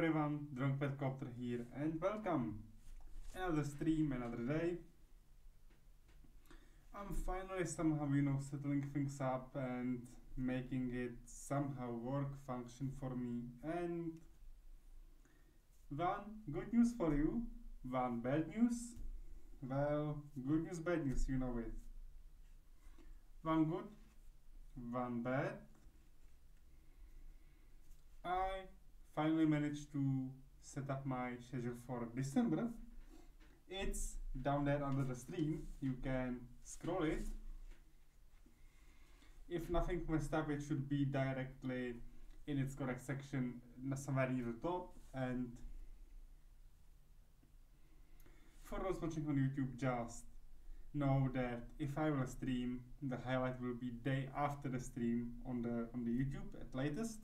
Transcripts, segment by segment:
everyone, Copter here, and welcome. Another stream, another day. I'm finally somehow, settling things up and making it somehow work, function for me. And one good news for you, one bad news. Well, good news, bad news, you know it. One good, one bad. I finally managed to set up my schedule for December. It's down there under the stream. You can scroll it. If nothing messed up, it should be directly in its correct section somewhere near the top. And for those watching on YouTube, just know that if I will stream, the highlight will be day after the stream on the YouTube at latest.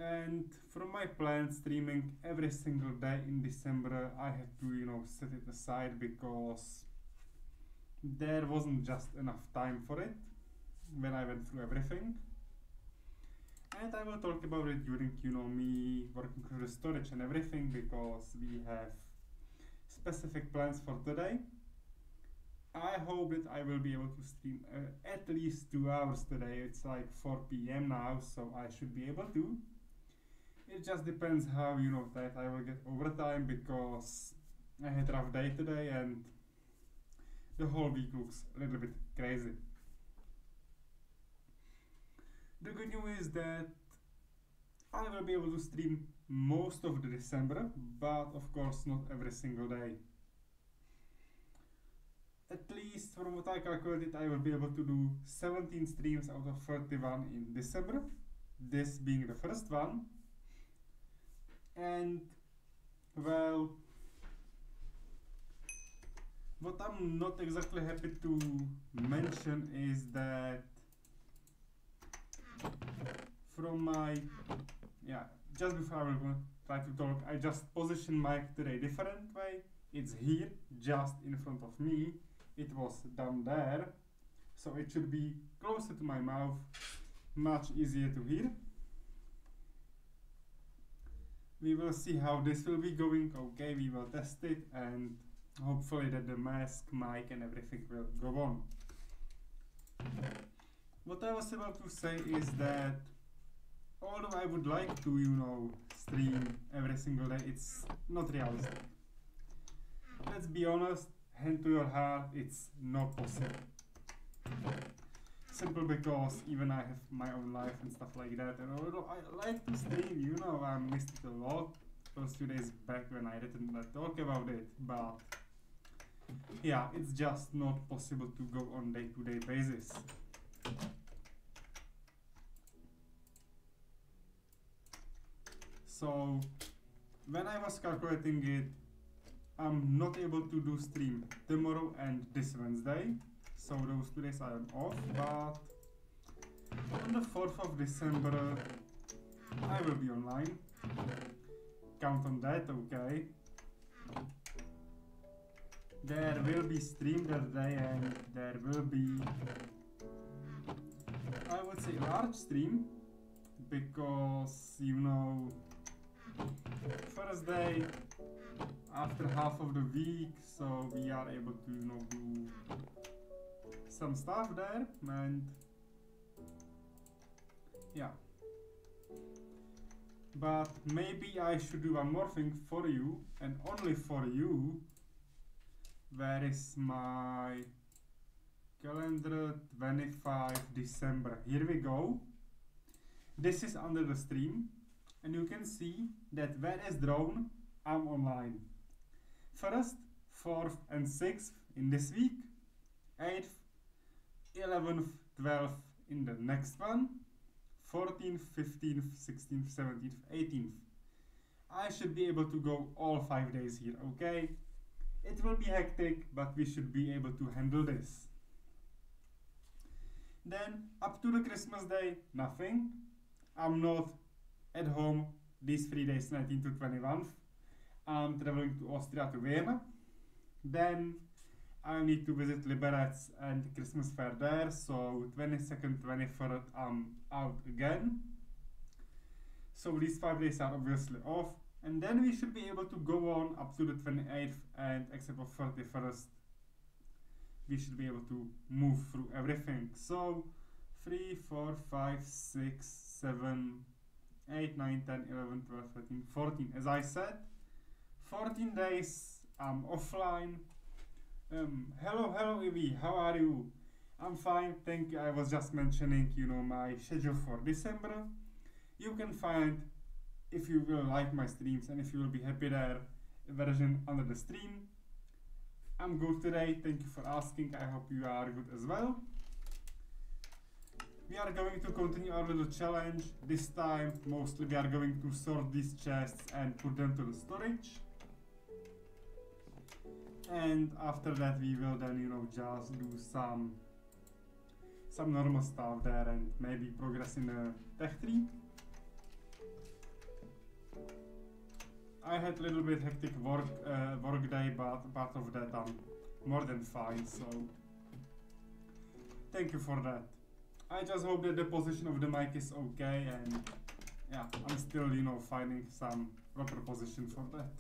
And from my plan streaming every single day in December, I had to set it aside because there wasn't just enough time for it when I went through everything. And I will talk about it during me working through the storage and everything, because we have specific plans for today. I hope that I will be able to stream at least 2 hours today. It's like 4 p.m. now, so I should be able to. It just depends how that I will get overtime, because I had a rough day today and the whole week looks a little bit crazy. The good news is that I will be able to stream most of the December, but of course not every single day. At least from what I calculated, I will be able to do 17 streams out of 31 in December, this being the first one. And well, what I'm not exactly happy to mention is that from my, just before I will try to talk, I just positioned mic today different way. It's here, just in front of me. It was down there, so it should be closer to my mouth, much easier to hear. We will see how this will be going. Okay, we will test it, and hopefully that the mask, mic and everything will go on. What I was about to say is that although I would like to, stream every single day, it's not realistic. Let's be honest, hand to your heart, it's not possible. Simple because even I have my own life and stuff like that, and although I like to stream, I missed it a lot those 2 days back when I didn't talk about it, but yeah, it's just not possible to go on day-to-day basis. So when I was calculating it, I'm not able to do stream tomorrow and this Wednesday, so those 2 days I am off, but on the 4th of December I will be online. Count on that, okay? There will be stream that day, and there will be, I would say, large stream, because first day after half of the week, so we are able to do some stuff there, and yeah. But maybe I should do one more thing for you, and only for you. Where is my calendar? 25 December. Here we go. This is under the stream, and you can see that where is drawn, I'm online. 1st, 4th and 6th in this week, 8th, 11th, 12th in the next one, 14th, 15th, 16th, 17th, 18th. I should be able to go all 5 days here, okay? It will be hectic, but we should be able to handle this. Then, up to the Christmas day, nothing. I'm not at home these 3 days, 19th to 21st. I'm traveling to Austria to Vienna. Then I need to visit Liberec and the Christmas fair there, so 22nd, 23rd I'm out again. So these 5 days are obviously off, and then we should be able to go on up to the 28th, and except for 31st, we should be able to move through everything. So 3, 4, 5, 6, 7, 8, 9, 10, 11, 12, 13, 14. As I said, 14 days I'm offline. Hello Evie, how are you? I'm fine, thank you. I was just mentioning, my schedule for December. You can find, if you will like my streams and if you will be happy there, a version under the stream. I'm good today, thank you for asking. I hope you are good as well. We are going to continue our little challenge. This time, mostly we are going to sort these chests and put them to the storage. And after that we will then, just do some normal stuff there and maybe progress in a tech tree. I had a little bit hectic work day, but apart of that I'm more than fine, so thank you for that. I just hope that the position of the mic is okay, and yeah, I'm still, finding some proper position for that.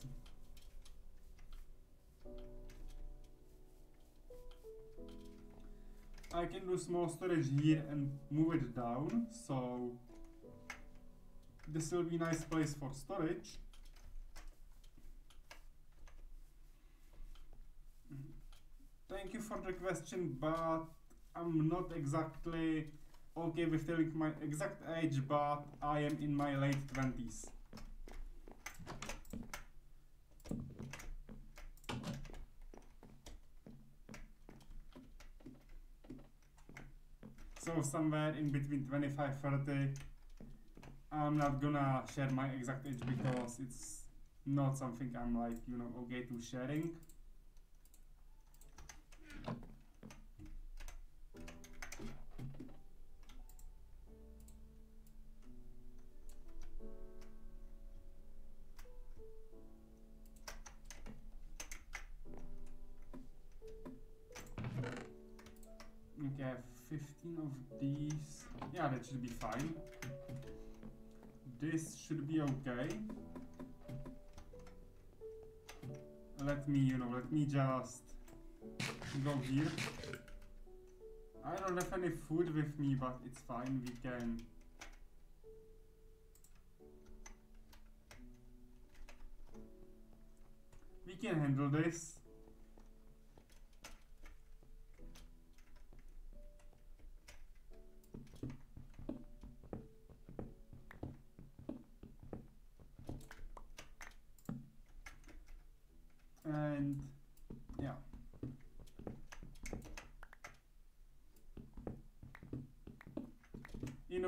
I can do small storage here and move it down, so this will be a nice place for storage. Thank you for the question, but I'm not exactly okay with telling my exact age, but I am in my late 20s. So somewhere in between 25-30. I'm not gonna share my exact age because it's not something I'm like, okay to sharing. Okay, I have 15 of these. Yeah, that should be fine. This should be okay. Let me just go here. I don't have any food with me, but it's fine. We can handle this. And yeah,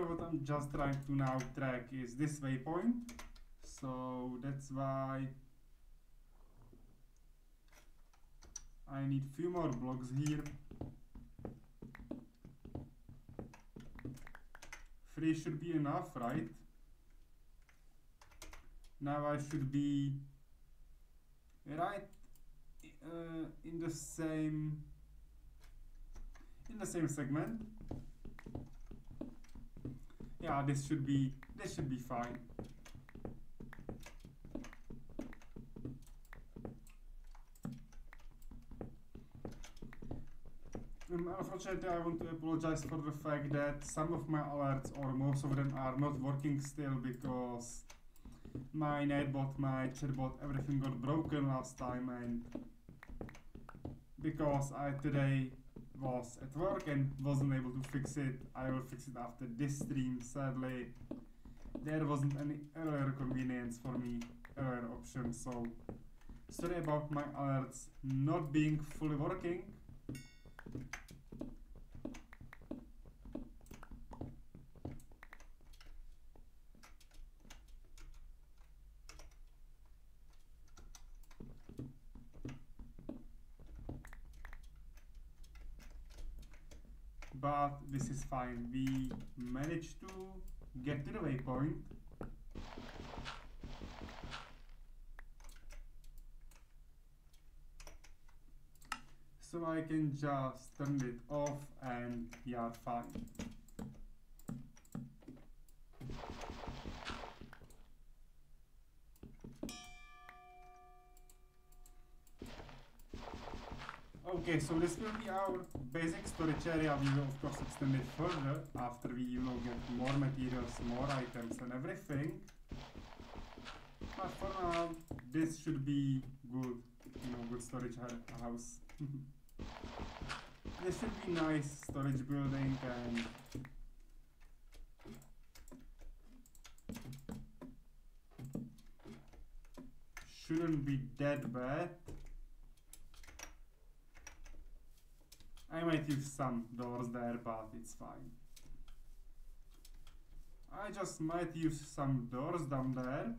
what I'm just trying to now track is this waypoint, so that's why I need few more blocks here. 3 should be enough, right? Now I should be right in the same segment. Yeah, this should be fine. Unfortunately, I want to apologize for the fact that some of my alerts, or most of them, are not working still because my nightbot, my chatbot, everything got broken last time, and because I today was at work and wasn't able to fix it, I will fix it after this stream. Sadly, there wasn't any earlier convenience for me, earlier option, so sorry about my alerts not being fully working. But this is fine. We managed to get to the waypoint. So I can just turn it off and we are fine. Okay, so this will be our basic storage area. We will of course extend it further after we, get more materials, more items and everything. But for now, this should be good, good storage house. This should be nice storage building and shouldn't be that bad. I might use some doors there, but it's fine. I just might use some doors down there.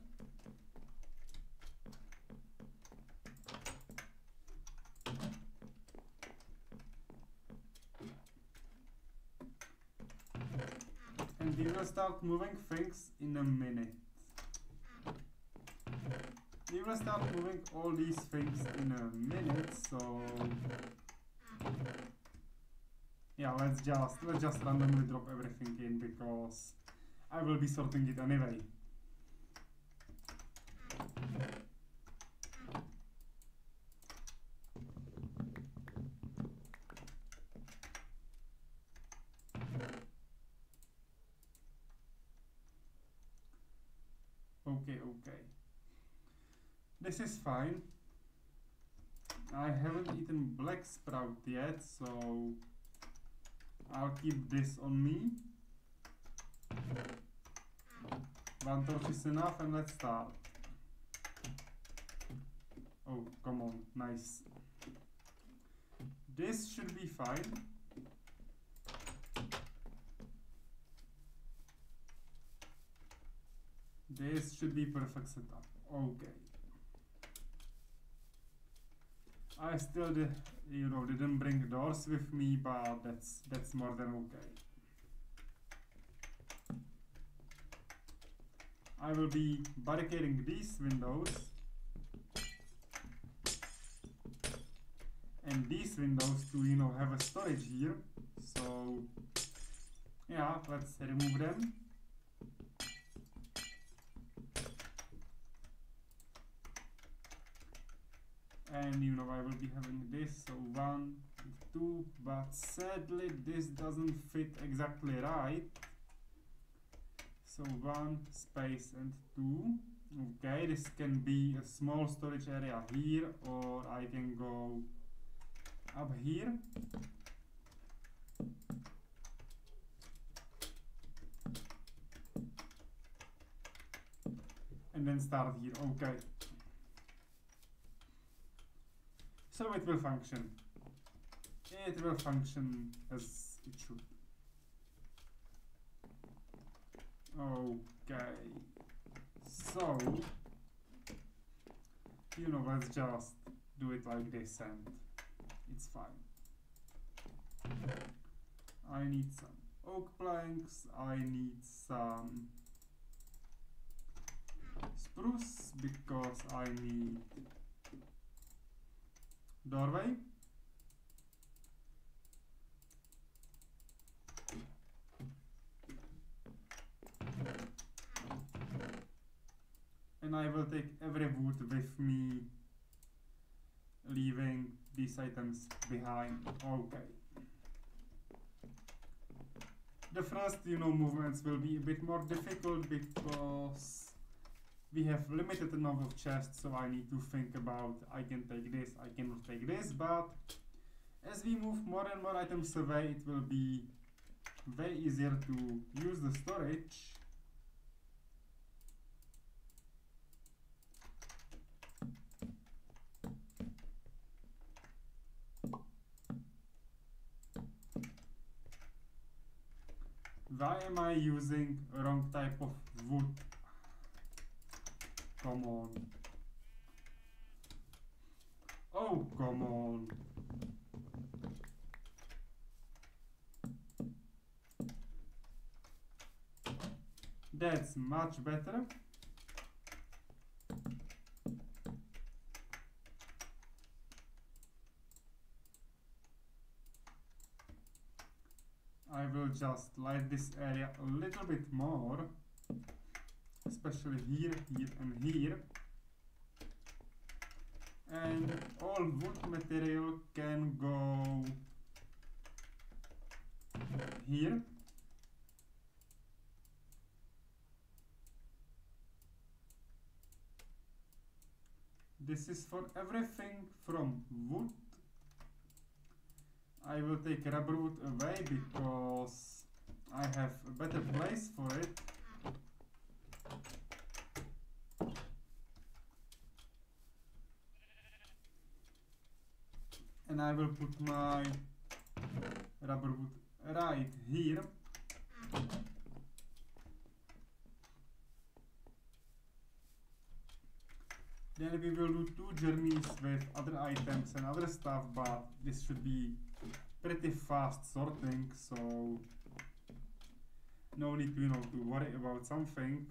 And we will start moving things in a minute. We will start moving all these things in a minute, so yeah, let's just randomly drop everything in because I will be sorting it anyway. Okay. This is fine. I haven't eaten black sprout yet, so I'll keep this on me. One torch is enough and let's start. Oh, come on, nice. This should be fine. This should be perfect setup. Okay. I still didn't bring doors with me, but that's more than okay. I will be barricading these windows and these windows to have a storage here. So yeah, let's remove them. And I will be having this, so 1, 2, but sadly this doesn't fit exactly right. So 1 space and 2. Okay, this can be a small storage area here, or I can go up here. And then start here. Okay. So it will function. It will function as it should. Okay. So, let's just do it like this and it's fine. I need some oak planks. I need some spruce because I need doorway. And I will take every wood with me, leaving these items behind. Okay. The first, movements will be a bit more difficult because we have limited number of chests, so I need to think about I can take this, I cannot take this, but as we move more and more items away, it will be way easier to use the storage. Why am I using wrong type of wood? Come on. Oh, come on. That's much better. I will just light this area a little bit more, especially here, here and here. And all wood material can go here. This is for everything from wood. I will take rubber wood away because I have a better place for it. And I will put my rubber wood right here. Then we will do 2 journeys with other items and other stuff, but this should be pretty fast sorting, so no need to, to worry about something.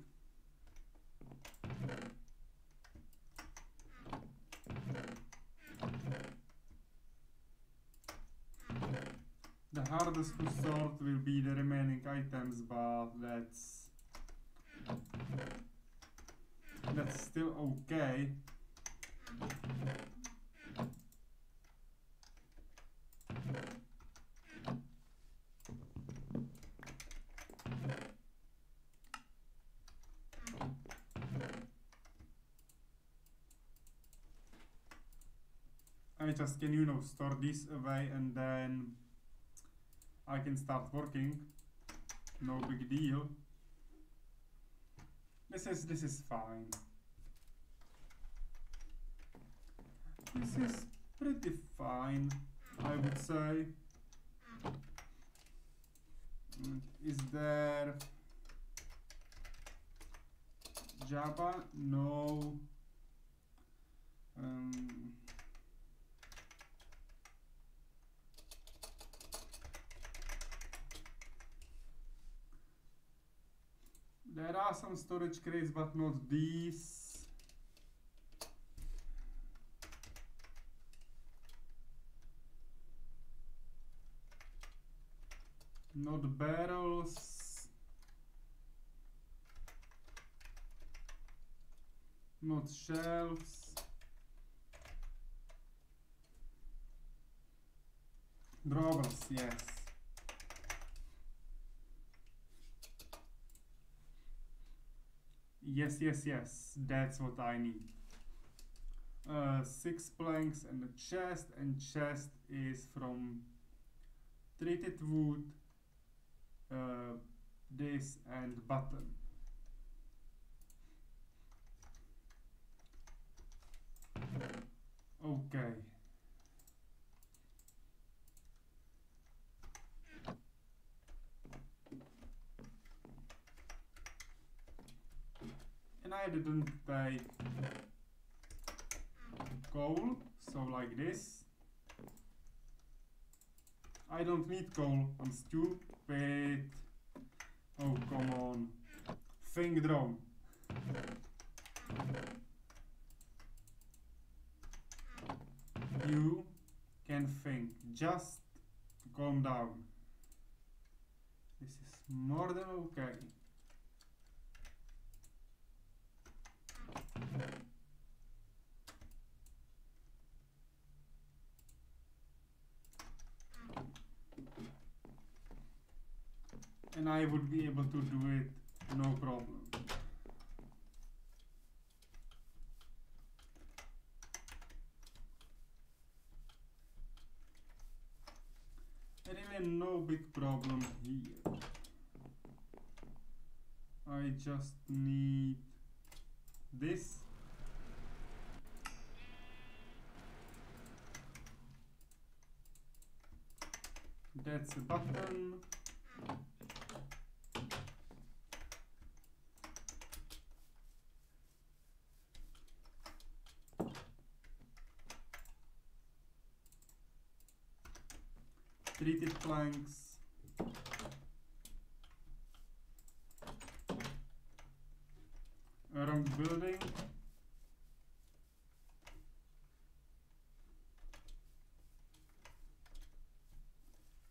The hardest to sort will be the remaining items, but that's still okay. I just can, store this away and then I can start working. No big deal. This is fine. This is pretty fine, I would say. Is there Java? No. There are some storage crates, but not these. Not barrels. Not shelves. Drawers, yes. Yes, that's what I need. 6 planks and a chest, and chest is from treated wood, this and button. Okay. And I didn't take coal, so like this. I don't need coal, I'm stupid. Oh, come on. Think drone. You can think, just calm down. This is more than okay. And I would be able to do it, no problem. Really no big problem here. I just need this. That's a button. Treated planks. Around building.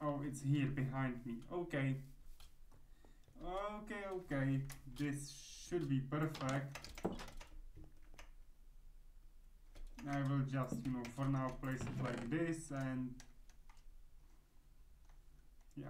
Oh, it's here behind me. Okay. Okay. This should be perfect. I will just, you know, for now place it like this, and yeah.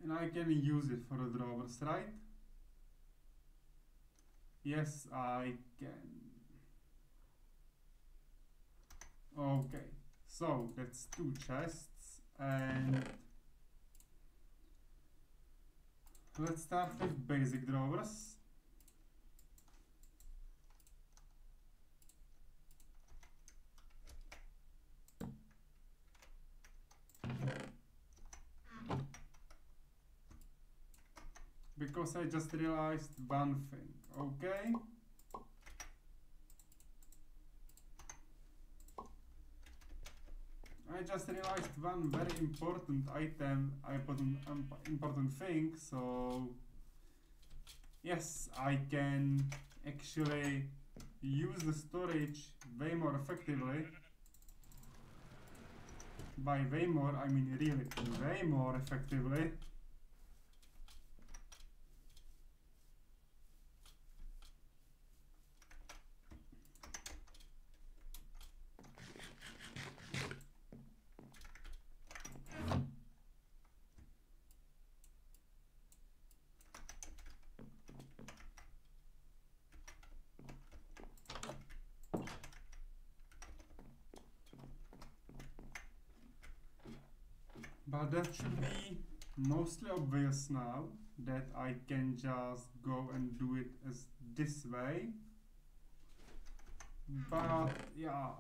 And I can use it for the drawers, right? Yes, I can. Okay, so that's 2 chests, and let's start with basic drawers. Because I just realized one thing, okay? I just realized one very important item, important thing, so yes, I can actually use the storage way more effectively. By way more, I mean really way more effectively. But that should be mostly obvious now, that I can just go and do it as this way. But yeah,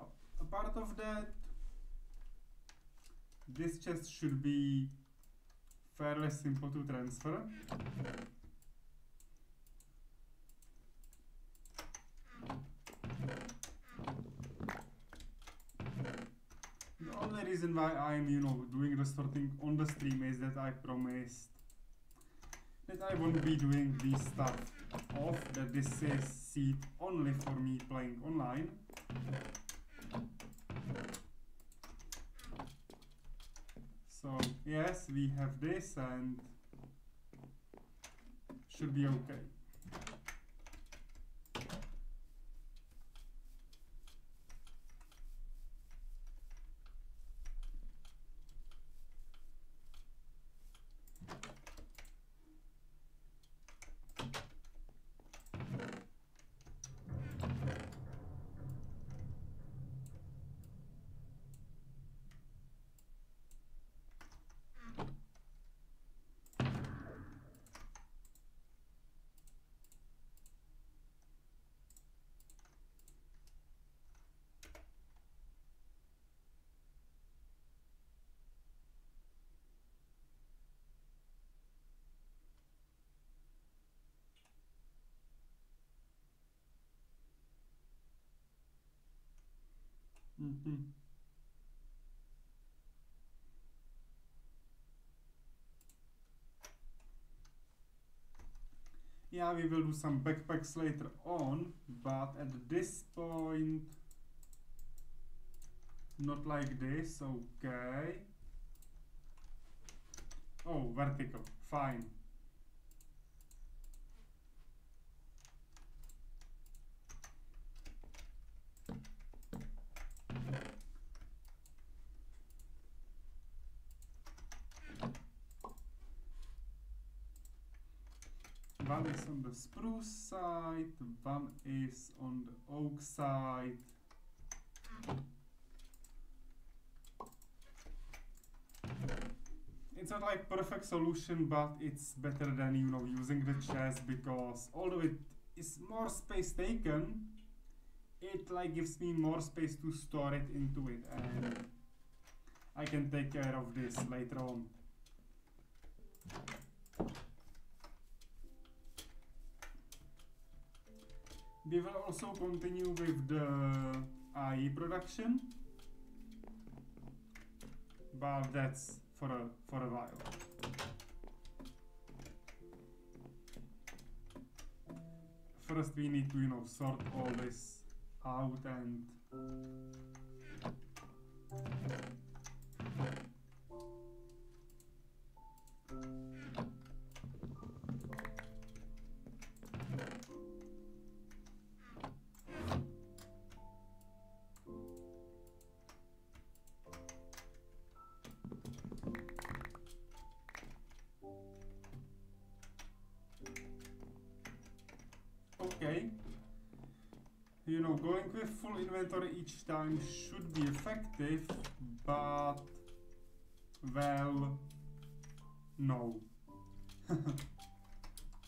apart of that, this chest should be fairly simple to transfer. The only reason why I'm, you know, doing the sorting on the stream is that I promised that I won't be doing this stuff off, that this is seed only for me playing online. So yes, we have this and should be okay. Yeah, we will do some backpacks later on, but at this point, not like this, okay. Oh, vertical, fine. One is on the spruce side, one is on the oak side. It's not like perfect solution, but it's better than, you know, using the chest, because although it is more space taken, it like gives me more space to store it into it, and I can take care of this later on. We will also continue with the IE production, but that's for a while. First we need to, you know, sort all this out and okay. You know, going with full inventory each time should be effective, but well, no.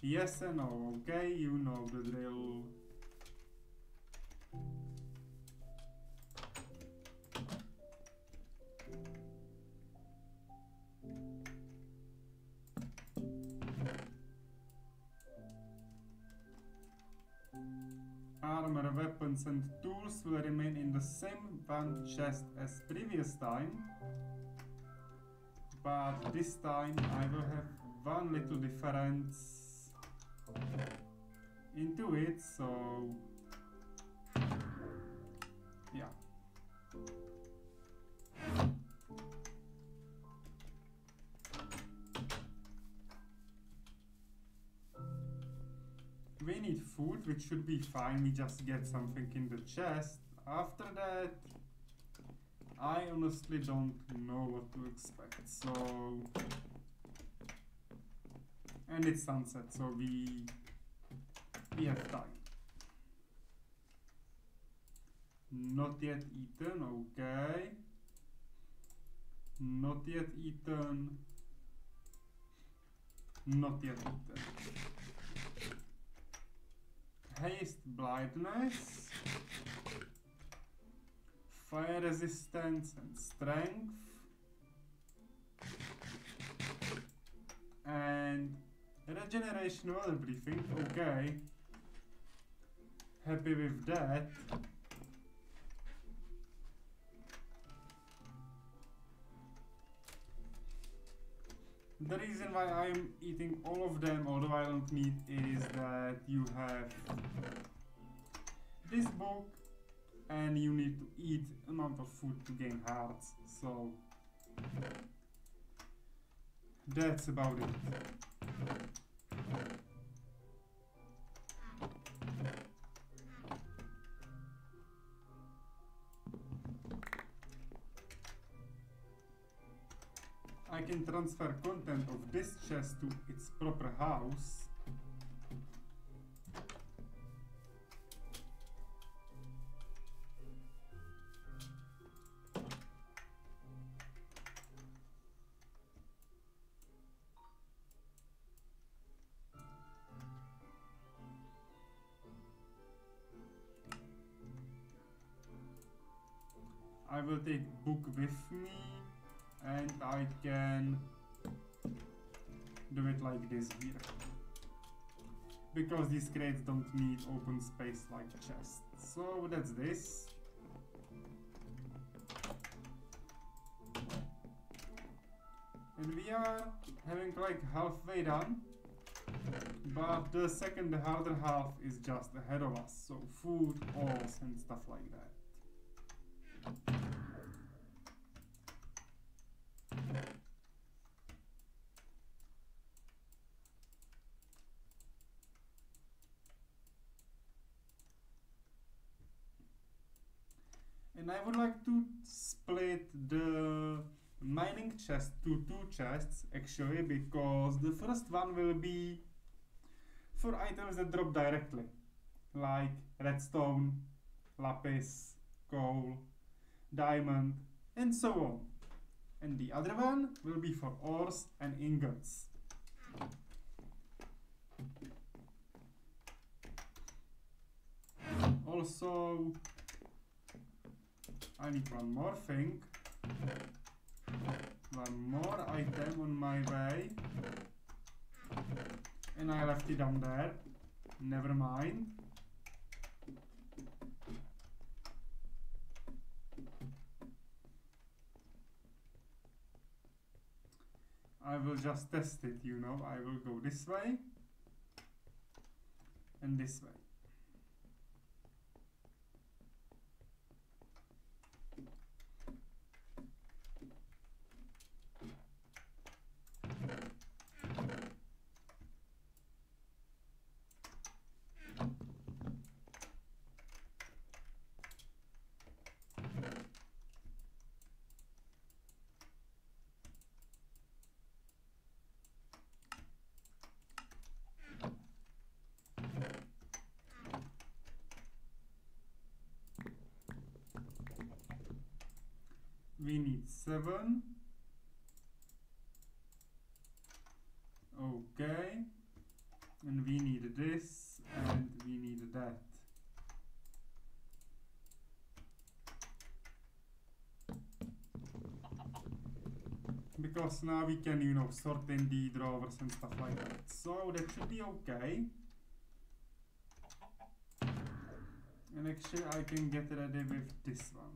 Yes and no, okay, you know the drill. Armor, weapons and tools will remain in the same one chest as previous time, but this time I will have one little difference into it, so yeah. We need food, which should be fine, we just get something in the chest. After that, I honestly don't know what to expect, so... And it's sunset, so we have time. Not yet eaten, okay. Not yet eaten. Not yet eaten. Haste, blindness, fire resistance and strength, and regeneration water breathing, okay. Happy with that. The reason why I'm eating all of them, although I don't need, is that you have this book and you need to eat amount of food to gain hearts, so that's about it. I can transfer content of this chest to its proper house. I will take book with me. And I can do it like this here. Because these crates don't need open space like chests. So that's this. And we are having like halfway done. But the second, the harder half is just ahead of us. So food, ores and stuff like that. And I would like to split the mining chest to two chests actually, because the first one will be for items that drop directly, like redstone, lapis, coal, diamond, and so on. And the other one will be for ores and ingots. Also, I need one more thing. One more item on my way. And I left it down there. Never mind. I will just test it, you know. I will go this way and this way. We need 7. Okay. And we need this and we need that. Because now we can, you know, sort in the drawers and stuff like that. So that should be okay. And actually I can get ready with this one.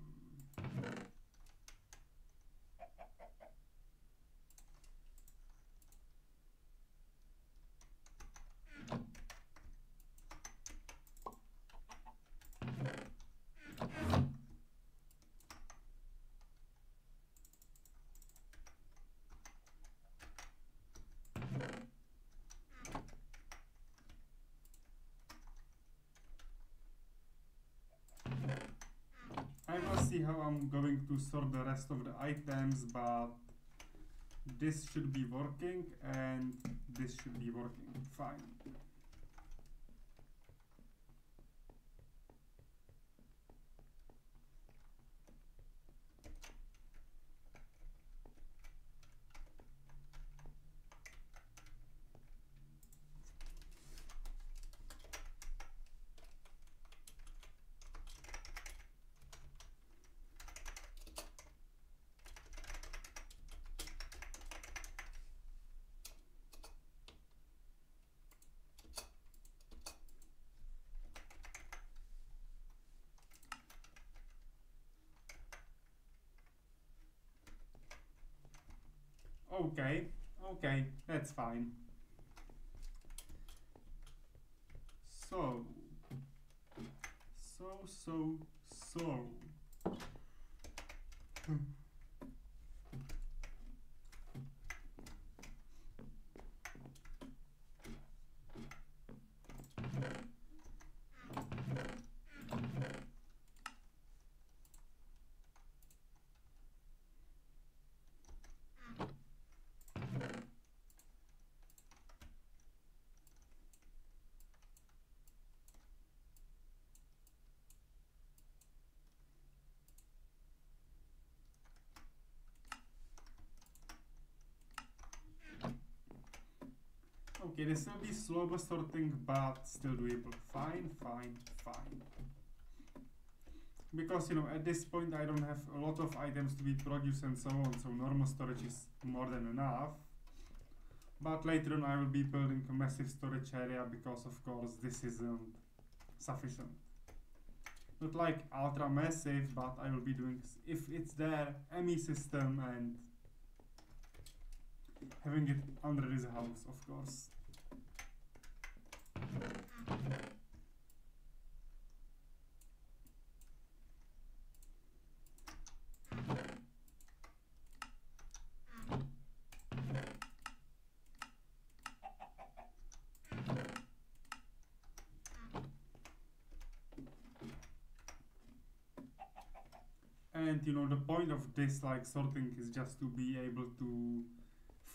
I will see how I'm going to sort the rest of the items, but this should be working and this should be working fine. Okay, okay, that's fine. So. Okay, this will be slower sorting, but still doable. Fine, fine, fine. Because, you know, at this point I don't have a lot of items to be produced and so on, so normal storage is more than enough. But later on I will be building a massive storage area because, of course, this isn't sufficient. Not like ultra massive, but I will be doing, if it's there, ME system and having it under this house, of course. And you know, the point of this like sorting is just to be able to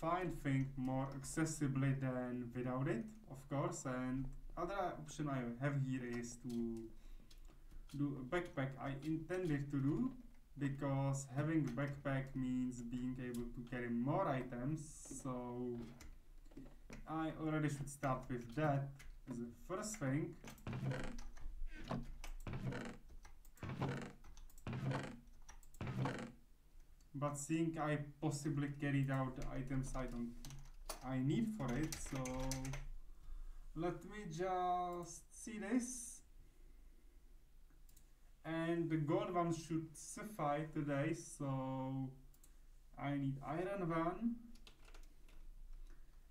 find things more accessibly than without it, of course. And other option I have here is to do a backpack. I intended to do because having a backpack means being able to carry more items, so I already should start with that as the first thing. But seeing I possibly carried out the items I need for it, so let me just see this. And the gold one should suffice today, so I need iron one.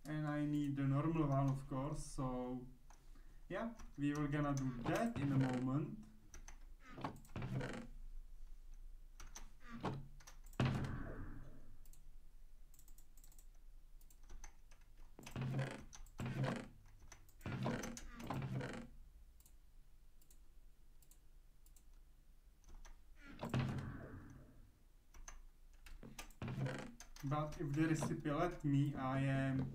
And I need the normal one, of course, so yeah, we were gonna do that in a moment. But if the recipe let me, I am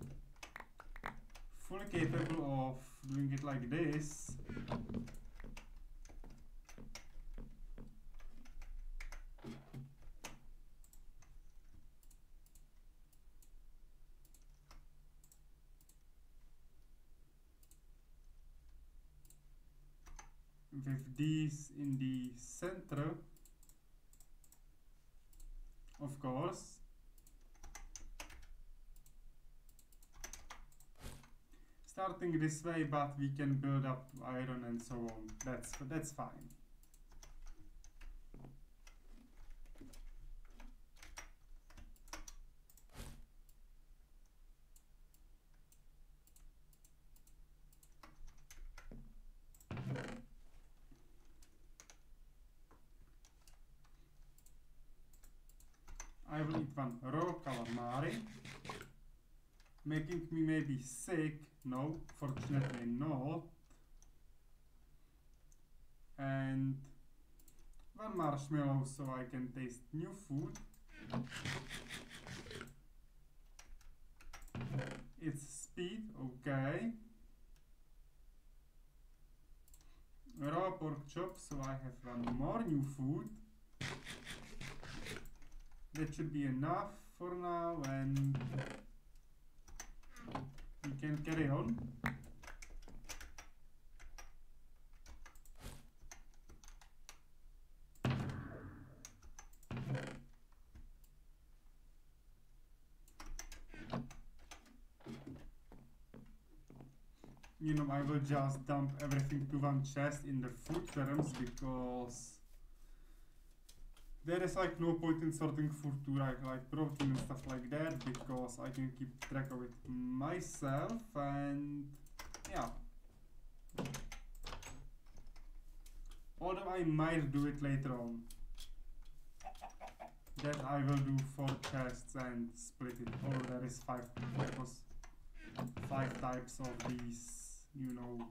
fully capable of doing it like this. With these in the center, of course. Starting this way, but we can build up to iron and so on. That's fine. I will eat one raw calamari, making me maybe sick. No, fortunately not. And one marshmallow so I can taste new food. It's speed, okay. Raw pork chop, so I have one more new food. That should be enough for now, and we can carry on. You know, I will just dump everything to one chest in the food terms, because there is like no point in sorting food to like protein and stuff like that, because I can keep track of it myself. And yeah, although I might do it later on, that I will do 4 chests and split it. Although there is 5 types of these, you know,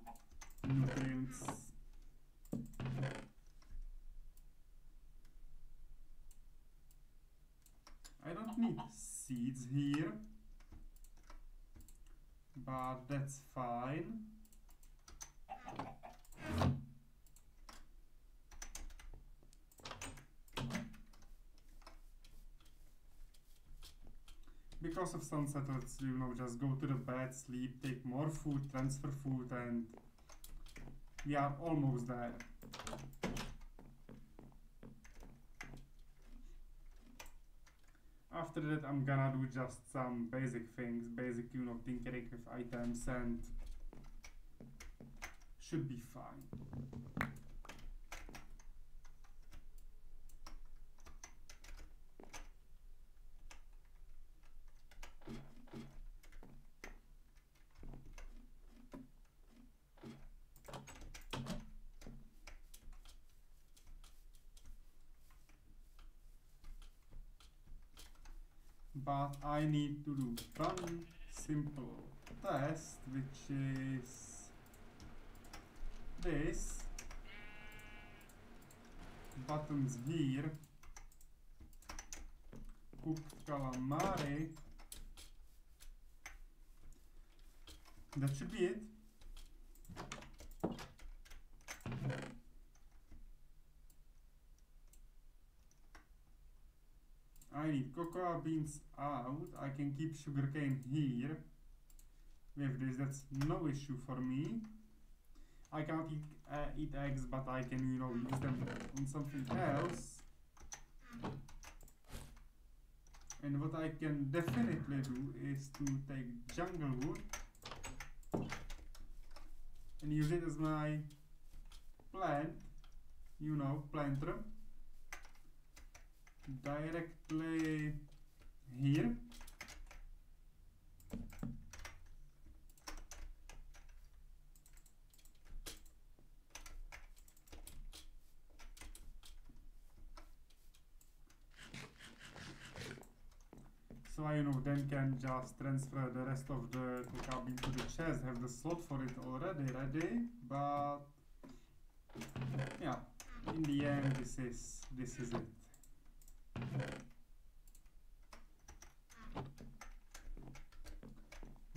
nutrients. I don't need seeds here, but that's fine. Because of sunset, let's, you know, just go to the bed, sleep, take more food, transfer food, and we are almost there. After that, I'm gonna do just some basic things, you know, tinkering with items, and should be fine. But I need to do one simple test, which is this. Buttons here. Cooked calamari. That should be it. I need cocoa beans out. I can keep sugarcane here. With this, that's no issue for me. I can't eat eggs, but I can, you know, use them on something else. And what I can definitely do is to take jungle wood and use it as my plant, you know, planter. Directly here. So I, then can just transfer the rest of the cab into the chest, have the slot for it already ready, but yeah, in the end this is it.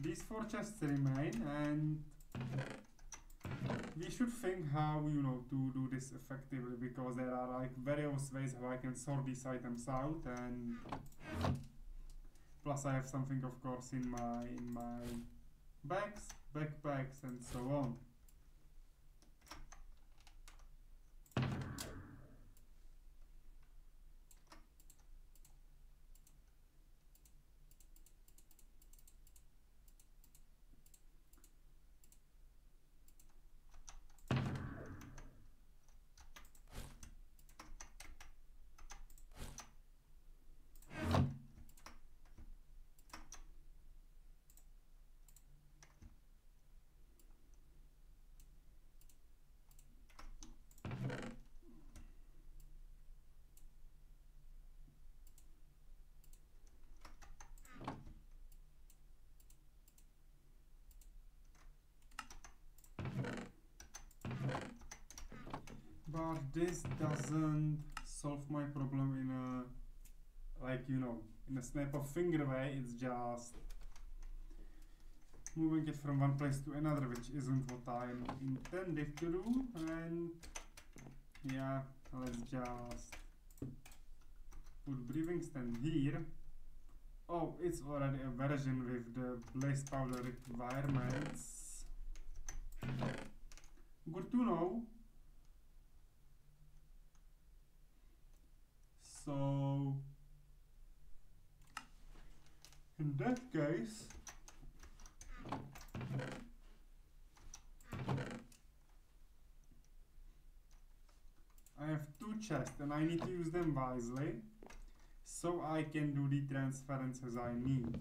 These 4 chests remain, and we should think how, to do this effectively, because there are like various ways how I can sort these items out, and plus I have something, of course, in my bags, backpacks, and so on. But this doesn't solve my problem in a, like, in a snap of finger way. It's just moving it from one place to another, which isn't what I intended to do. And yeah, let's just put breathing stand here. Oh, it's already a version with the blaze powder requirements. Good to know. So in that case, I have 2 chests and I need to use them wisely so I can do the transferences I need.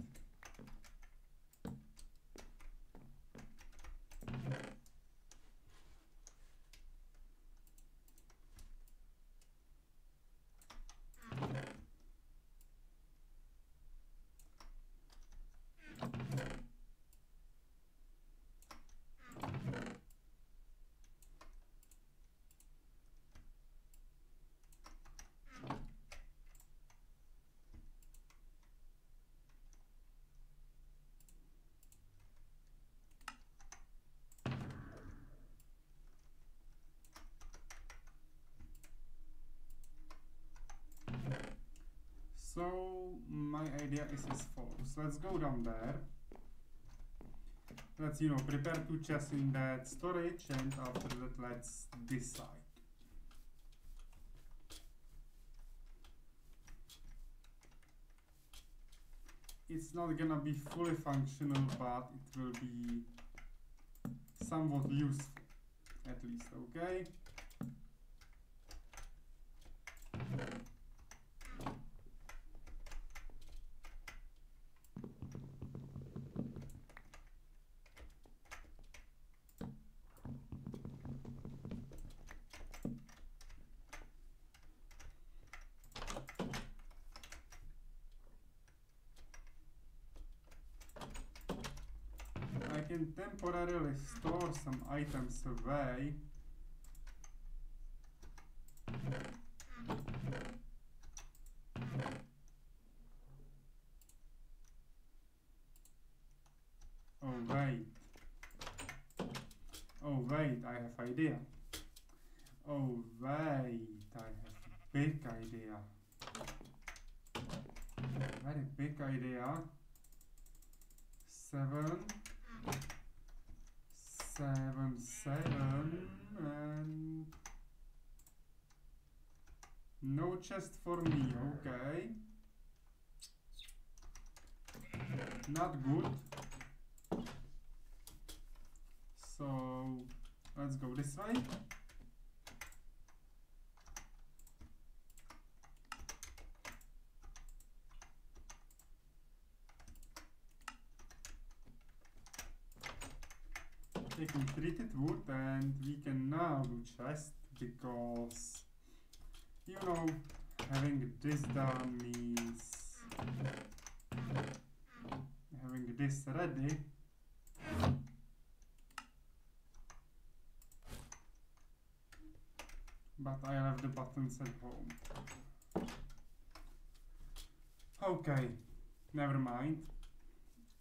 So my idea is as follows. Let's go down there. Let's, prepare 2 chests in that storage, and after that let's decide. It's not gonna be fully functional, but it will be somewhat useful, at least, okay? I can temporarily store some items away. Oh wait, I have idea. Oh wait, I have big idea. Very big idea. 7, 7, 7, and no chest for me, okay. Not good. So let's go this way. Taking treated wood, and we can now do chest, because having this done means having this ready. But I left the buttons at home. Okay, never mind.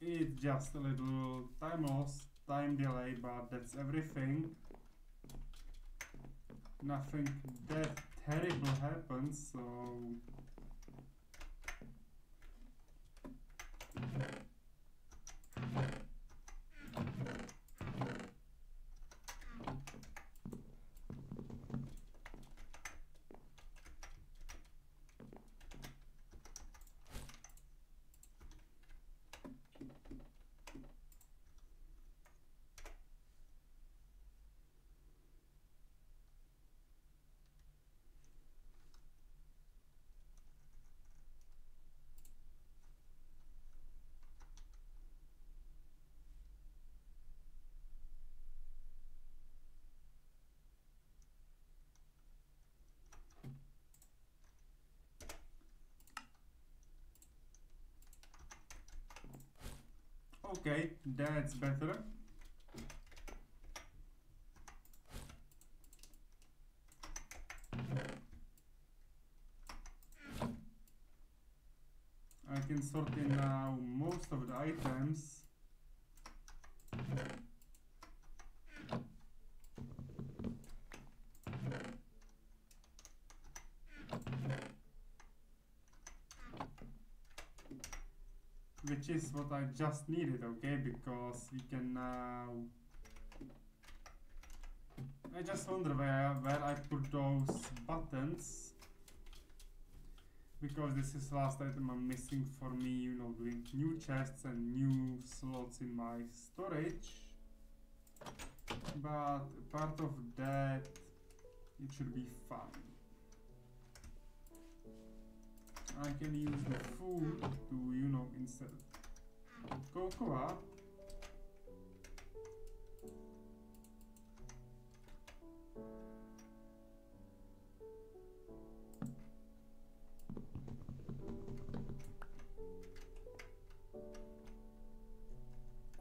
It's just a little time loss, time delay, but that's everything. Nothing that terrible happens, so okay, that's better. I can sort in now most of the items. Which is what I just needed, okay, because we can now... I just wonder where I put those buttons, because this is the last item I'm missing for me, you know, doing new chests and new slots in my storage. But apart of that, it should be fine. I can use the food to, you know, instead of cocoa.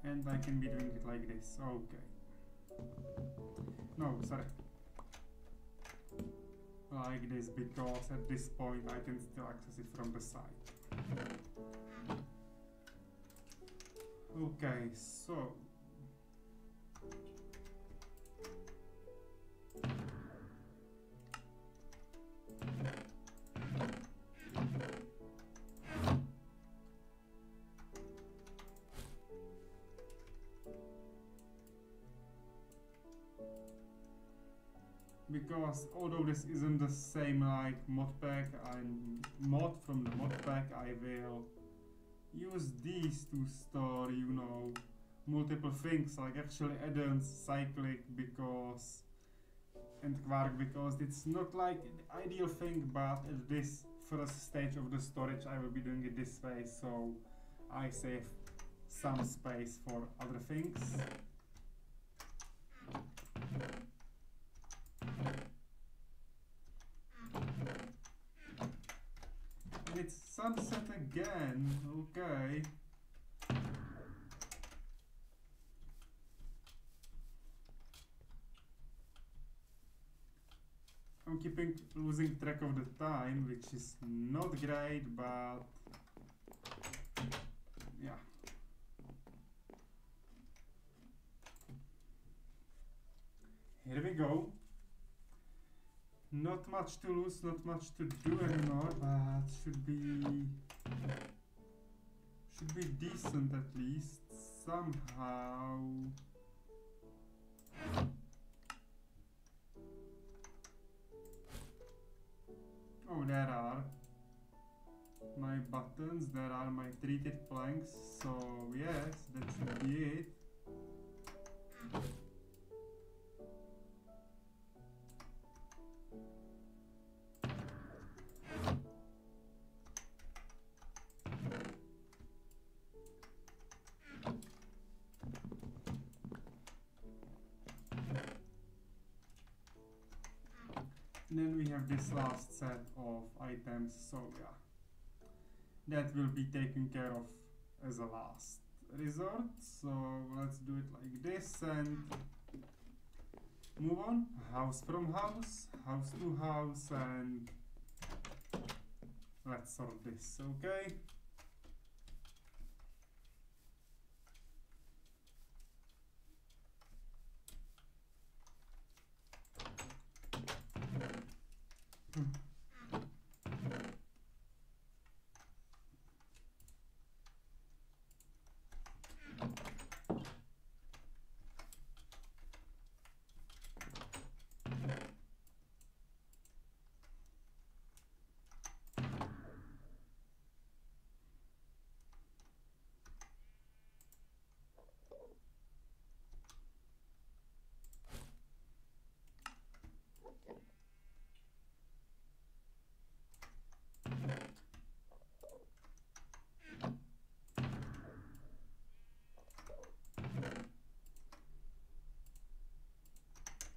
And I can be doing it like this, okay. No, sorry. Like this, because at this point I can still access it from the side. Okay, so because although this isn't the same like mod pack and mod from the mod pack, I will use these to store, you know, multiple things like actually add-ons, cyclic because and quark, because it's not like the ideal thing, but at this first stage of the storage I will be doing it this way, so I save some space for other things. And it's sunset again, okay. I'm losing track of the time, which is not great, but yeah. Here we go. Not much to lose, not much to do anymore, but should be decent at least somehow. Oh, there are my buttons, there are my treated planks, so yes, that should be it. Then we have this last set of items, so yeah, that will be taken care of as a last resort. So let's do it like this and move on. House from house, house to house, and let's sort this, okay?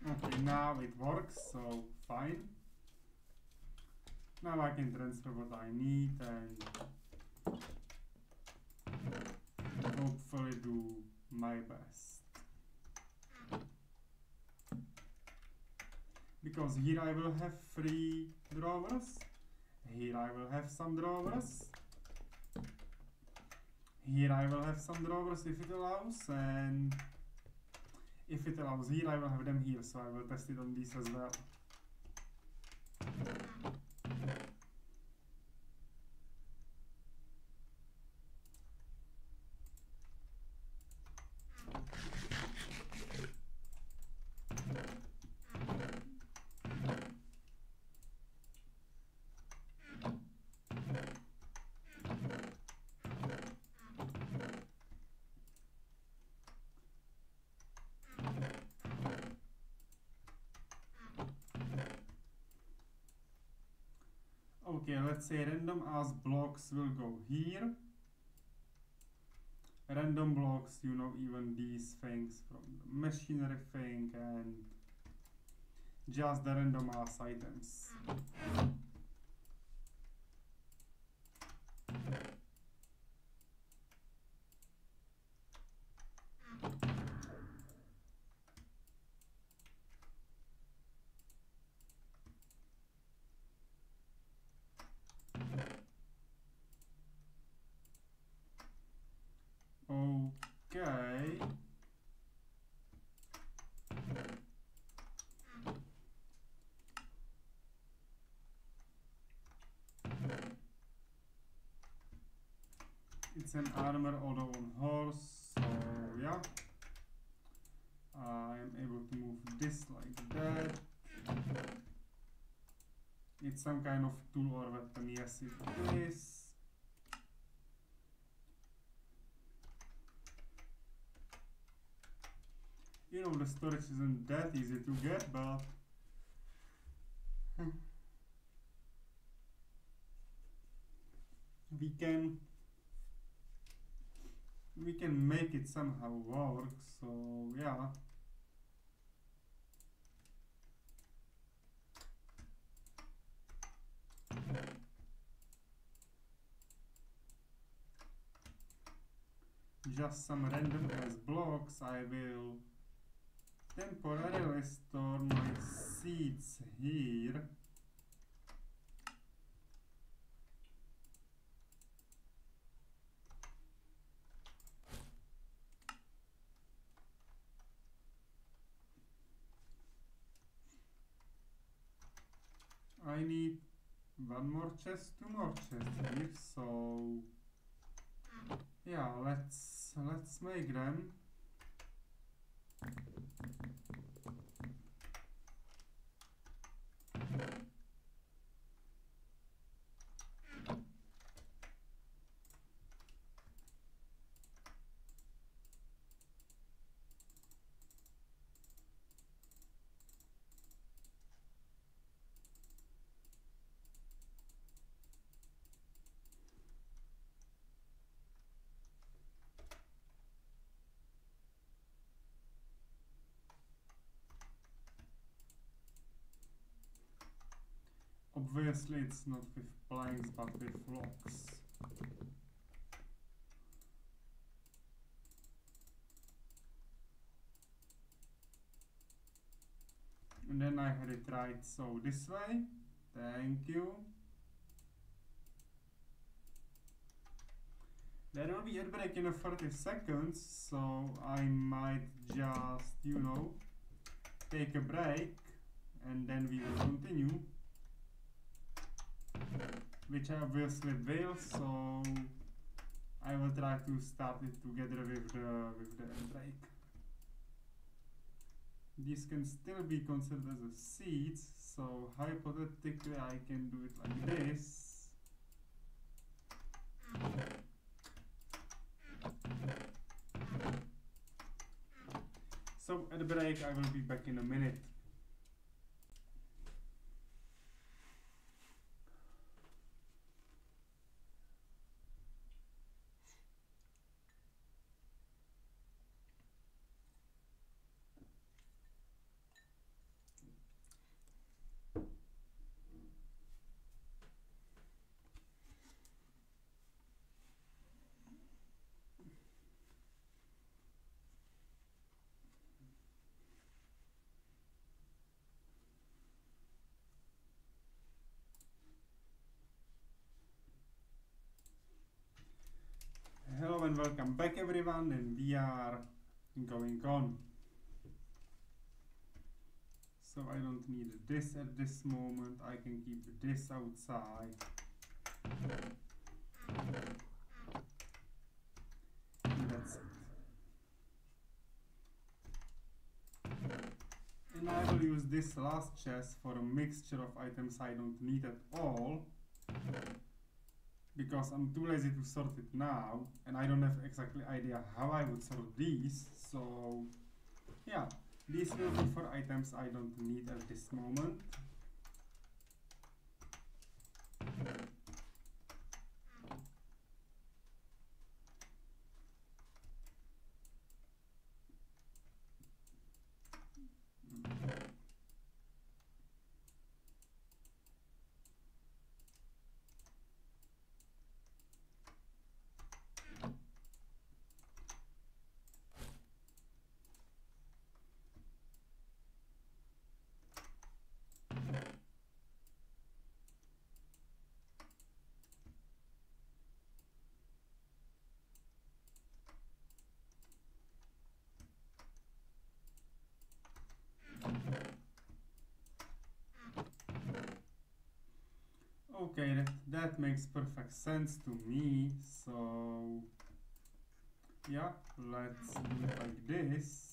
Okay, now it works, so fine. Now I can transfer what I need and hopefully do my best. Because here I will have 3 drawers, here I will have some drawers, here I will have some drawers if it allows, and if it allows here I will have them here, so I will test it on these as well. Okay, let's say random as blocks will go here. Random blocks, you know, even these things from the machinery thing, and just the random as items. Okay. It's an armor although on horse, so yeah. I'm able to move this like that. It's some kind of tool or weapon, yes it is. You know, the storage isn't that easy to get, but we can make it somehow work, so yeah. Just some random as blocks. I will temporarily store my seeds here. I need 1 more chest, 2 more chests here, so yeah, let's make them. Obviously it's not with planks but with blocks. then I had it right, so this way. Thank you. There will be ad break in 30 seconds, so I might just, you know, take a break and then we will continue. Which I obviously will, so I will try to start it together with the ad break. These can still be considered as a seeds, so hypothetically I can do it like this. So at the break I will be back in a minute. Hello and welcome back everyone, and we are going on. So I don't need this at this moment, I can keep this outside. And that's it. And I will use this last chest for a mixture of items I don't need at all, because I'm too lazy to sort it now, and I don't have exactly idea how I would sort these, so yeah, these will be for items I don't need at this moment. Okay, that makes perfect sense to me, so yeah, let's do it like this.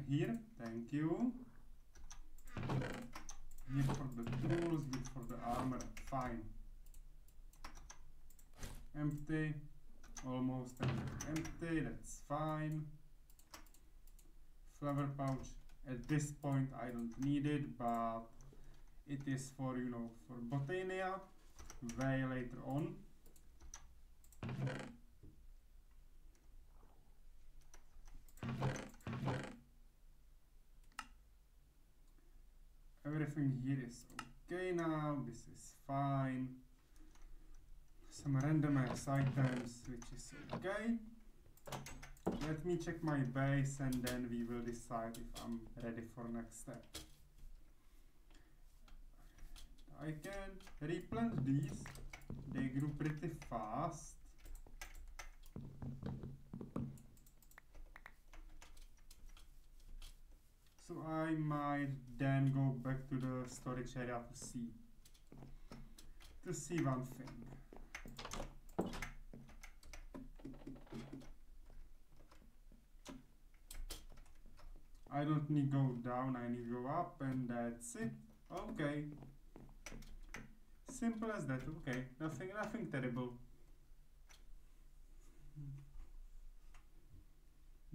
Here, thank you. Here for the tools, here for the armor, fine. Empty, almost empty, that's fine. Flower pouch, at this point I don't need it, but it is for, you know, for Botania, way later on. Everything here is okay now, this is fine. Some randomized items, which is okay. Let me check my base and then we will decide if I'm ready for next step. I can replant these, they grew pretty fast. So I might then go back to the storage area to see one thing. I don't need go down, I need go up, and that's it. Okay. Simple as that, okay. Nothing terrible.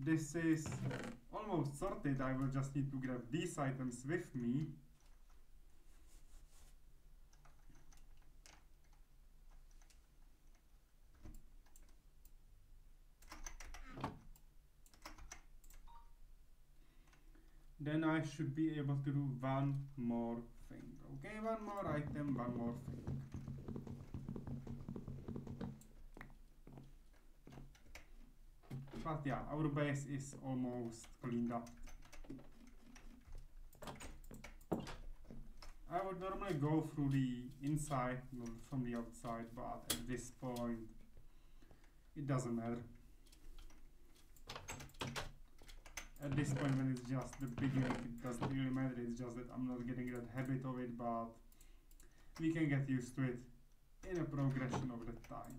This is almost sorted. I will just need to grab these items with me. Then I should be able to do one more thing. Okay, one more item, one more thing. But yeah, our base is almost cleaned up. I would normally go through the inside, not from the outside, but at this point, it doesn't matter. At this point, when it's just the beginning, it doesn't really matter. It's just that I'm not getting that habit of it, but we can get used to it in a progression of the time.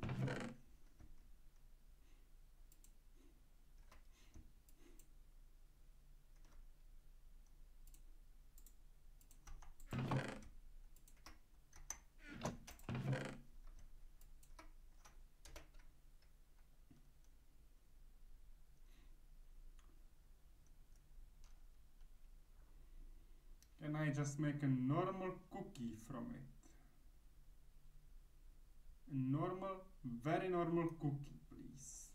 Can I just make a normal cookie from it? A normal, very normal cookie, please.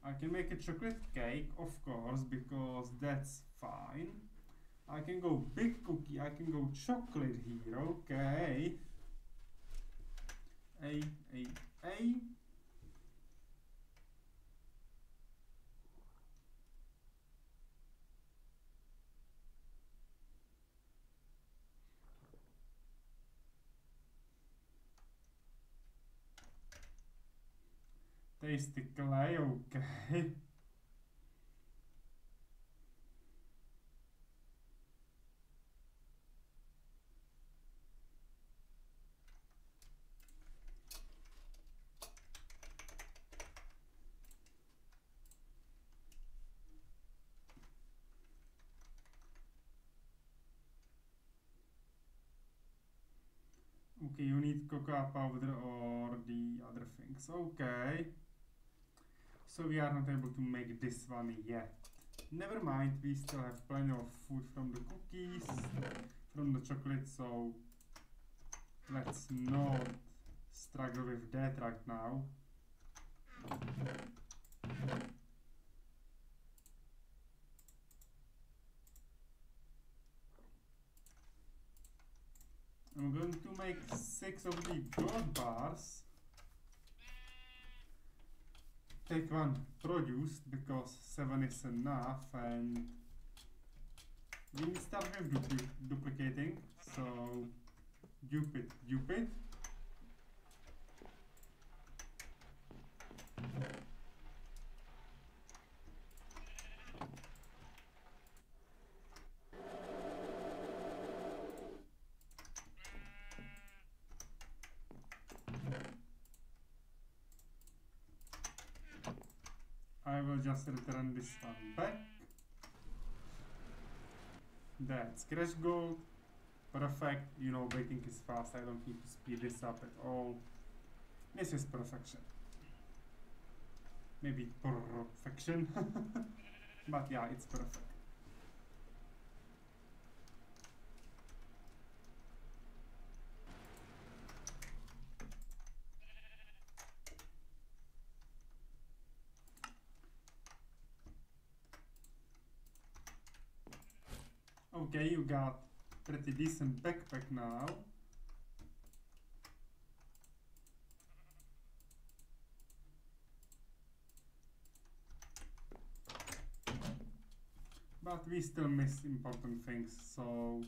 I can make a chocolate cake, of course, because that's fine. I can go big cookie, I can go chocolate here, okay. A. Tasty clay, okay. Okay, you need cocoa powder or the other things. Okay. So we are not able to make this one yet. Never mind, we still have plenty of food from the cookies, from the chocolate, so let's not struggle with that right now. I'm going to make 6 of the gold bars. Take one produced because 7 is enough, and we start with duplicating. So dupe it. I will just return this one back. That's crash gold. Perfect. You know, baking is fast. I don't need to speed this up at all. This is perfection. Maybe perfection. But yeah, it's perfect. Okay, you got pretty decent backpack now. But we still miss important things, so...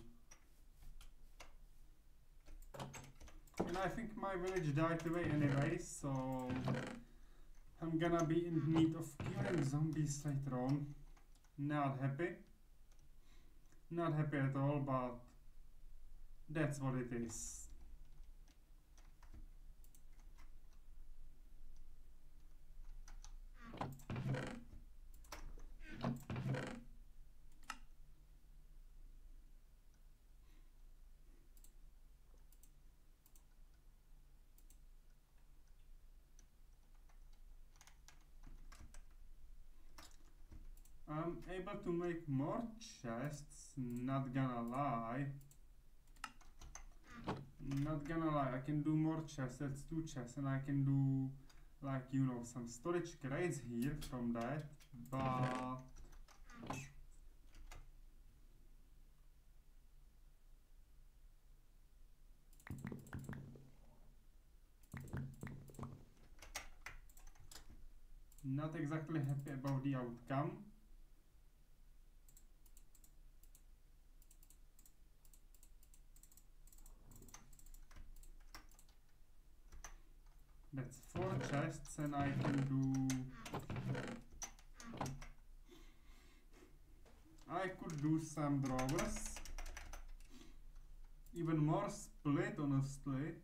And I think my village died away anyway, so... I'm gonna be in need of killing zombies later on. Not happy. Not happy at all, but that's what it is. able to make more chests, not gonna lie. Not gonna lie, I can do more chests, that's 2 chests, and I can do, like, you know, some storage crates here from that, but... not exactly happy about the outcome. That's 4 chests, and I can do... I could do some drawers. Even more split, honestly.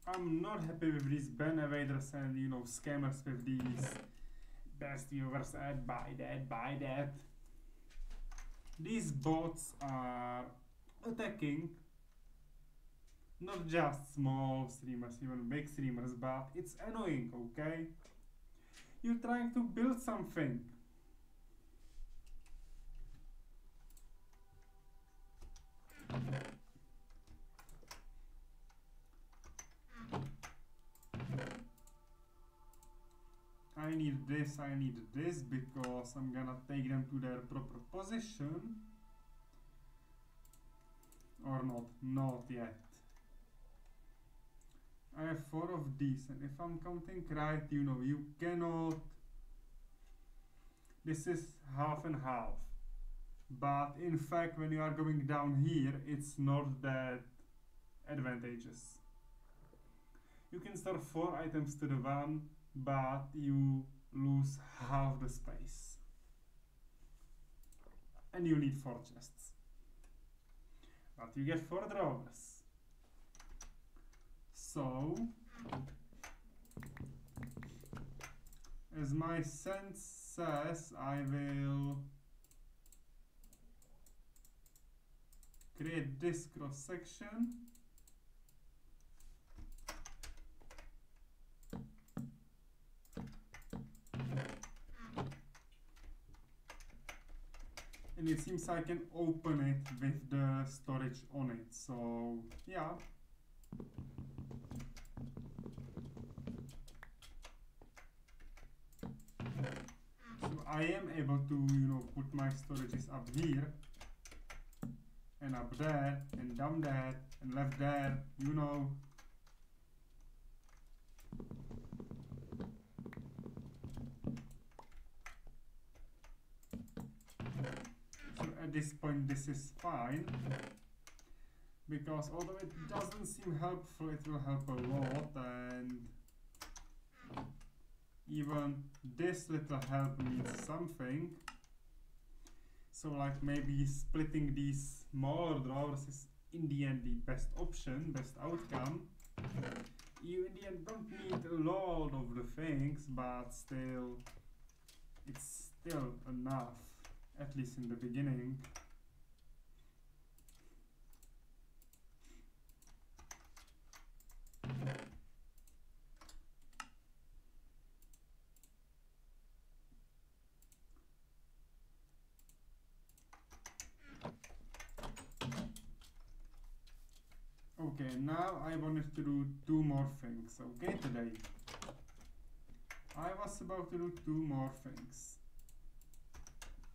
I'm not happy with these ban evaders and, you know, scammers with these best viewers at buy that. These bots are attacking not just small streamers, even big streamers, but it's annoying, okay? You're trying to build something. I need this because I'm gonna take them to their proper position. Or not yet. I have 4 of these, and if I'm counting right, you know, you cannot... This is half and half. But in fact, when you are going down here, it's not that advantageous. You can store 4 items to the 1, but you lose half the space. And you need 4 chests. But you get 4 drawers. So, as my sense says, I will create this cross section. And it seems I can open it with the storage on it, so yeah. So I am able to, you know, put my storages up here, and up there, and down there, and left there, you know. At this point this is fine, because although it doesn't seem helpful, it will help a lot, and even this little help means something. So like maybe splitting these smaller drawers is in the end the best option, best outcome. You in the end don't need a lot of the things, but still, it's still enough. At least in the beginning. Okay, now I wanted to do 2 more things, okay, today. I was about to do 2 more things.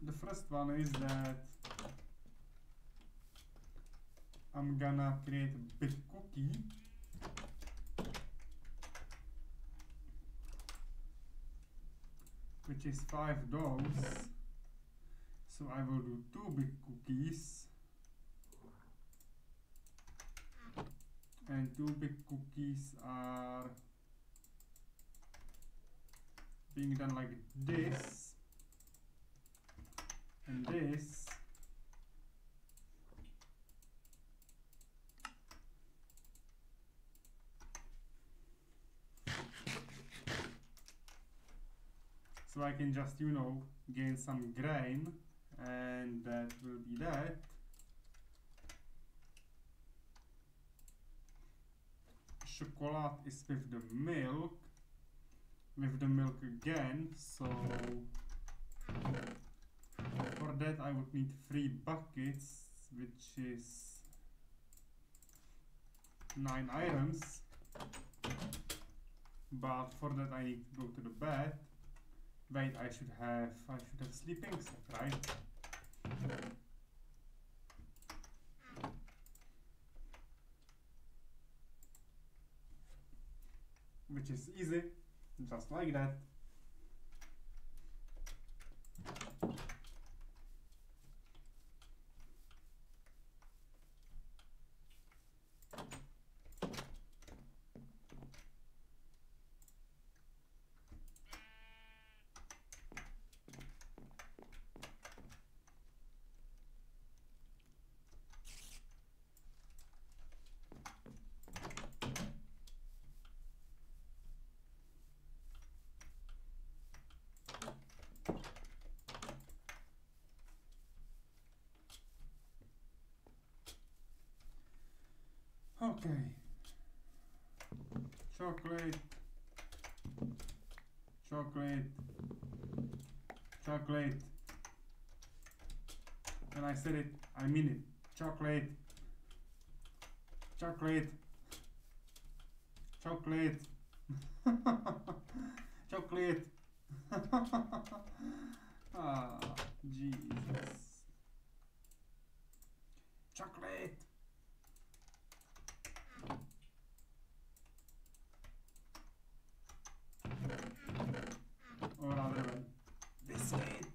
The first one is that I'm gonna create a big cookie which is 5 doughs. So I will do 2 big cookies, and 2 big cookies are being done like this and this. So I can just, you know, gain some grain, and that will be that. Chocolate is with the milk again, so for that I would need 3 buckets, which is 9 items, but for that I need to go to the bed. Wait, I should have sleeping set, right? Which is easy, just like that. Okay. Chocolate. When I said it, I mean it. Chocolate. Chocolate. Ah, Jesus. Chocolate. Or rather, biscuit.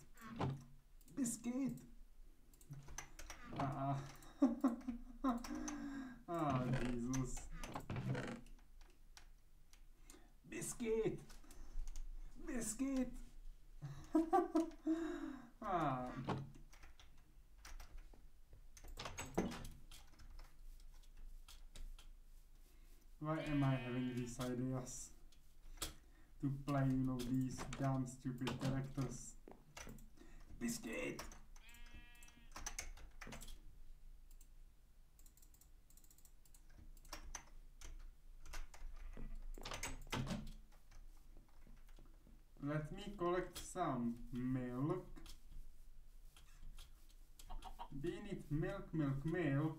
Ah, Jesus. Biscuit. Why am I having these ideas to play, you know, these damn stupid characters? Biscuit! Let me collect some milk. We need milk.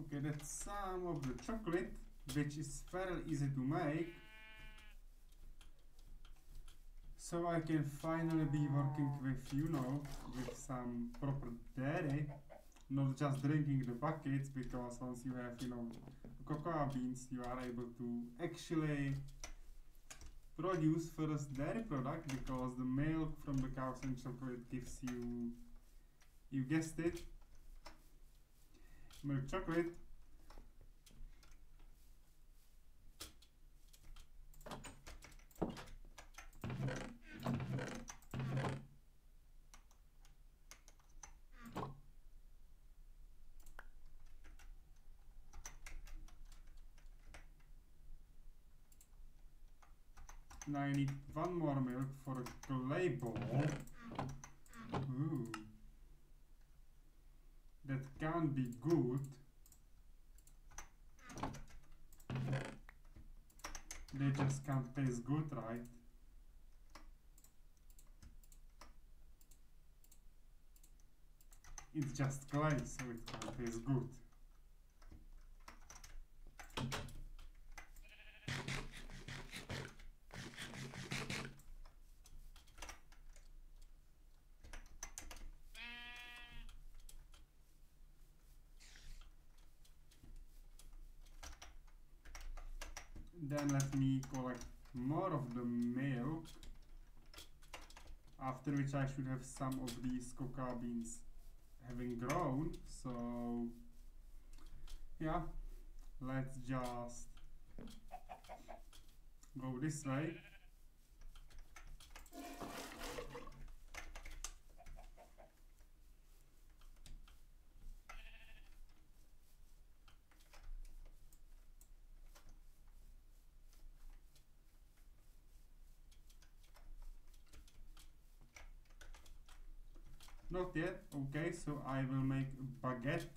Okay, that's some of the chocolate, which is very easy to make. So I can finally be working with, you know, with some proper dairy, not just drinking the buckets, because once you have, you know, cocoa beans, you are able to actually produce first dairy product, because the milk from the cows and chocolate gives you, you guessed it, milk chocolate. Now I need one more milk for a clay ball. Ooh. That can't be good. They just can't taste good, right? It's just clay, so it can't taste good. Then let me collect more of the milk, after which I should have some of these cocoa beans having grown. So yeah, let's just go this way. Not yet. Okay, so I will make a baguette.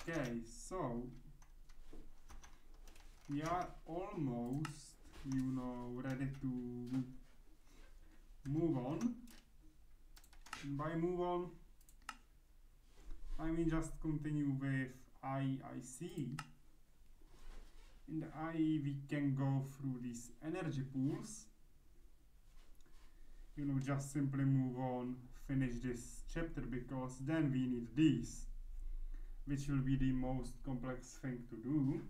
Okay, so we are almost, ready to move on. By move on, I mean just continue with IIC. In the IE we can go through these energy pools. Just simply move on, finish this chapter, because then we need these, which will be the most complex thing to do.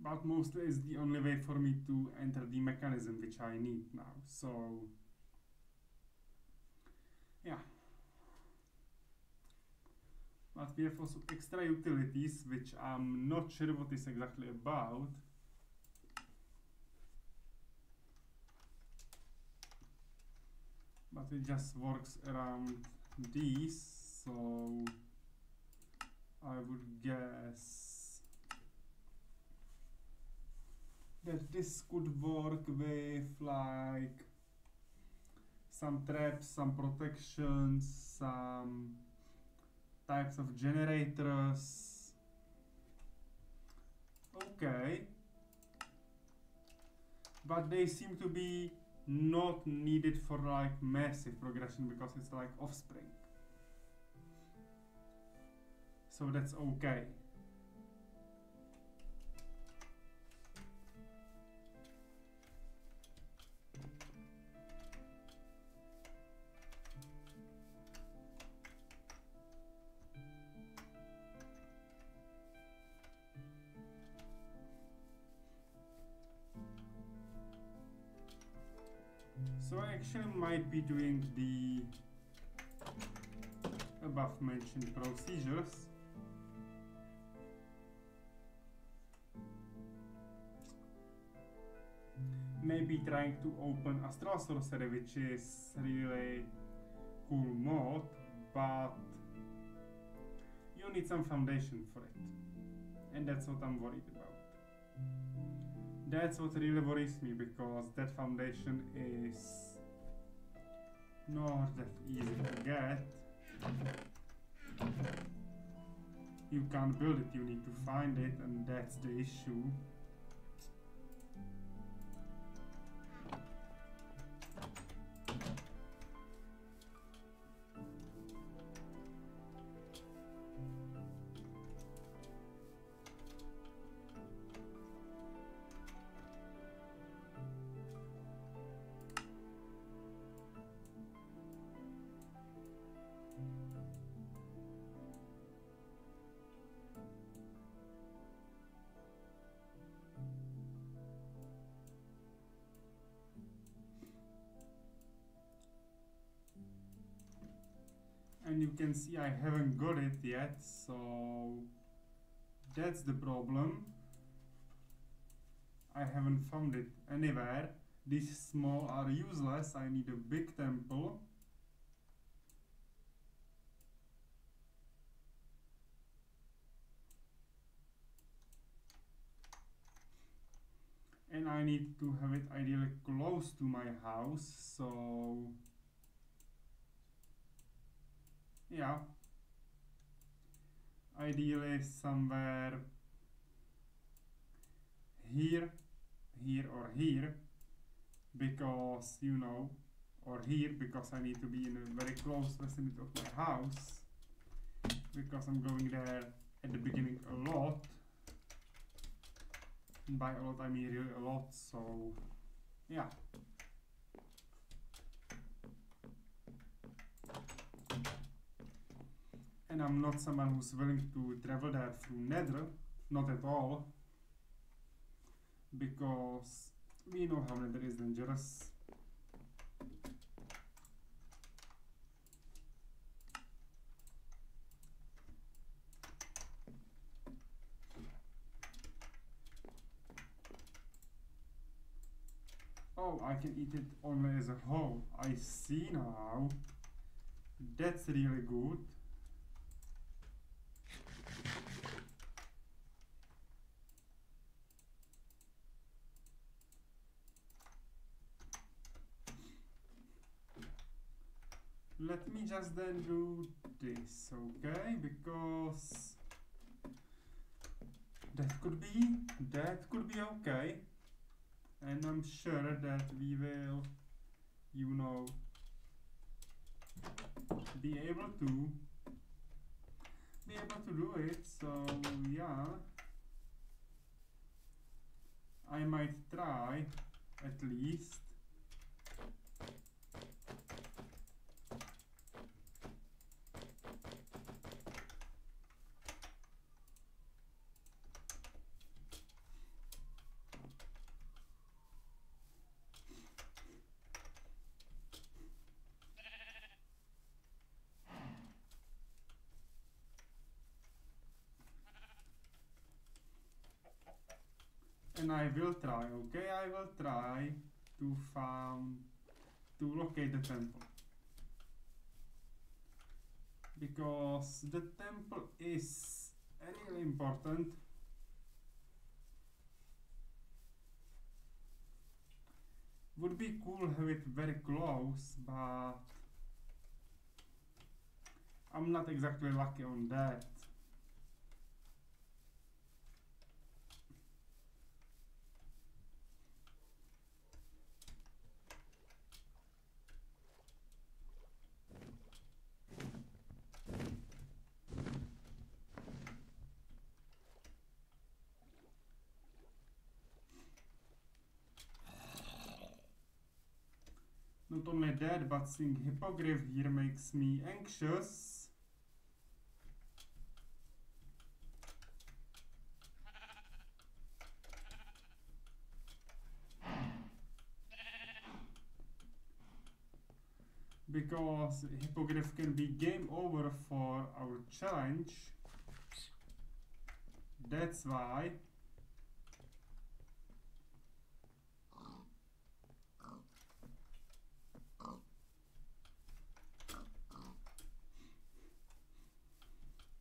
But mostly is the only way for me to enter the mechanism which I need now. So yeah. But we have also extra utilities which I'm not sure what is exactly about. But it just works around these, so I would guess that this could work with like some traps, some protections, some types of generators. Okay. But they seem to be not needed for like massive progression because it's like offspring. So that's okay. So I actually might be doing the above mentioned procedures. Maybe trying to open Astral Sorcery, which is really cool mod, but you need some foundation for it. And that's what I'm worried about. That's what really worries me, because that foundation is not that easy to get. You can't build it, you need to find it, and that's the issue. can see I haven't got it yet, so that's the problem. I haven't found it anywhere. These small are useless. I need a big temple. And I need to have it ideally close to my house, so yeah, ideally somewhere here, here or here, because you know, or here, because I need to be in a very close vicinity of my house, because I'm going there at the beginning a lot. And by a lot I mean really a lot, so yeah. And I'm not someone who's willing to travel there through Nether, not at all, because we know how Nether is dangerous. Oh, I can eat it only as a whole. I see now. That's really good. Let me just then do this, okay? Because that could be okay. And I'm sure that we will, you know, be able to do it. So yeah, I might try at least. And I will try, okay? I will try to locate the temple. Because the temple is really important. Would be cool have it very close, but I'm not exactly lucky on that. Not only that, but seeing hippogriff here makes me anxious. Because hippogriff can be game over for our challenge. That's why.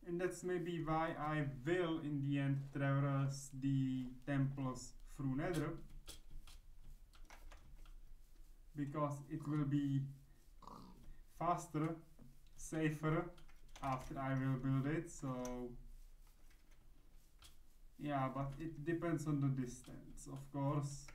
And that's maybe why I will in the end traverse the temples through Nether, because it will be faster, safer after I will build it. So yeah, but it depends on the distance, of course.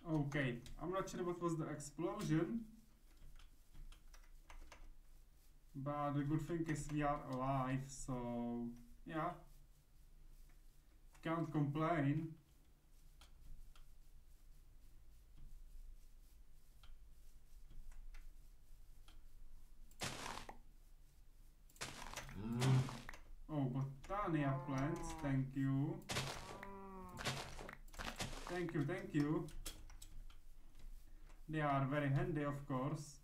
Okay, I'm not sure what was the explosion, but the good thing is we are alive, so yeah. Can't complain. Oh, botania plants, thank you. Thank you, thank you. They are very handy, of course.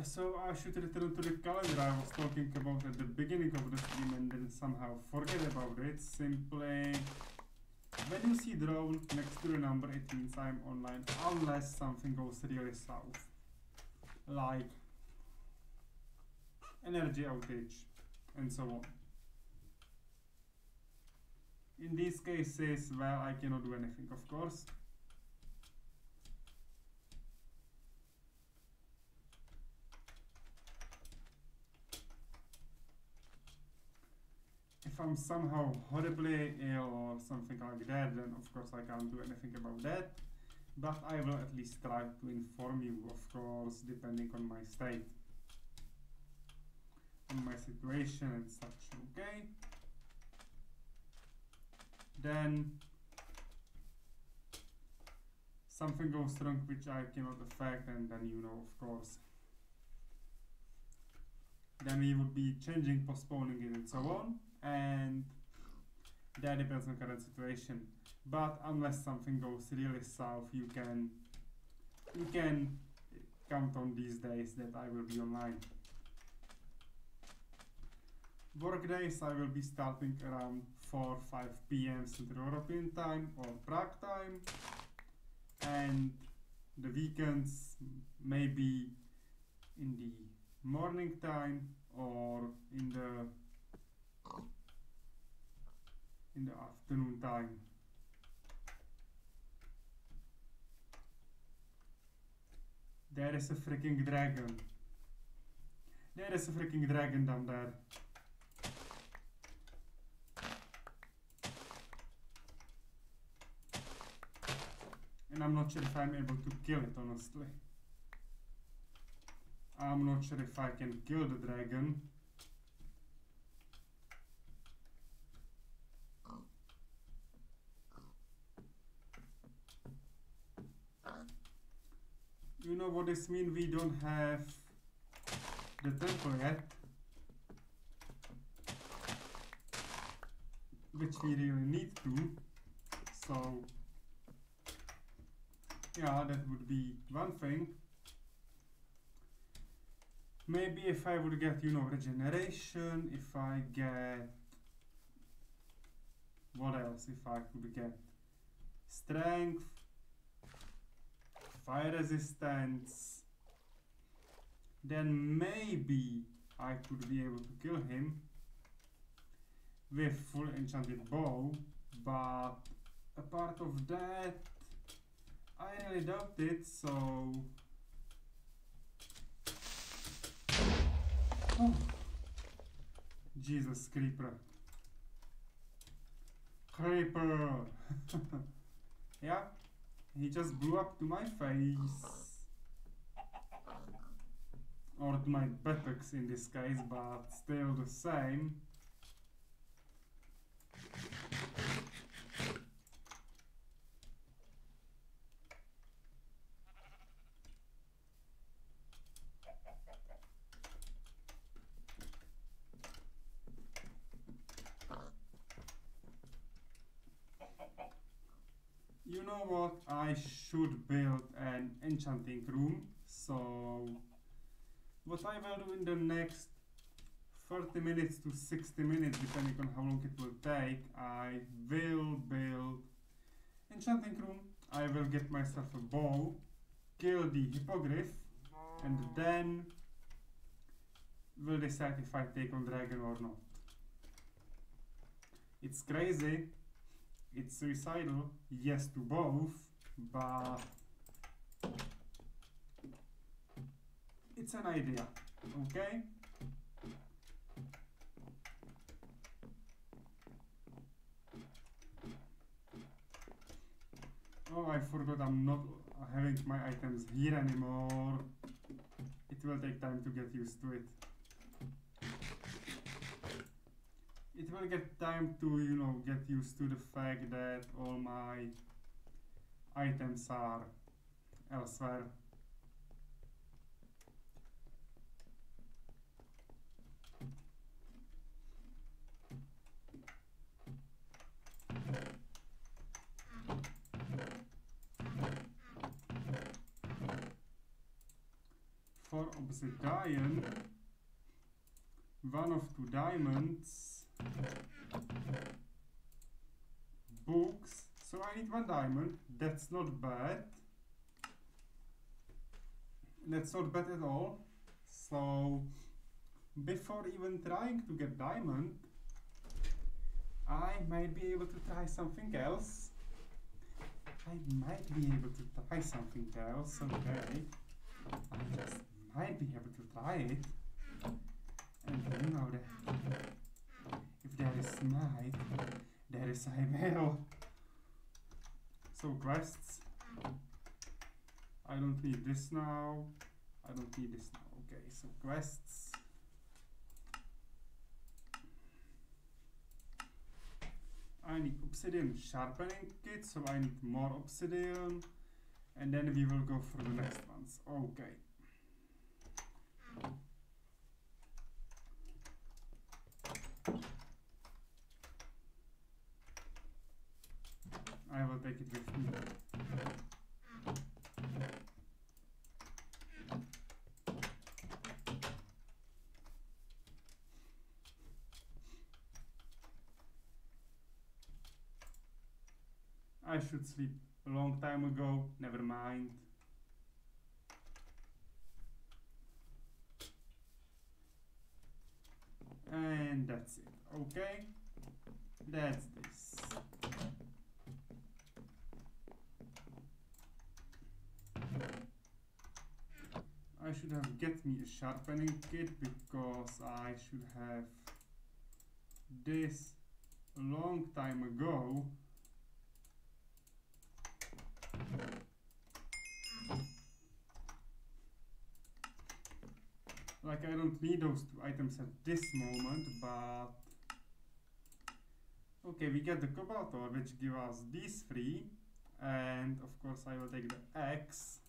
So I should return to the calendar I was talking about at the beginning of the stream and then somehow forget about it. Simply, when you see drone next to the number, it means I'm online, unless something goes really south. Like energy outage and so on. In these cases, well, I cannot do anything, of course. If I'm somehow horribly ill or something like that, then of course I can't do anything about that. But I will at least try to inform you, of course, depending on my state, on my situation and such, okay? Then something goes wrong which I cannot affect, and then you know, of course, then we would be changing, postponing it and so on, and that depends on current situation. But unless something goes really south, you can count on these days that I will be online. Work days I will be starting around 4-5 p.m. Central European time or Prague time, and the weekends maybe in the morning time or in the afternoon time. There is a freaking dragon. There is a freaking dragon down there. And I'm not sure if I'm able to kill it, honestly. I'm not sure if I can kill the dragon. You know what this means? We don't have the temple yet, which we really need to. So yeah, that would be one thing. Maybe if I would get, you know, regeneration, if I get, what else? If I could get strength, fire resistance, then maybe I could be able to kill him with full enchanted bow, but apart of that, I really doubt it, so... Oh. Jesus, creeper. Creeper! Yeah, he just blew up to my face. Or to my buttocks in this case, but still the same. You know what? I should build an enchanting room. So what I will do in the next 30 minutes to 60 minutes, depending on how long it will take, I will build enchanting room. I will get myself a bow, kill the hippogriff, and then will decide if I take on dragon or not. It's crazy. It's suicidal, yes to both, but it's an idea, okay? Oh, I forgot I'm not having my items here anymore. It will take time to get used to it. It will get time to, you know, get used to the fact that all my items are elsewhere. For obsidian, 1 of 2 diamonds, books, so I need 1 diamond. That's not bad. That's not bad at all. So before even trying to get diamond, I might be able to try something else. Okay. I just might be able to try it. And you know that if there is might, there is I will. So quests. I don't need this now. Okay, so quests. I need obsidian sharpening kit, so I need more obsidian. And then we will go for the next ones. Okay. I will take it with me. I should sleep a long time ago, never mind. And that's it, okay? That's this. I should have get me a sharpening kit because I should have this a long time ago. Like, I don't need those 2 items at this moment, but okay, we get the cobalt ore, which give us these 3, and of course I will take the axe.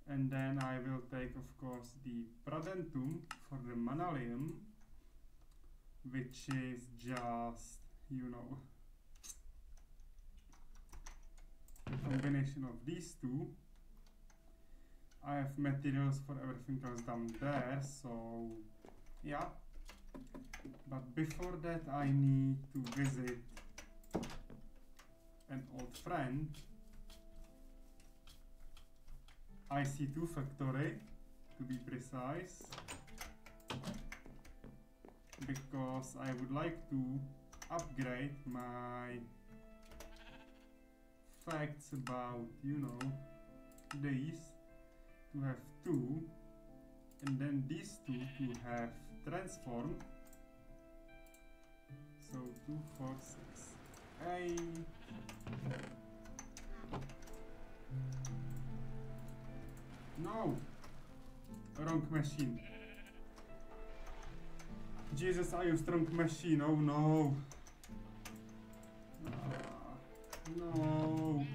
And then I will take, of course, the pradentum for the manalium, which is just, you know, a combination of these 2. I have materials for everything else down there, so yeah. But before that I need to visit an old friend, IC2 factory to be precise, because I would like to upgrade my facts about, you know, these to have 2, and then these 2 to have transform. So 2, 4, 6, 8. No! Wrong machine. Jesus, I used wrong machine. Oh no! No!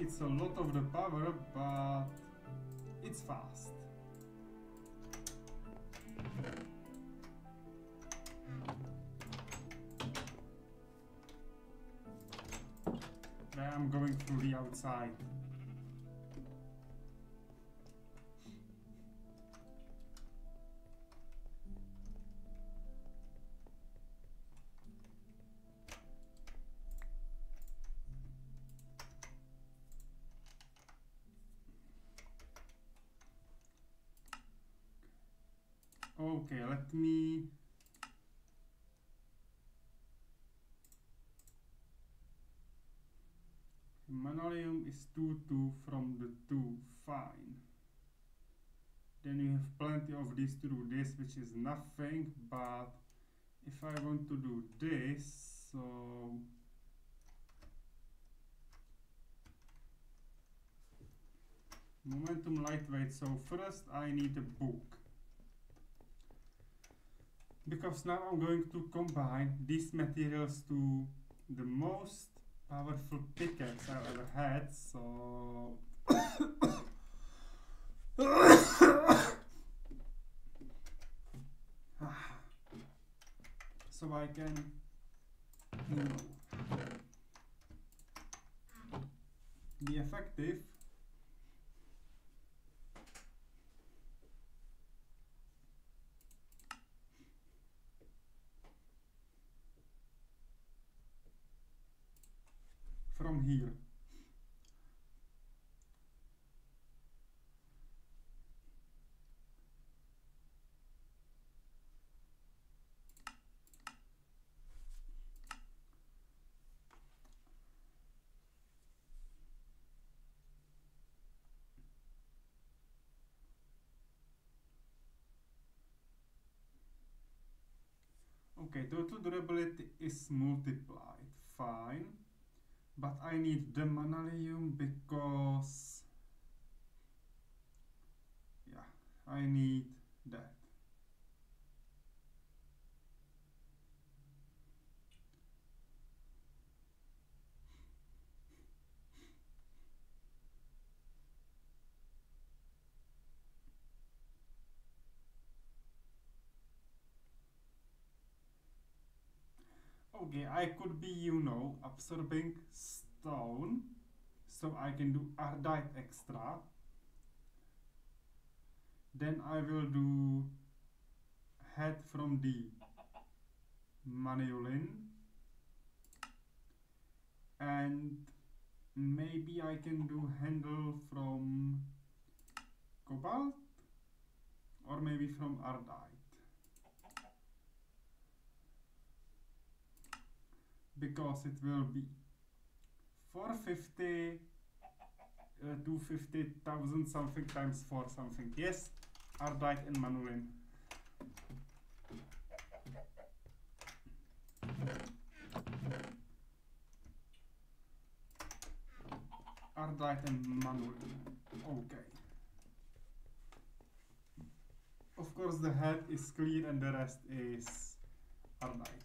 It's a lot of the power, but it's fast. Where I'm going through the outside. Okay, let me... Manolium is 2-2 from the 2, fine. Then you have plenty of this to do this, which is nothing, but if I want to do this, so... Momentum lightweight, so first I need a book. Because now I'm going to combine these materials to the most powerful pickaxe I've ever had, so... so I can, you know, be effective. From here. Okay, total durability is multiplied, fine. But I need the manolium because, yeah, I need that. Okay, I could be, you know, absorbing stone, so I can do ardite extra. Then I will do head from the manolin, and maybe I can do handle from cobalt, or maybe from ardite. Because it will be 450, 250,000 something times 4 something. Yes, ardite and manolin. Ardite and manolin. Okay. Of course, the head is clear and the rest is ardite.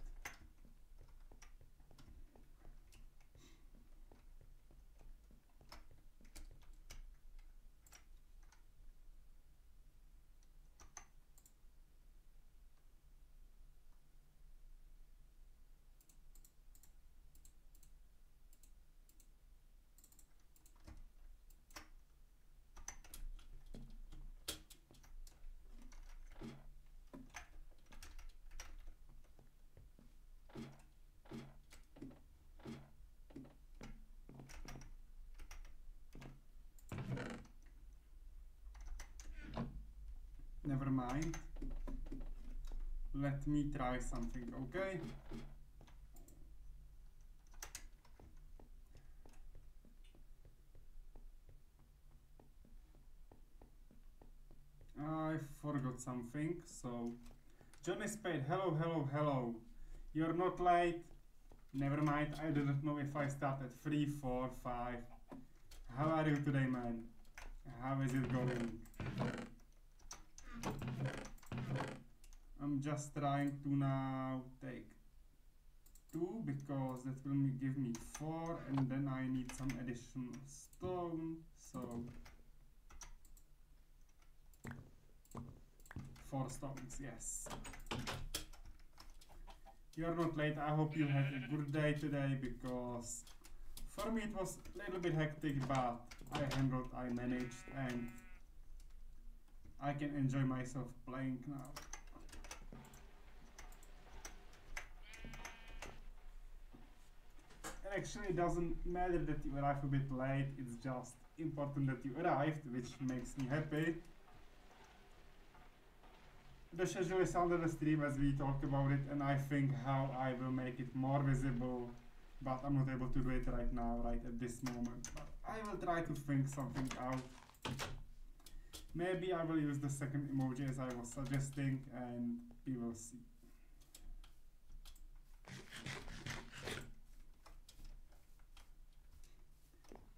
Never mind. Let me try something, okay? I forgot something, so... Johnny Spade, hello, hello, hello. You're not late. Never mind, I didn't know if I start at 3, 4, 5. How are you today, man? How is it going? I'm just trying to now take 2 because that will give me 4, and then I need some additional stone, so 4 stones, yes. You're not late. I hope you had a good day today because For me it was a little bit hectic, but I managed, and I can enjoy myself playing now. And actually it doesn't matter that you arrive a bit late, it's just important that you arrived, which makes me happy. The schedule is under the stream as we talk about it, and I think how I will make it more visible, but I'm not able to do it right now, right at this moment. But I will try to think something out. Maybe I will use the second emoji as I was suggesting, and we will see.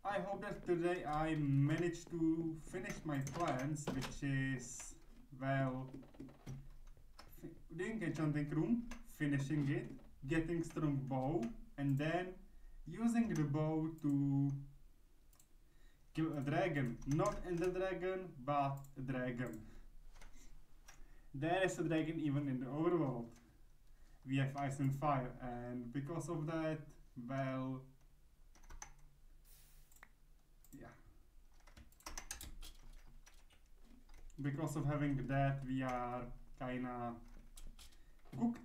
I hope that today I managed to finish my plans, which is, well, doing enchanting room, finishing it, getting strong bow, and then using the bow to kill a dragon. Not ender dragon, but a dragon. There is a dragon even in the overworld. We have ice and fire, and because of that, well, yeah. Because of having that, we are kinda cooked.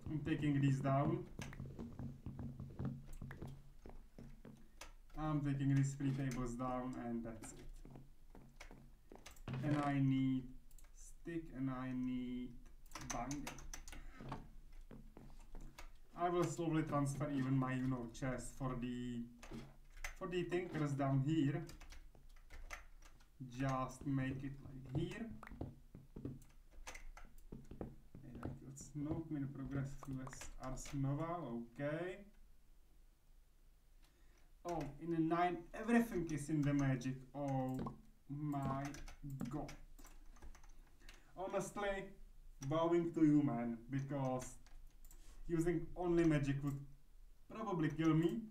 I'm taking these down. I'm taking these 3 tables down, and that's it. And I need stick, and I need binder. I will slowly transfer even my, chest for the thinkers down here. Just make it like here. Smoke min progress through Ars Nova, okay. Oh, in the 9, everything is in the magic. Oh my god. Honestly, bowing to you, man, because using only magic would probably kill me.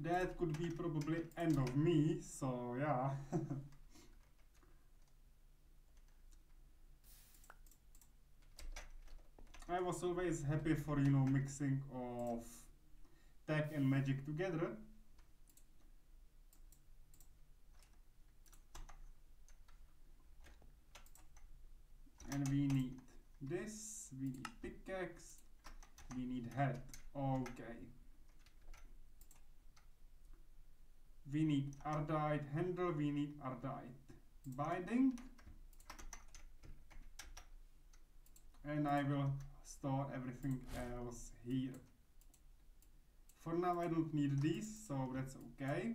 That could be probably end of me, so yeah. I was always happy for, mixing of tech and magic together. And we need this, we need pickaxe, we need head, okay. We need ardite handle, we need ardite binding. And I will store everything else here. For now I don't need these, so that's okay.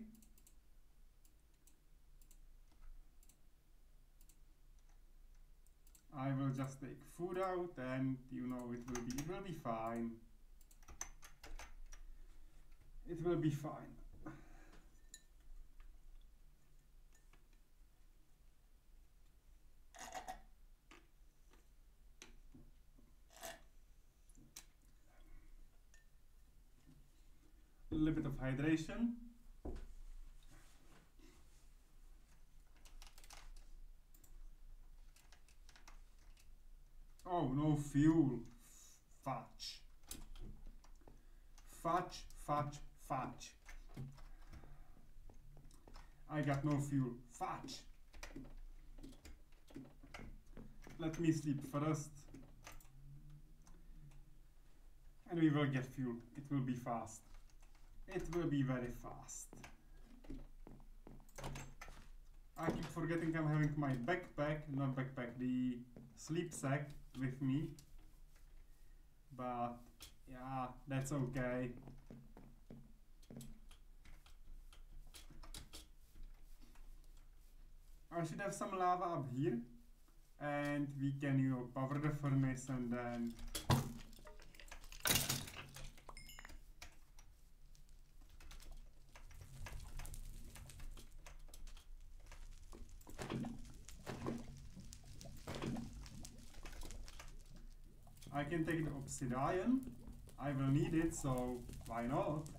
I will just take food out, and it will be fine. It will be fine. A little bit of hydration. Oh, no fuel. Fudge. Fudge, fudge, fudge. I got no fuel. Fudge. Let me sleep first. And we will get fuel. It will be fast. It will be very fast. I keep forgetting I'm having my backpack, not backpack, the sleep sack with me. But yeah, that's okay. I should have some lava up here, and we can, power the furnace, and then I can take the obsidian. I will need it, so why not?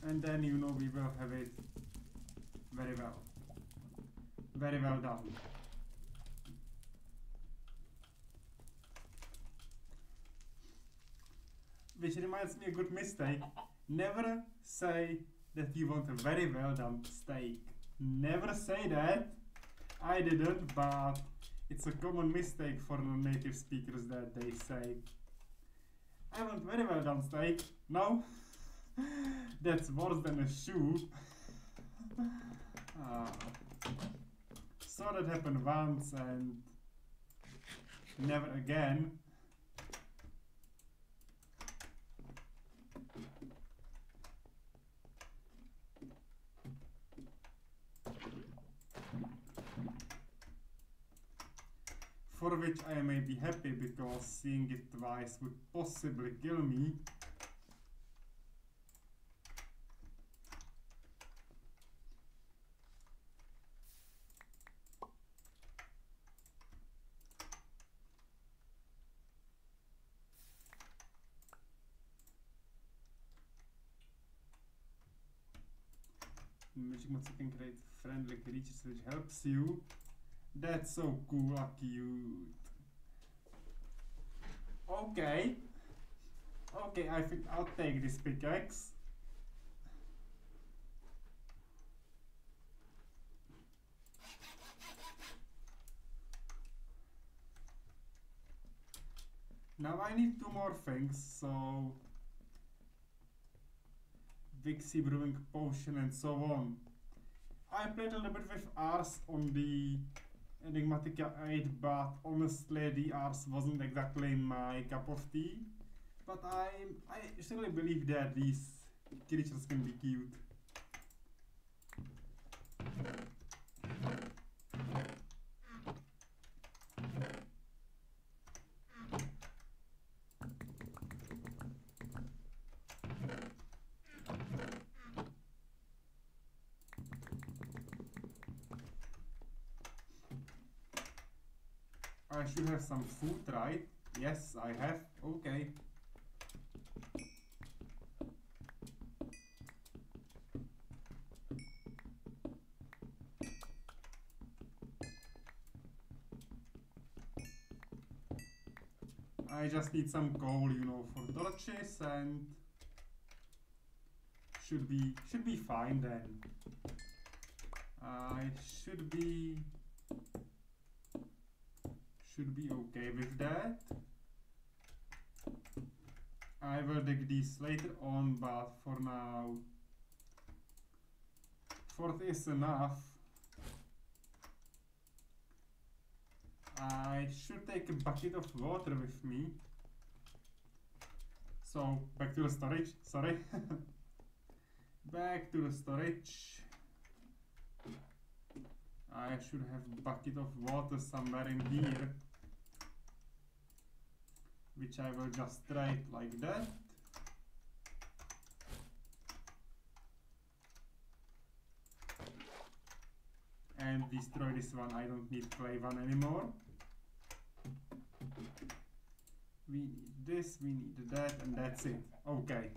And then, you know, we will have it very well. Very well done. Which reminds me a good mistake. Never say that you want a very well done steak. Never say that. I didn't, but it's a common mistake for non-native speakers that they say, I want very well done steak. No, that's worse than a shoe. So that happened once and never again. For which I may be happy, because seeing it twice would possibly kill me. Enigmatica can create friendly creatures which helps you. That's so cool, cute. Okay. Okay, I think I'll take this pickaxe. Now I need 2 more things, so Vixie Brewing Potion and so on. I played a little bit with Ars on the Enigmatica 8, but honestly the Ars wasn't exactly my cup of tea. But I still believe that these creatures can be cute. I should have some food, right? Yes, I have. Okay. I just need some coal, you know, for torches, and should be fine then. I should be okay with that. I will dig these later on, but for now 4 is enough. I should take a bucket of water with me. So back to the storage, sorry. Back to the storage. I should have a bucket of water somewhere in here, which I will just try like that. And destroy this one. I don't need clay one anymore. We need this, we need that, and that's it. Okay.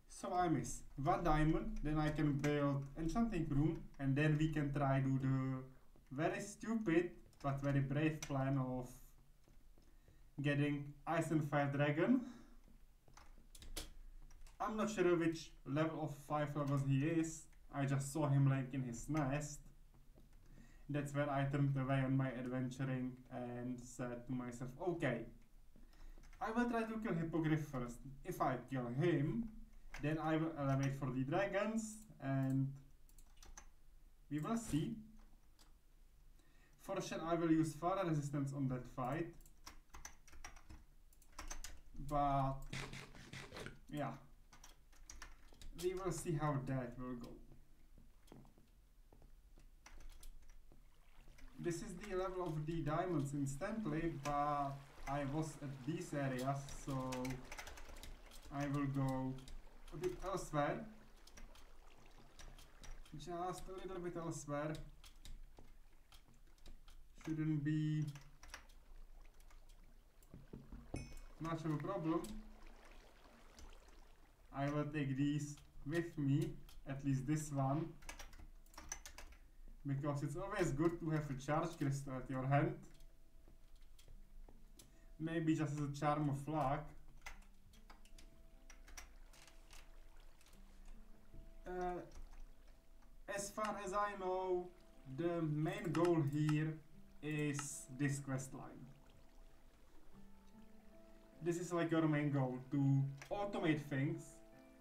So I miss 1 diamond, then I can build enchanting room, and then we can try do the very stupid but very brave plan of getting Ice and Fire Dragon. I'm not sure which level of 5 levels he is. I just saw him like in his nest. That's where I turned away on my adventuring and said to myself, okay, I will try to kill Hippogriff first. If I kill him, then I will elevate for the dragons, and we will see. For sure I will use fire resistance on that fight. But yeah, we will see how that will go. This is the level of the diamonds instantly, but I was at these areas, so I will go a bit elsewhere. Just a little bit elsewhere. Shouldn't be much of a problem. I will take these with me, at least this one, because it's always good to have a charge crystal at your hand. Maybe just as a charm of luck. As far as I know, the main goal here is this quest line. This is like your main goal, to automate things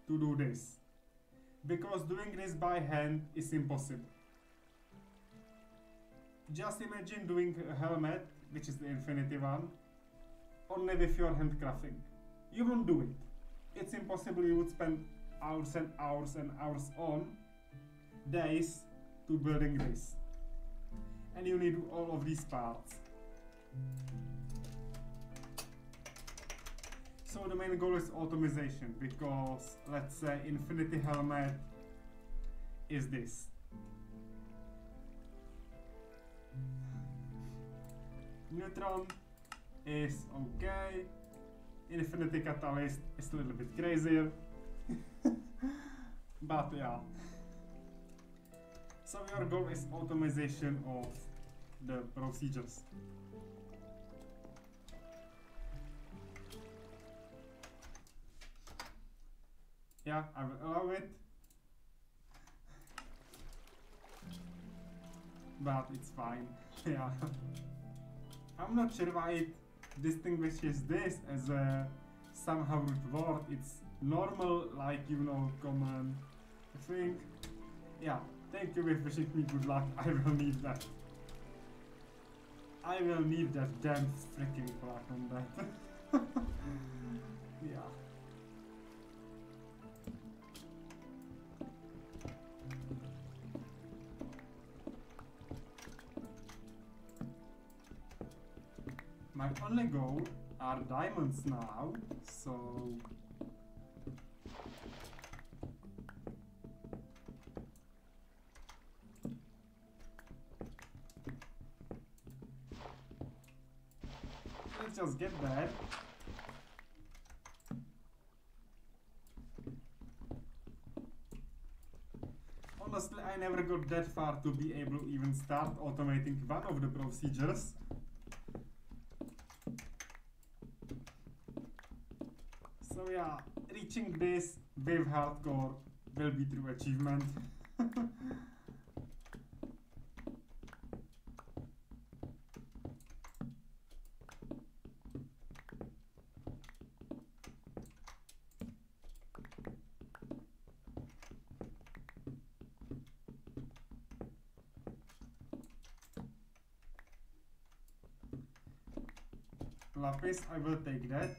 to do this. Because doing this by hand is impossible. Just imagine doing a helmet, which is the infinity one, only with your handcrafting. You won't do it. It's impossible. You would spend hours and hours and hours on days to building this. And you need all of these parts. So the main goal is automation, because let's say infinity helmet is this. Neutron is okay. Infinity catalyst is a little bit crazier. But yeah. So your goal is automation of the procedures. Yeah, I will allow it. But it's fine. Yeah. I'm not sure why it distinguishes this as a somehow root word. It's normal, like, you know, common thing. Yeah, thank you for wishing me good luck. I will need that. I will need that damn freaking luck on that. Yeah. My only goal are diamonds now, so let's just get that. Honestly, I never got that far to be able to even start automating one of the procedures. So yeah, reaching this with hardcore will be true achievement. Lapis, I will take that.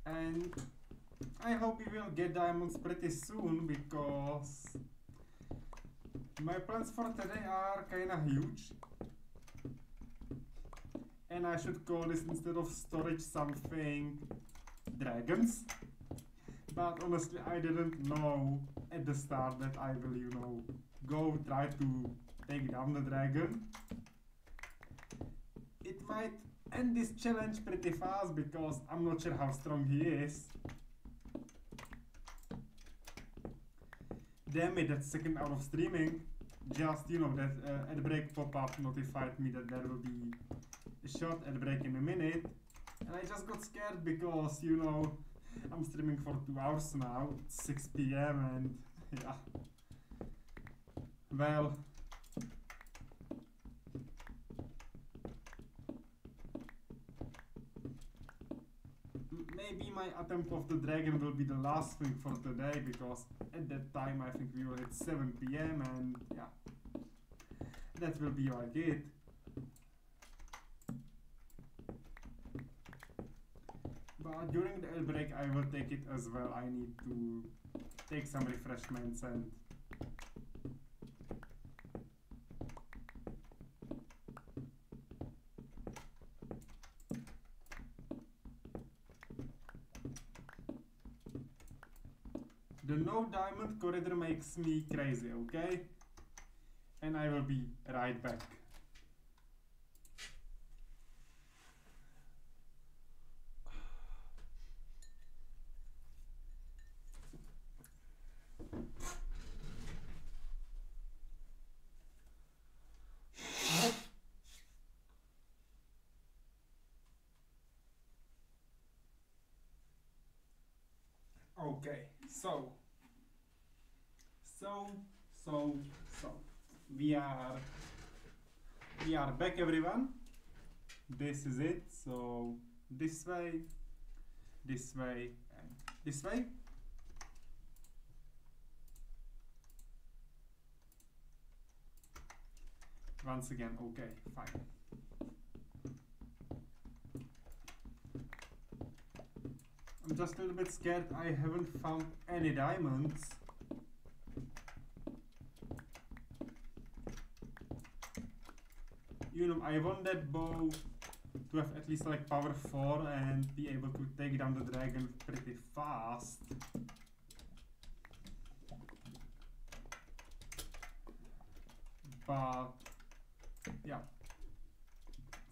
And I hope we will get diamonds pretty soon, because my plans for today are kinda huge. And I should call this, instead of storage, something dragons. But honestly, I didn't know at the start that I will, you know, go try to take down the dragon. It might end this challenge pretty fast, because I'm not sure how strong he is. Damn it, that second hour of streaming, just, you know, that ad break pop-up notified me that there will be a short ad break in a minute. And I just got scared because, you know, I'm streaming for 2 hours now. It's 6 PM and yeah. Well, maybe my attempt of the dragon will be the last thing for today, because at that time I think we will hit 7 PM and yeah, that will be like it. But during the ad break I will take it as well. I need to take some refreshments and The no diamond corridor makes me crazy, okay? And I will be right back. Okay, so we are back, everyone. This is it. So this way, and this way. Once again, okay, fine. I'm just a little bit scared I haven't found any diamonds. You know, I want that bow to have at least like power 4 and be able to take down the dragon pretty fast. But yeah,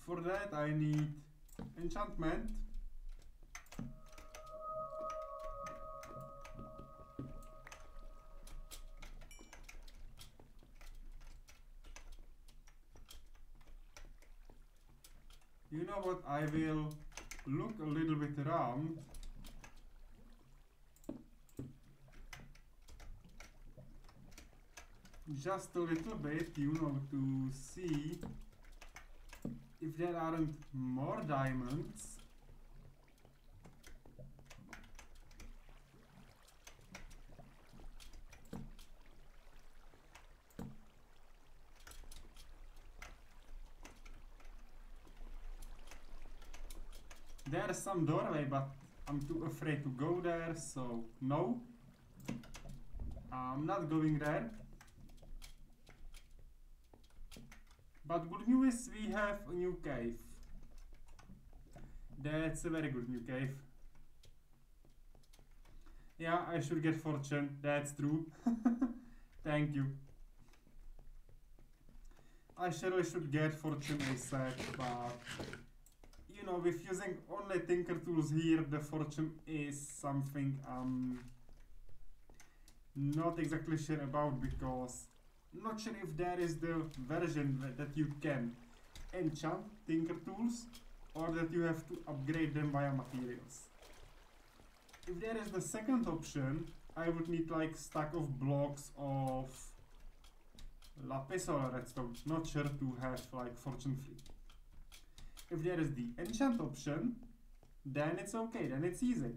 for that I need enchantment. You know what, I will look a little bit around. Just a little bit, you know, to see if there aren't more diamonds. There's some doorway, but I'm too afraid to go there, so no. I'm not going there. But good news, we have a new cave. That's a very good new cave. Yeah, I should get fortune, that's true. Thank you. I surely should get fortune ASAP, but you know, with using only Tinker tools here, the fortune is something I'm not exactly sure about, because not sure if there is the version that you can enchant Tinker tools or that you have to upgrade them via materials. If there is the second option, I would need like stack of blocks of lapis or redstone, not sure to have like fortune free. If there is the enchant option, then it's okay, then it's easy.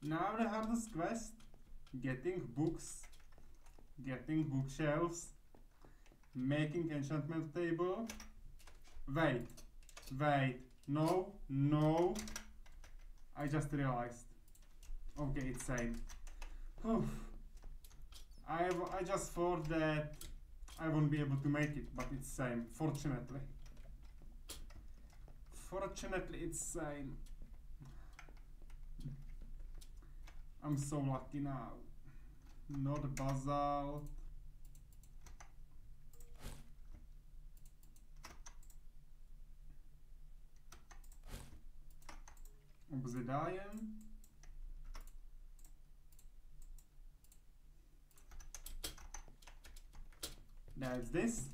Now the hardest quest, getting books, getting bookshelves, making enchantment table. Wait, no, I just realized. Okay, it's same. I just thought that I won't be able to make it, but it's same, fortunately. Fortunately, it's same. I'm so lucky now. Not basalt. Obsidian. That's this.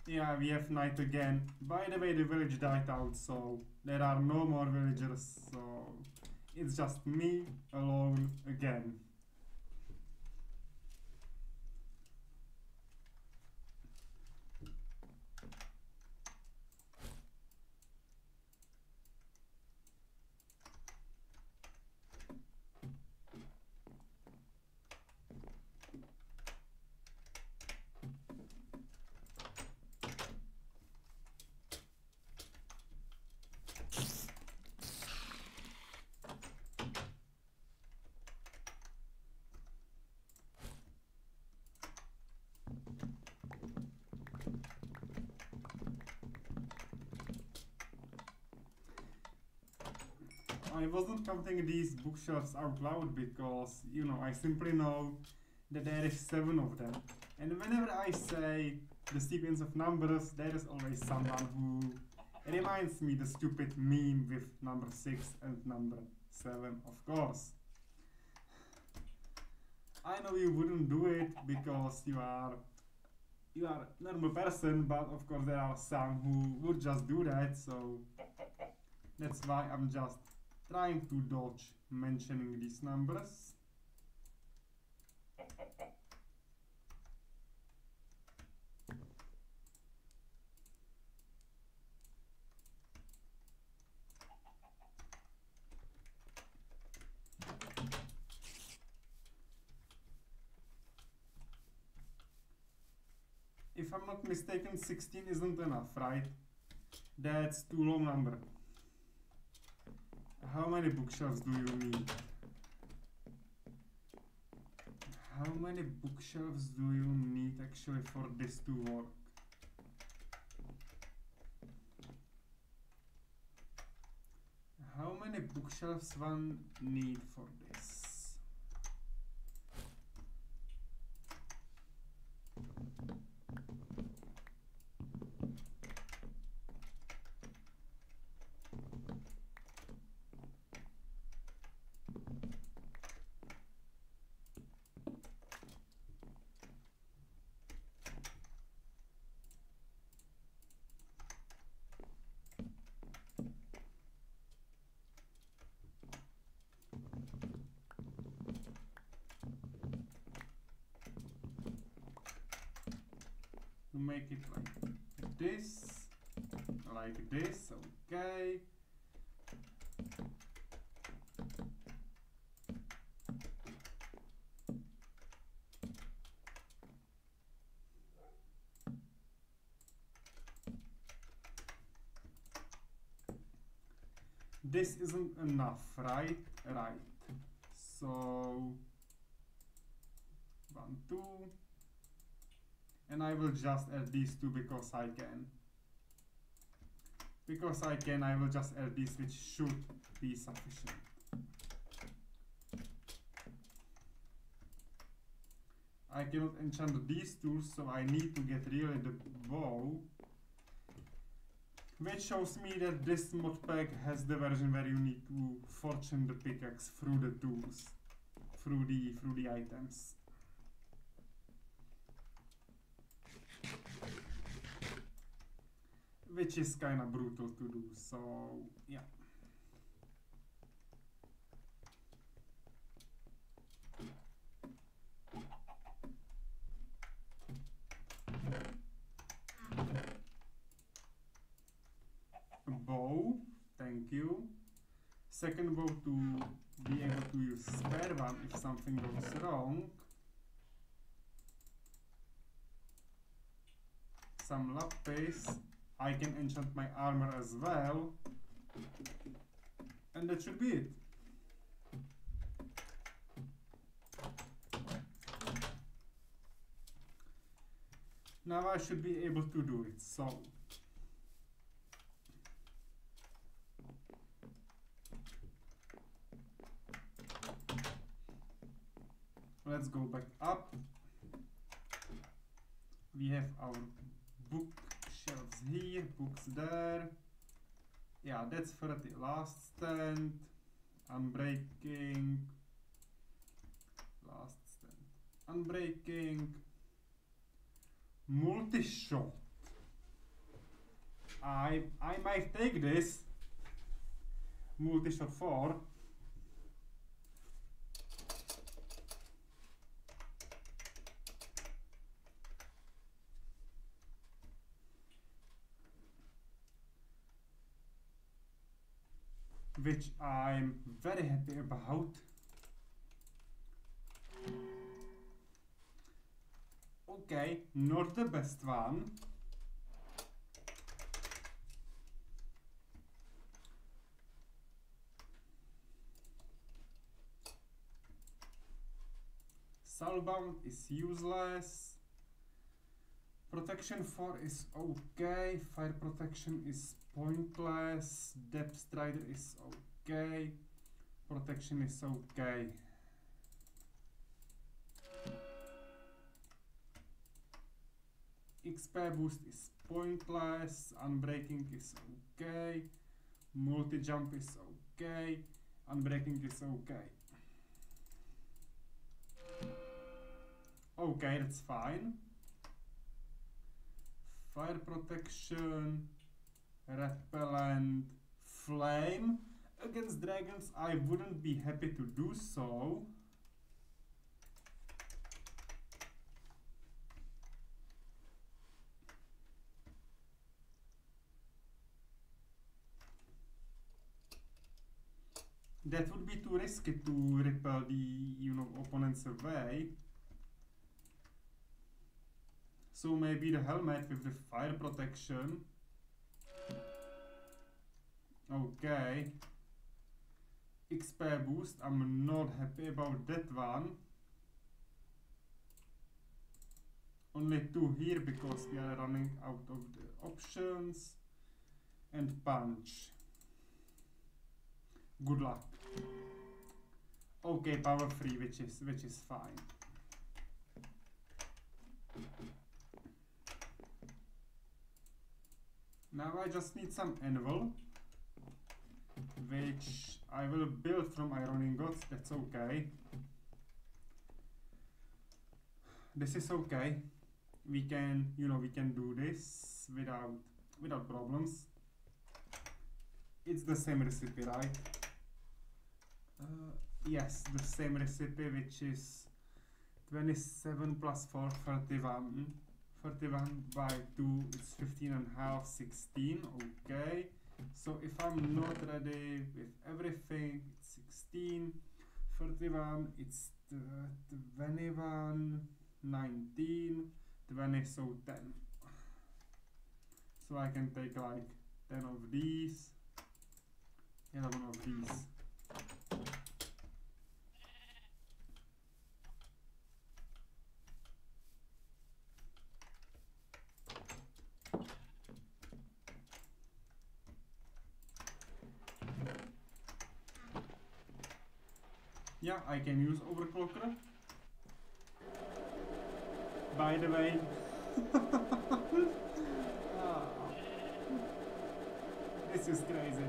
Yeah, we have night again. By the way, the village died out, so there are no more villagers, so it's just me alone again. I wasn't counting these bookshelves out loud because, you know, I simply know that there is 7 of them. And whenever I say the sequence of numbers, there is always someone who reminds me the stupid meme with number 6 and number 7, of course. I know you wouldn't do it because you are a normal person, but of course there are some who would just do that, so that's why I'm just trying to dodge mentioning these numbers. If I'm not mistaken, 16 isn't enough, right? That's too low number. How many bookshelves do you need? How many bookshelves do you need actually for this to work? How many bookshelves one need for this? To make it like this, okay. This isn't enough, right? Right. So 1, 2. And I will just add these 2 because I can. Because I can, I will just add these, which should be sufficient. I cannot enchant these tools, so I need to get really the bow. Which shows me that this mod pack has the version where you need to fortune the pickaxe through the tools, through the items. Which is kinda brutal to do, so yeah. A bow, thank you. Second bow to be able to use spare one if something goes wrong. Some lapis. I can enchant my armor as well, and that should be it. Now I should be able to do it, so let's go back up. We have our bookshelves here, books there. Yeah, that's 30. Last stand, unbreaking. Last stand, unbreaking. Multi-shot. I might take this. Multi-shot 4. Which I'm very happy about. Okay, not the best one. Soulbound is useless. Protection 4 is okay. Fire protection is pointless. Depth Strider is okay. Protection is okay. XP boost is pointless. Unbreaking is okay. Multi-jump is okay. Unbreaking is okay. Okay, that's fine. Fire protection, repellent, flame. Against dragons, I wouldn't be happy to do so. That would be too risky to repel the, opponents away. So maybe the helmet with the fire protection. Okay. XP boost, I'm not happy about that one. Only 2 here because we are running out of the options. And punch. Good luck. Okay, power 3, which is fine. Now I just need some anvil, which I will build from iron ingots. That's okay. This is okay. We can, we can do this without problems. It's the same recipe, right? Yes, the same recipe, which is 27 plus 4, 31. 31 by 2 is 15 and a half, 16. Okay. So if I'm not ready with everything, it's 16. 31, it's 21, 19, 20, so 10. So I can take like 10 of these, 11 of these. Yeah, I can use overclocker. By the way, this is crazy.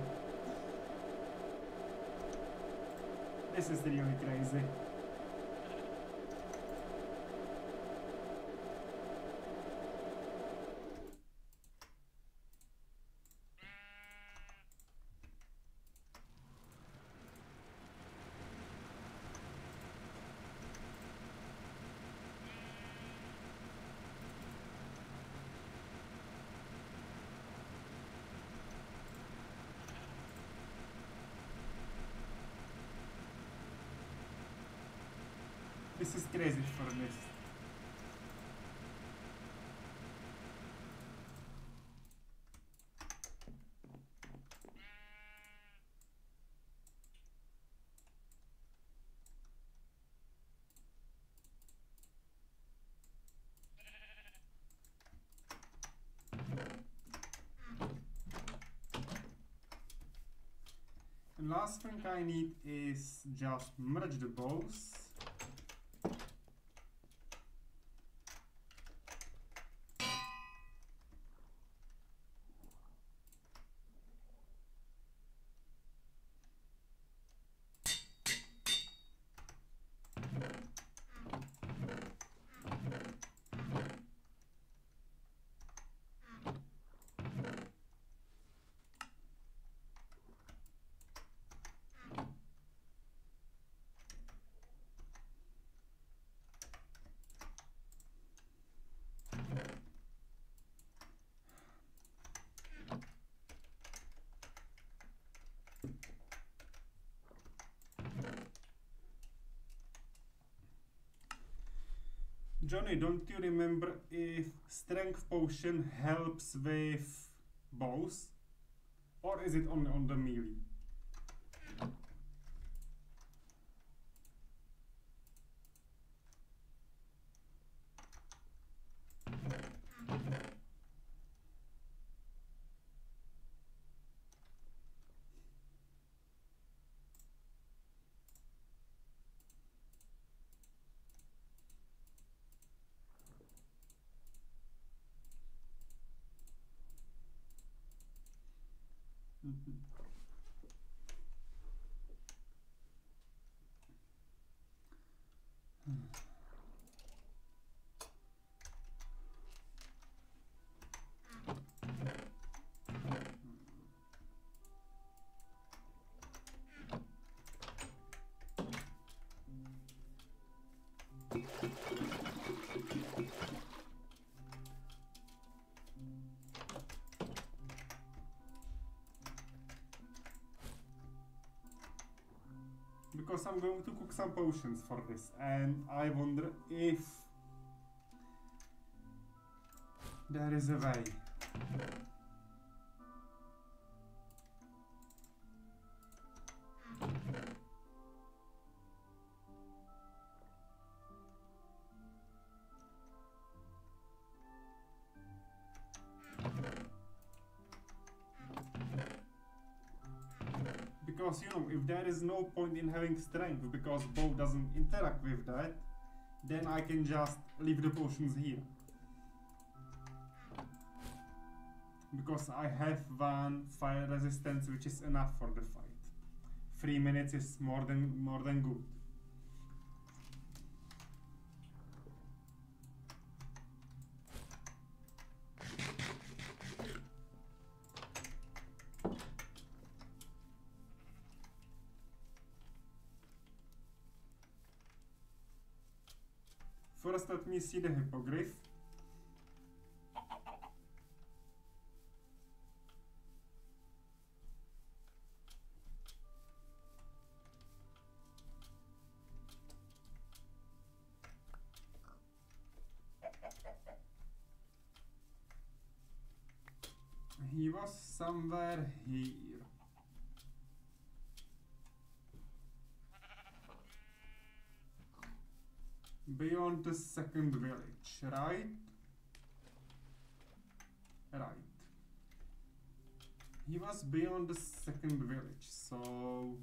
This is really crazy. This is crazy for this. And last thing I need is just merge the bows. Johnny, don't you remember if strength potion helps with bows? Or is it only on the melee? Because I'm going to cook some potions for this, and I wonder if there is a way. Because, you know, if there is no point in having strength because bow doesn't interact with that, then I can just leave the potions here. Because I have one fire resistance which is enough for the fight. 3 minutes is more than good. First, let me see the hippogriff. He was somewhere here. Beyond the second village, right? Right. He was beyond the second village, so...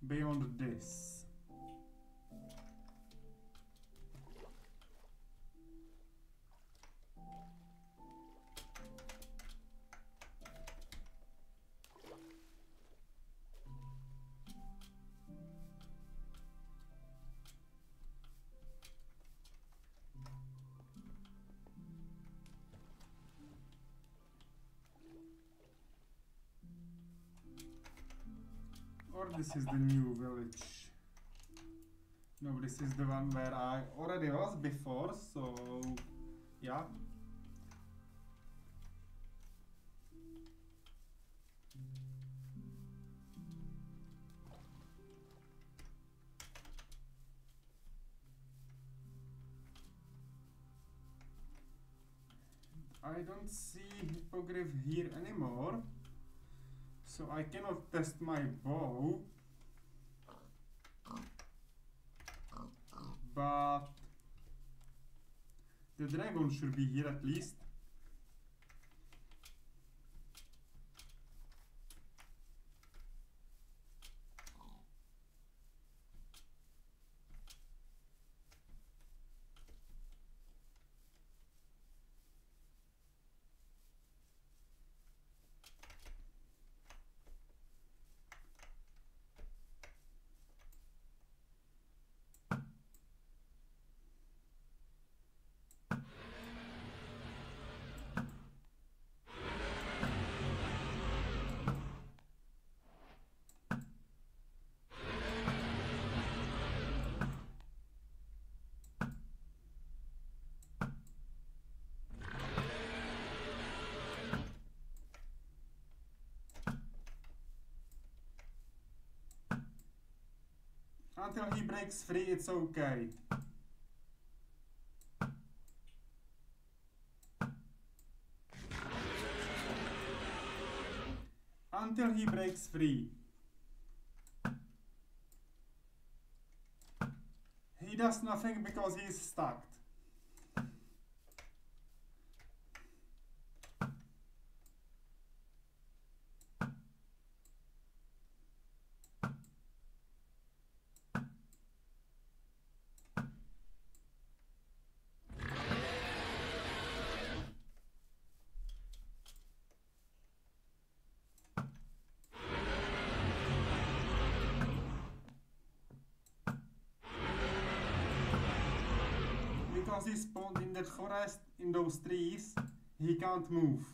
beyond this. Or this is the new village. No, this is the one where I already was before, so yeah. I don't see hippogriff here anymore. So I cannot test my bow, but the dragon should be here at least. Until he breaks free, it's okay. Until he breaks free. He does nothing because he is stuck. because he spawned in that forest, in those trees, he can't move.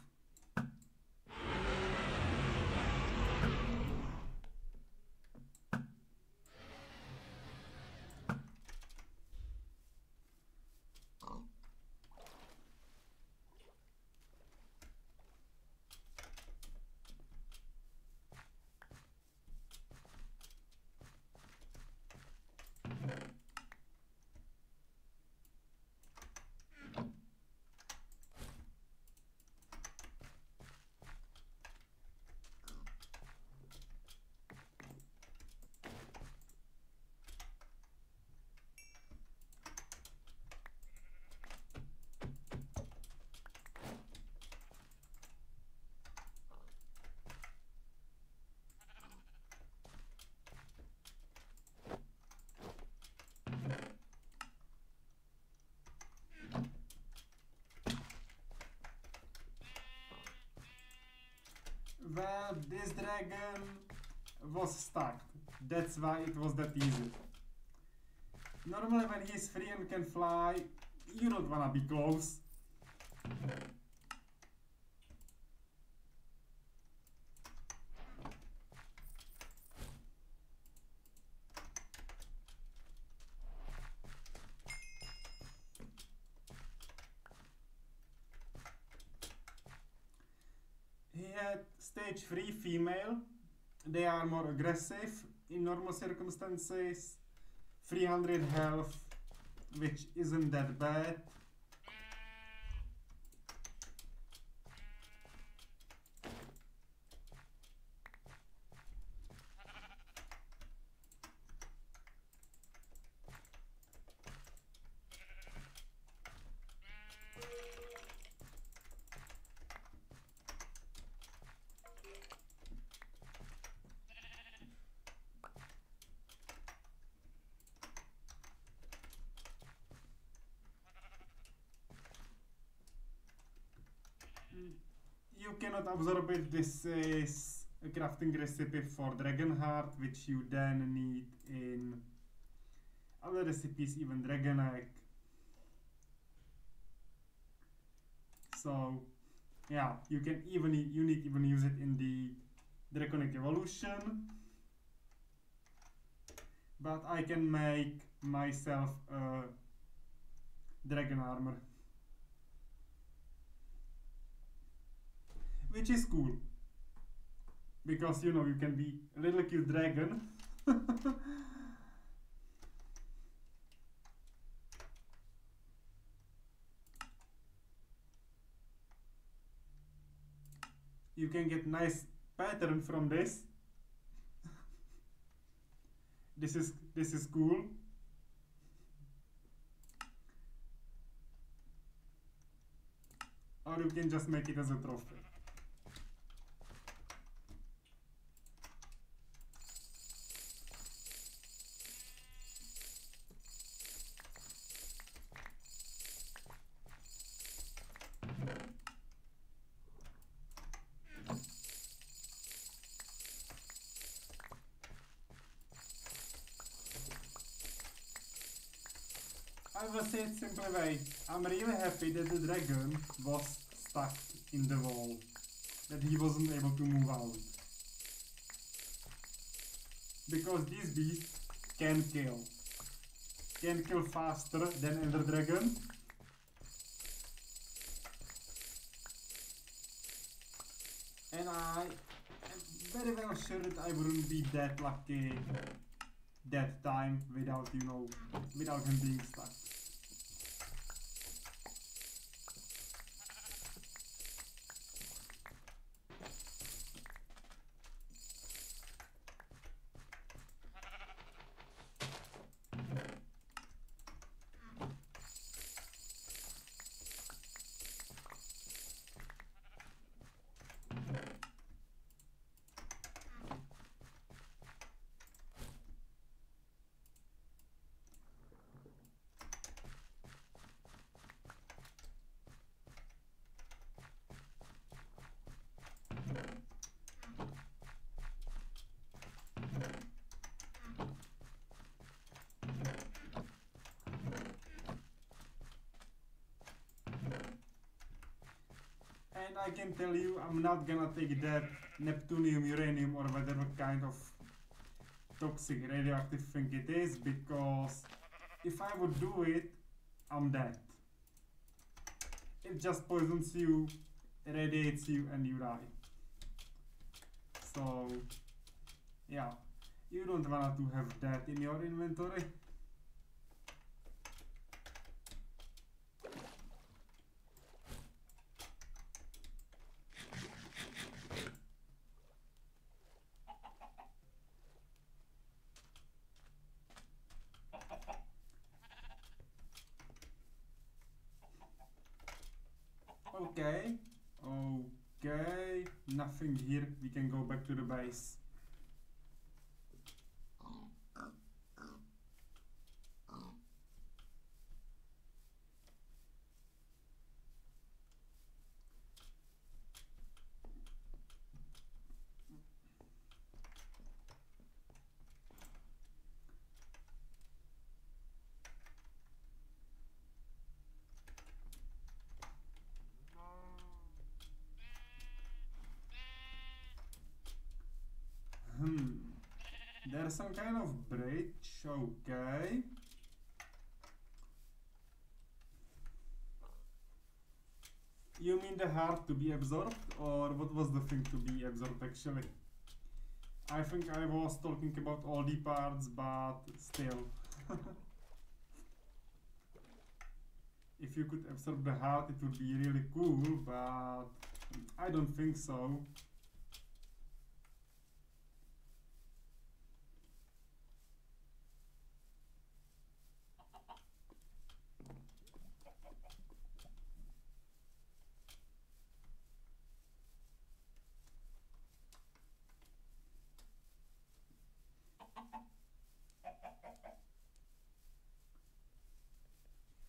Well, this dragon was stuck. That's why it was that easy. Normally when he's free and can fly, you don't wanna be close. He had stage 3 female. They are more aggressive in normal circumstances. 300 health, which isn't that bad. You cannot absorb it. This is a crafting recipe for dragon heart, which you then need in other recipes, even dragon egg. So yeah, you need even use it in the draconic evolution. But I can make myself a dragon armor, which is cool, because you know you can be a little cute dragon. You can get nice pattern from this. This is cool. Or you can just make it as a trophy. I will say it simply way. I'm really happy that the dragon was stuck in the wall, that he wasn't able to move out. Because these beasts can kill faster than Ender Dragon. And I am very well sure that I wouldn't be that lucky that time without, you know, without him being stuck. I can tell you, I'm not gonna take that neptunium, uranium, or whatever kind of toxic radioactive thing it is, because if I would do it, I'm dead. It just poisons you, radiates you, and you die. So, yeah, you don't want to have that in your inventory. Okay, okay, nothing here. We can go back to the base. There's some kind of bridge, okay. You mean the heart to be absorbed, or what was the thing to be absorbed actually? I think I was talking about all the parts, but still. If you could absorb the heart, it would be really cool, but I don't think so.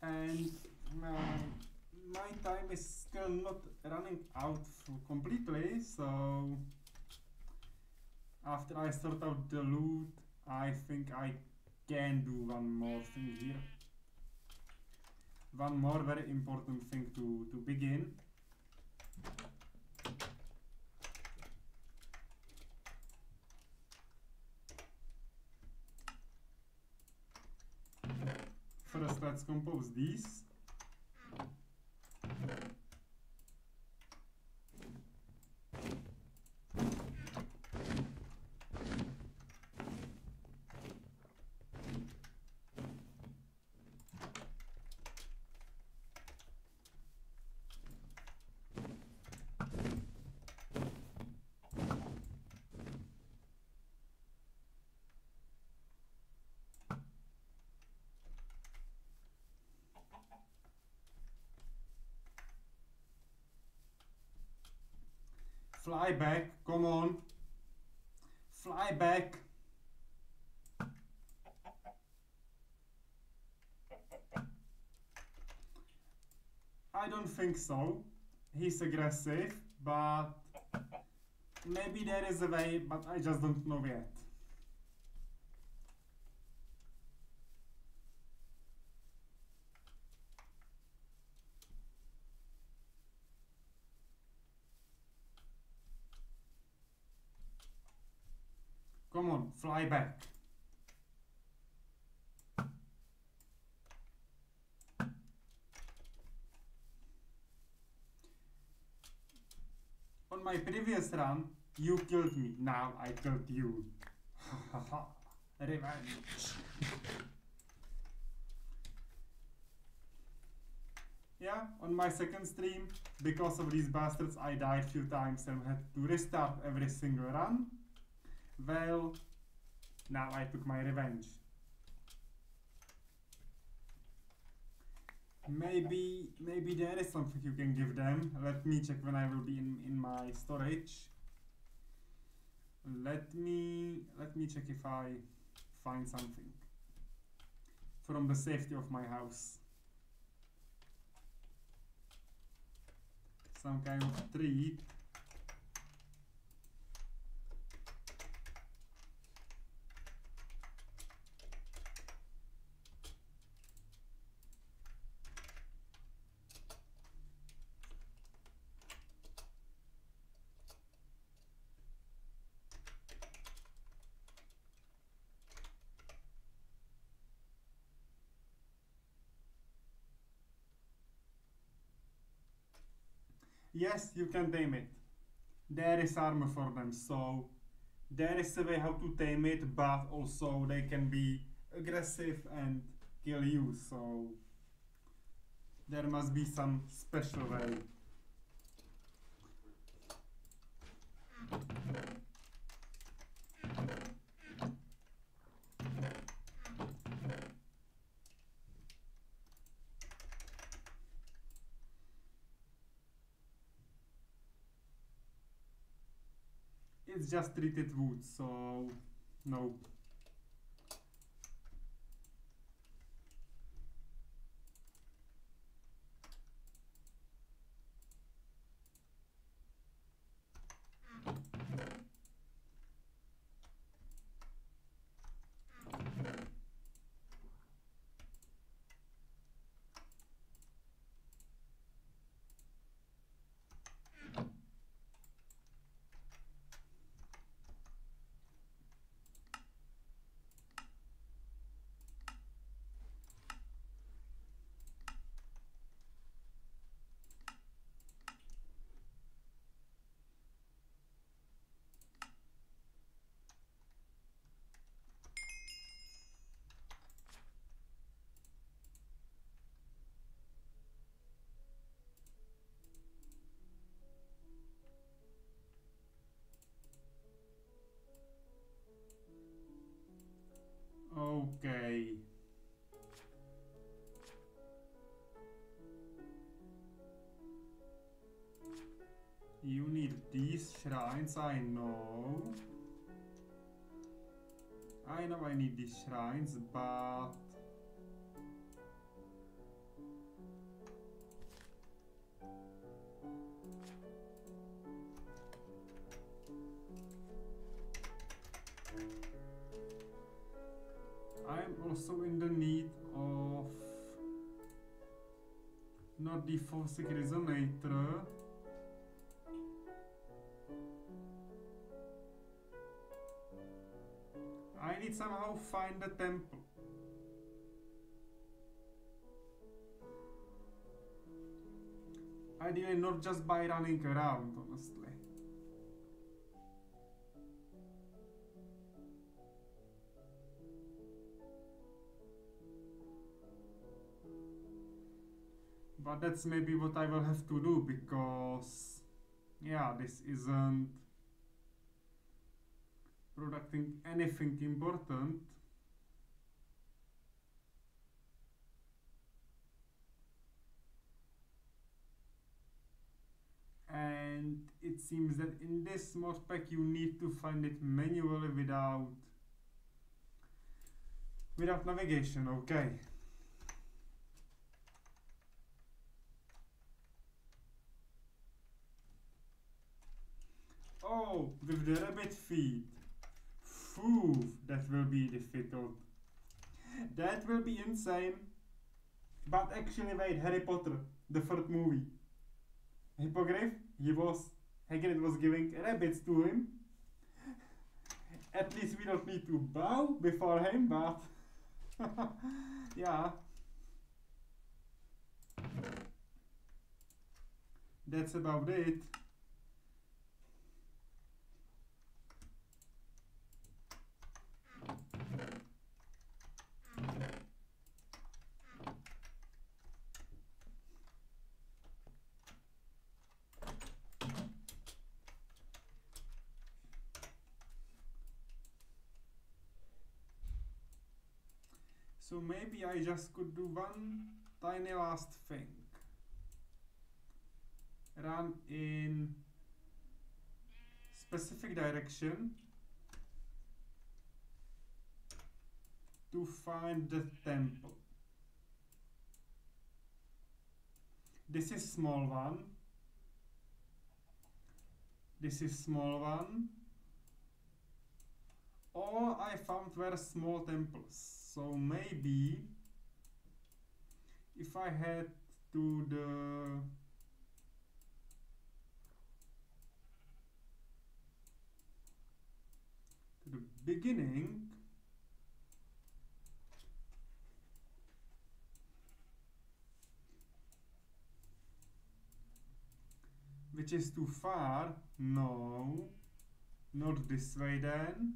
And my time is still not running out completely, so after I sort out the loot, I think I can do one more thing here. One more very important thing to begin. First, let's compose these. Fly back, come on. Fly back. I don't think so. He's aggressive, but maybe there is a way, but I just don't know yet. Come on, fly back. On my previous run, you killed me. Now I killed you. Revenge. Yeah, on my second stream, because of these bastards, I died few times and had to restart every single run. Well, now I took my revenge. Maybe there is something you can give them. Let me check when I will be in my storage. Let me check if I find something from the safety of my house. Some kind of treat. Yes, you can tame it. There is armor for them, so there is a way how to tame it, but also they can be aggressive and kill you, so there must be some special way. It's just treated wood, so no. Okay. You need these shrines, I know. I know I need these shrines, but I'm also in the need of not the Phosic Resonator. I need somehow find the temple. Ideally not just by running around, honestly. But that's maybe what I will have to do, because yeah, this isn't producing anything important. And it seems that in this mod pack you need to find it manually without navigation. Okay. Oh, with the rabbit feet. Phew, that will be difficult. That will be insane. But actually, wait, Harry Potter, the third movie. Hippogriff, Hagrid was giving rabbits to him. At least we don't need to bow before him, but yeah. That's about it. So maybe I just could do one tiny last thing. Run in specific direction to find the temple. This is small one. This is small one. All I found were small temples. So maybe if I head to the beginning, which is too far. No, not this way then.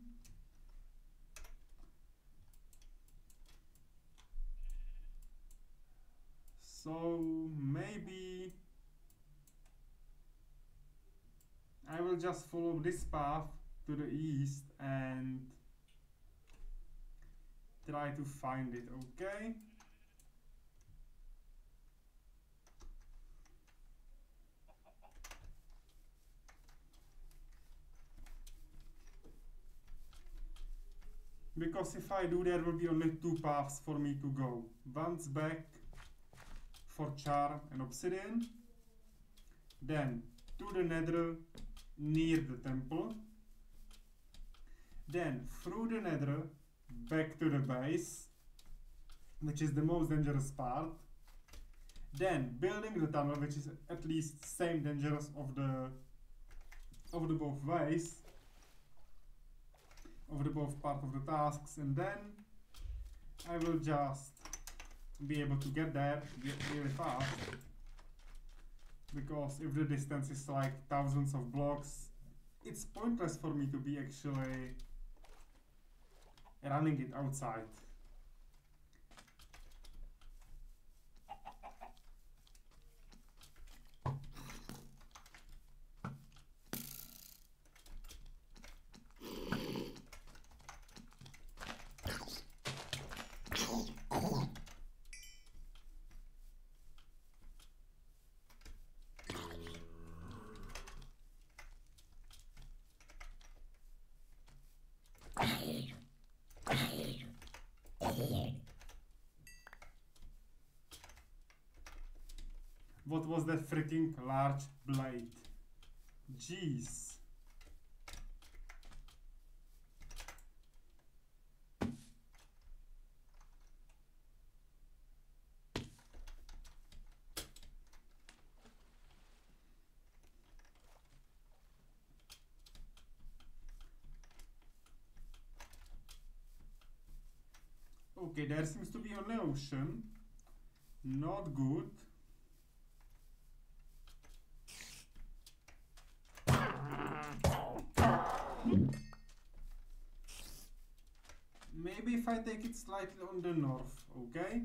So maybe I will just follow this path to the east and try to find it, okay? Because if I do, there will be only two paths for me to go. Once back for charm and obsidian, then to the nether near the temple, then through the nether back to the base, which is the most dangerous part, then building the tunnel, which is at least same dangerous of the both ways, of the both part of the tasks, and then I will just be able to get there really fast, because if the distance is like thousands of blocks, it's pointless for me to be actually running it outside. What was that freaking large blade? Jeez. Okay, there seems to be an ocean. Not good. Maybe if I take it slightly on the north, okay?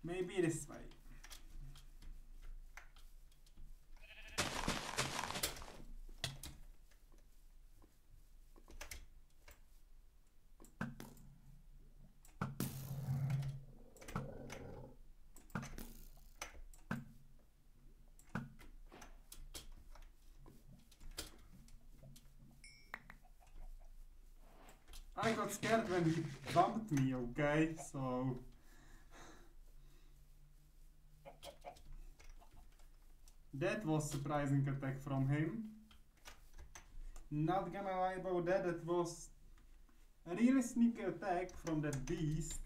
Maybe this way. I got scared when he bumped me, okay? So... that was surprising attack from him. Not gonna lie about that, that was a really sneaky attack from that beast.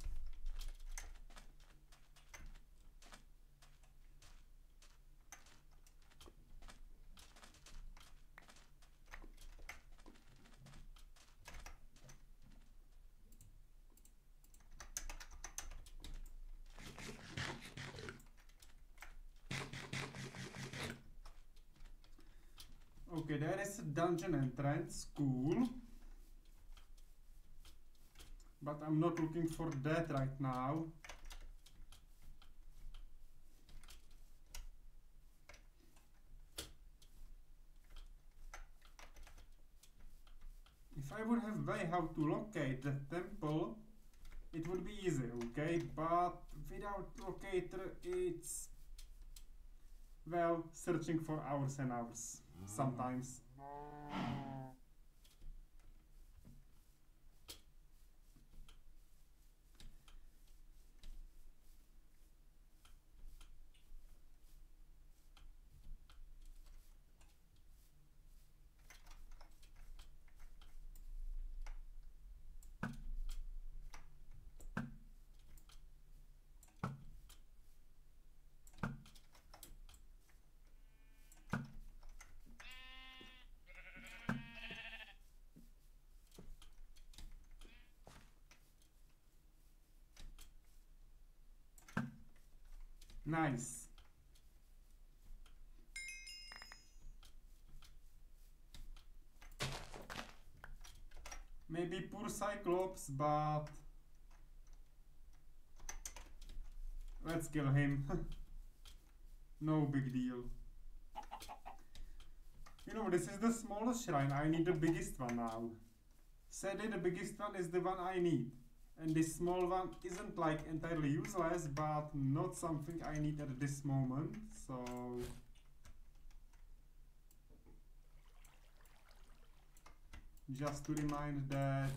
Okay, there is a dungeon entrance, cool. But I'm not looking for that right now. If I would have way how to locate the temple, it would be easy, okay? But without locator, it's, well, searching for hours and hours. Sometimes. Nice. Maybe poor Cyclops, but let's kill him. No big deal. You know, this is the smallest shrine. I need the biggest one now. Sadly, the biggest one is the one I need. And this small one isn't like entirely useless, but not something I need at this moment. So just to remind that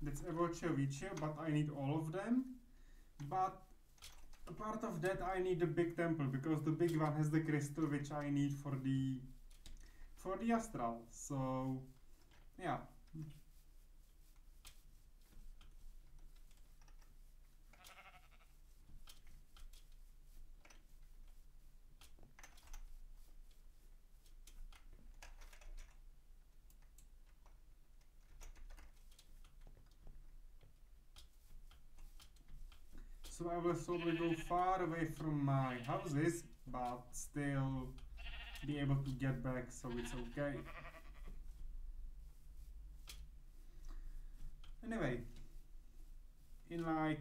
that's Evocevice, but I need all of them. But a part of that I need the big temple, because the big one has the crystal which I need for the astral. So yeah. So I will slowly go far away from my houses, but still be able to get back, so it's okay. Anyway, in like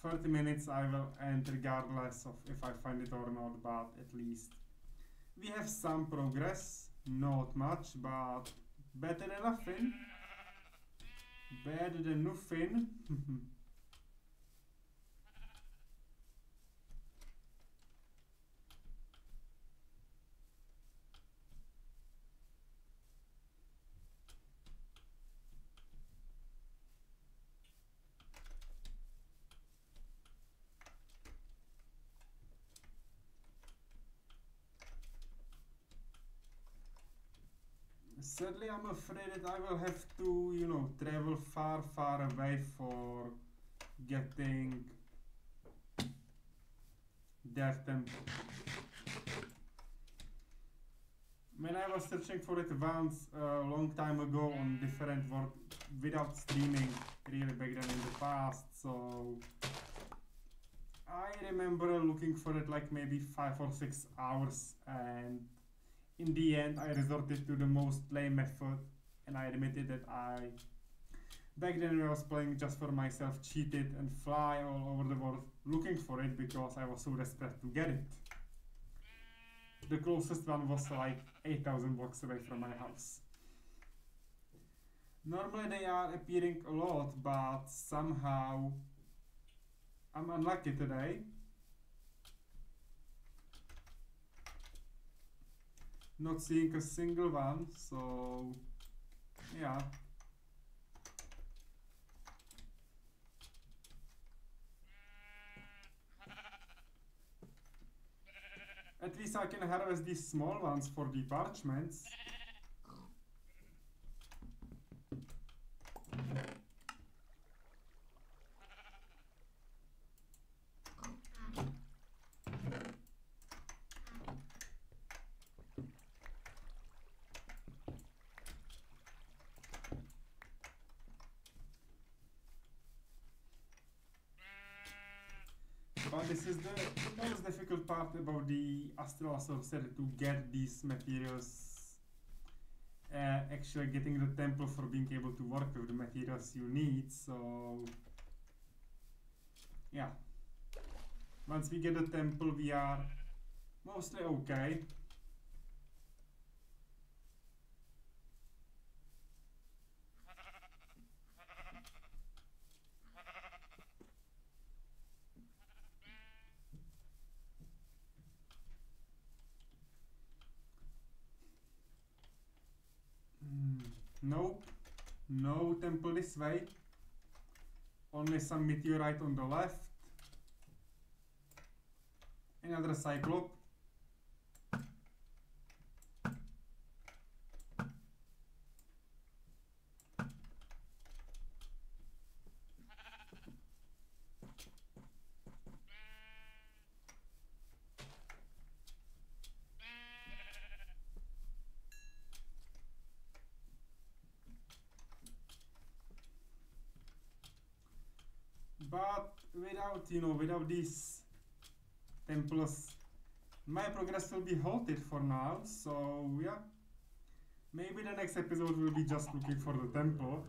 30 minutes I will end, regardless of if I find it or not, but at least we have some progress. Not much, but better than nothing. Better than nothing. Sadly, I'm afraid that I will have to, you know, travel far, far away for getting that temple. When I was searching for it once a long time ago on different world without streaming, really back then in the past, so I remember looking for it like maybe 5 or 6 hours, and in the end I resorted to the most lame method, and I admitted that I, back then when I was playing just for myself, cheated and fly all over the world looking for it because I was so desperate to get it. The closest one was like 8,000 blocks away from my house. Normally they are appearing a lot, but somehow I'm unlucky today. Not seeing a single one, so yeah. At least I can harvest these small ones for the parchments. But this is the most difficult part about the Astral Sorcerer, to get these materials, actually getting the temple for being able to work with the materials you need, so yeah. Once we get the temple we are mostly okay. Nope, no temple this way. Only some meteorite on the left. Another cyclop. But without, without these temples, my progress will be halted for now. So yeah, maybe the next episode will be just looking for the temple,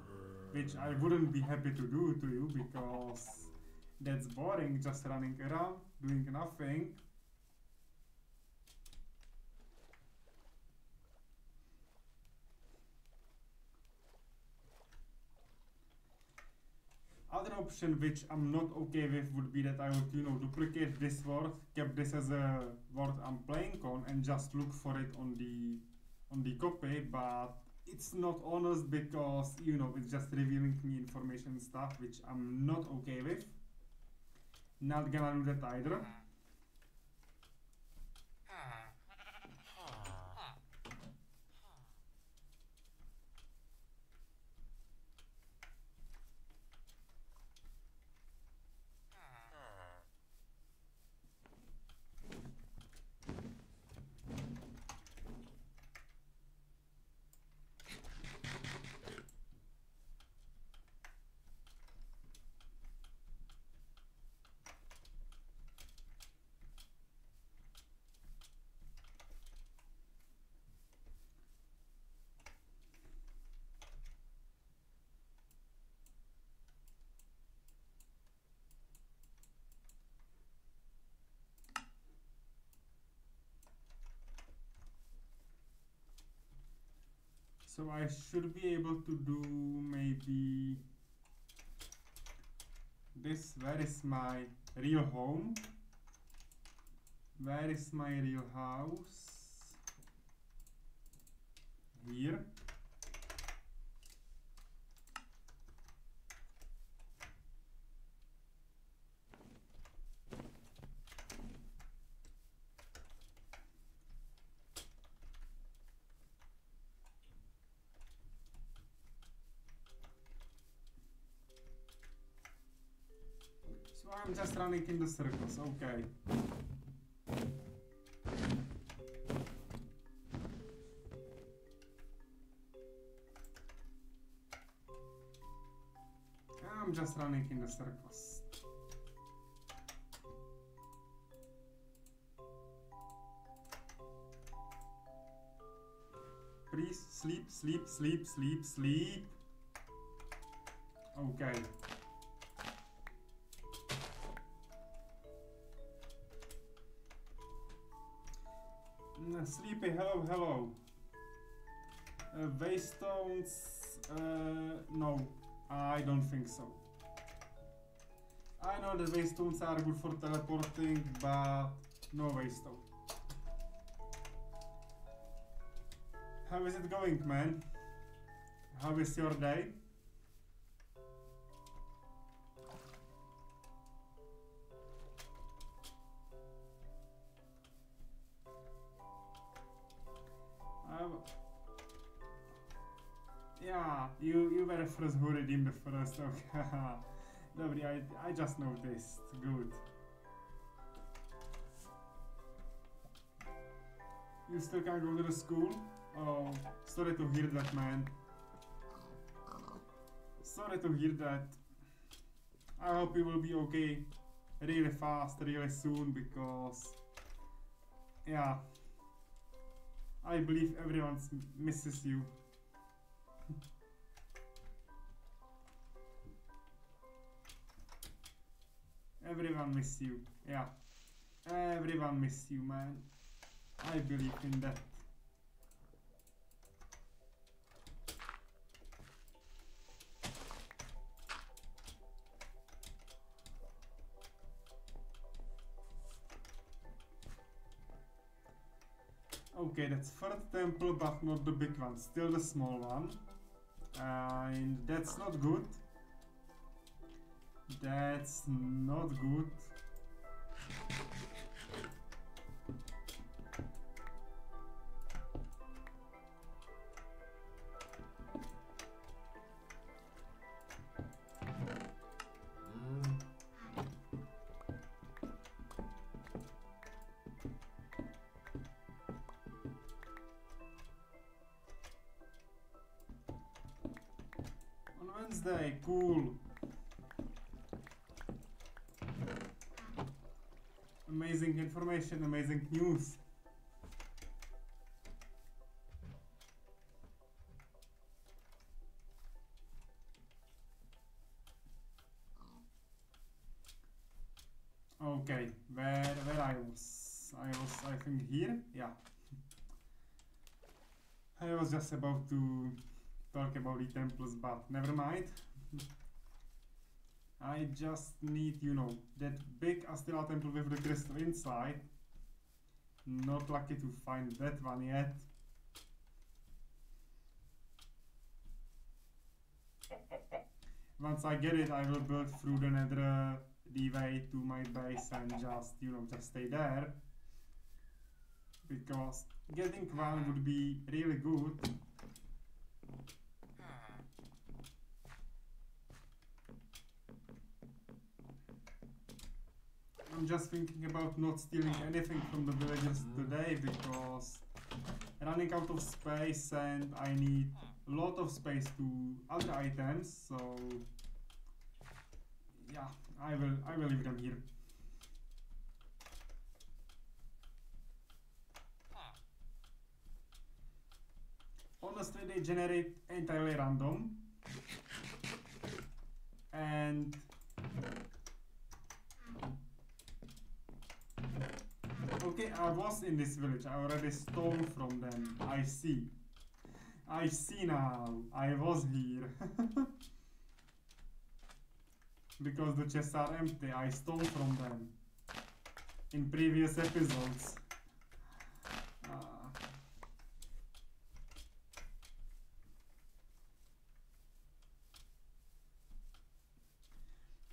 which I wouldn't be happy to do to you because that's boring, just running around, doing nothing. Other option which I'm not okay with would be that I would, duplicate this word, keep this as a word I'm playing on, and just look for it on the copy, but it's not honest because, it's just revealing me information stuff which I'm not okay with. Not gonna do that either. So I should be able to do maybe this. Where is my real home? Where is my real house? Here. So I'm just running in the circles, okay. I'm just running in the circles. Please sleep, sleep, sleep, sleep, sleep. Okay. Sleepy, hello, hello. Waystones, no, I don't think so. I know that waystones are good for teleporting, but no waystone. How is it going, man? How is your day? Yeah, you were the first who redeemed the first. Okay. Lovely, I just noticed. Good. You still can't go to the school? Oh, sorry to hear that, man. Sorry to hear that. I hope you will be okay really fast, really soon, because yeah, I believe everyone misses you. Everyone miss you, yeah. Everyone miss you, man. I believe in that. Okay, that's third temple, but not the big one, still the small one. And that's not good. That's not good. On Wednesday, cool. Amazing information, amazing news. Okay, where I was? I think here. Yeah. I was just about to talk about the temples, but never mind. I just need, you know, that big Astera temple with the crystal inside. Not lucky to find that one yet. Once I get it, I will build through the nether the way to my base and just, you know, just stay there. Because getting one would be really good. I'm just thinking about not stealing anything from the villagers today because running out of space and I need a lot of space to other items, so yeah, I will leave them here. Honestly, they generate entirely random and okay, I was in this village, I already stole from them, I see now, I was here. Because the chests are empty, I stole from them in previous episodes.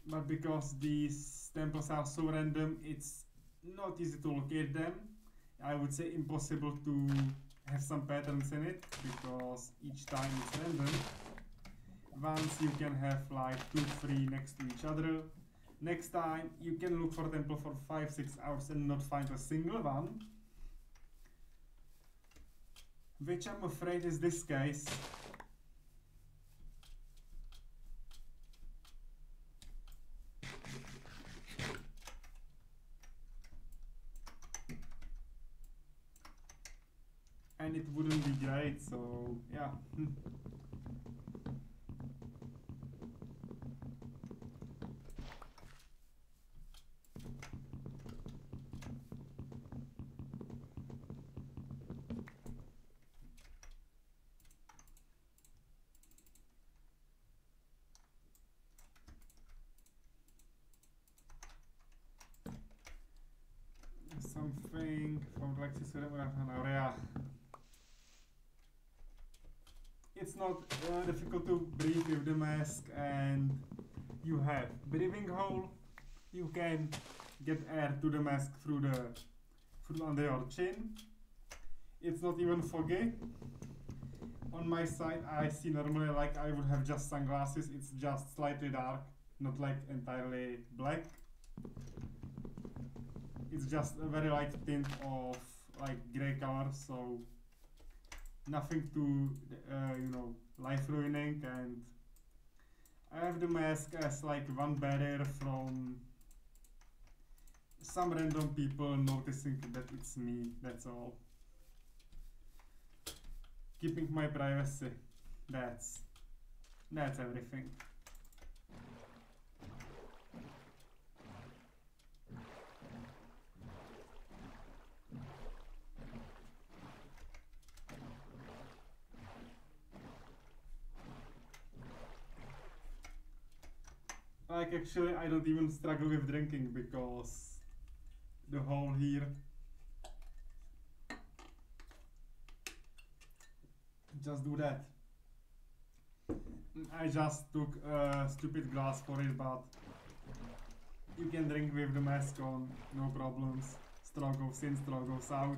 But because these temples are so random, it's not easy to locate them. I would say impossible to have some patterns in it, because each time it's random. Once you can have like 2-3 next to each other. Next time you can look for a temple for 5-6 hours and not find a single one. Which I'm afraid is this case. And it wouldn't be great, so yeah. Something from Lexis area. It's not difficult to breathe with the mask, and you have breathing hole. You can get air to the mask through under your chin. It's not even foggy. On my side, I see normally like I would have just sunglasses. It's just slightly dark, not like entirely black. It's just a very light tint of like grey color, so nothing too, you know, life ruining. And I have the mask as like one barrier from some random people noticing that it's me, that's all. Keeping my privacy, that's everything. Like actually I don't even struggle with drinking because the hole here just do that. I just took a stupid glass for it, but You can drink with the mask on, no problems. Straw goes in, straw goes out.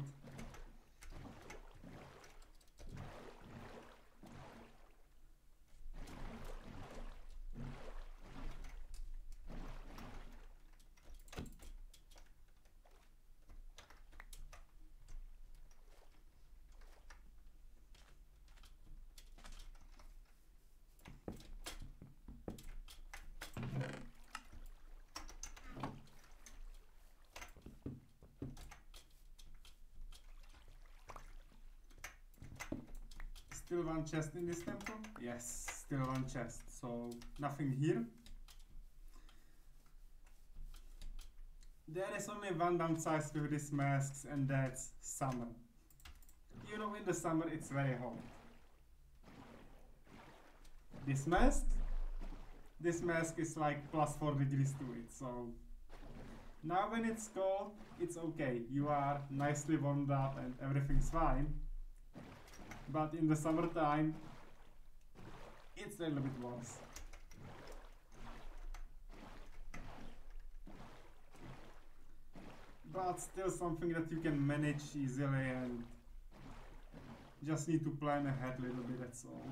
Still one chest in this temple? Yes, still one chest, so nothing here. There is only one downside with these masks, and that's summer. You know, in the summer it's very hot. This mask is like plus 4 degrees to it, so now when it's cold, it's okay. You are nicely warmed up and everything's fine. But in the summertime, it's a little bit worse. But still something that you can manage easily and just need to plan ahead a little bit, that's all.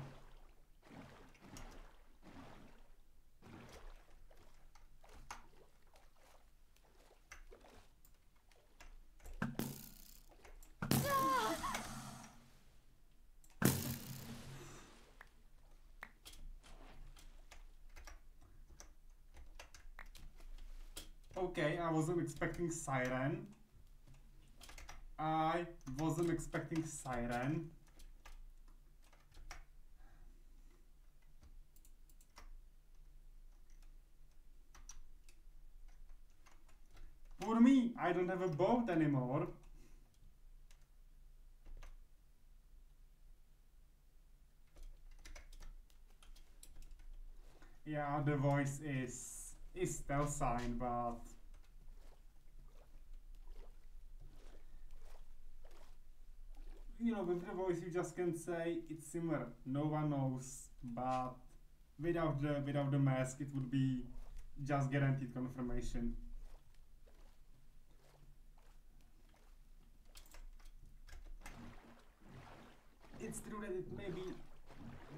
Okay, I wasn't expecting siren. I wasn't expecting siren. For me, I don't have a boat anymore. Yeah, the voice is stealth sign, but you know, with the voice you just can say it's similar. No one knows, but without the mask, it would be just guaranteed confirmation. It's true that it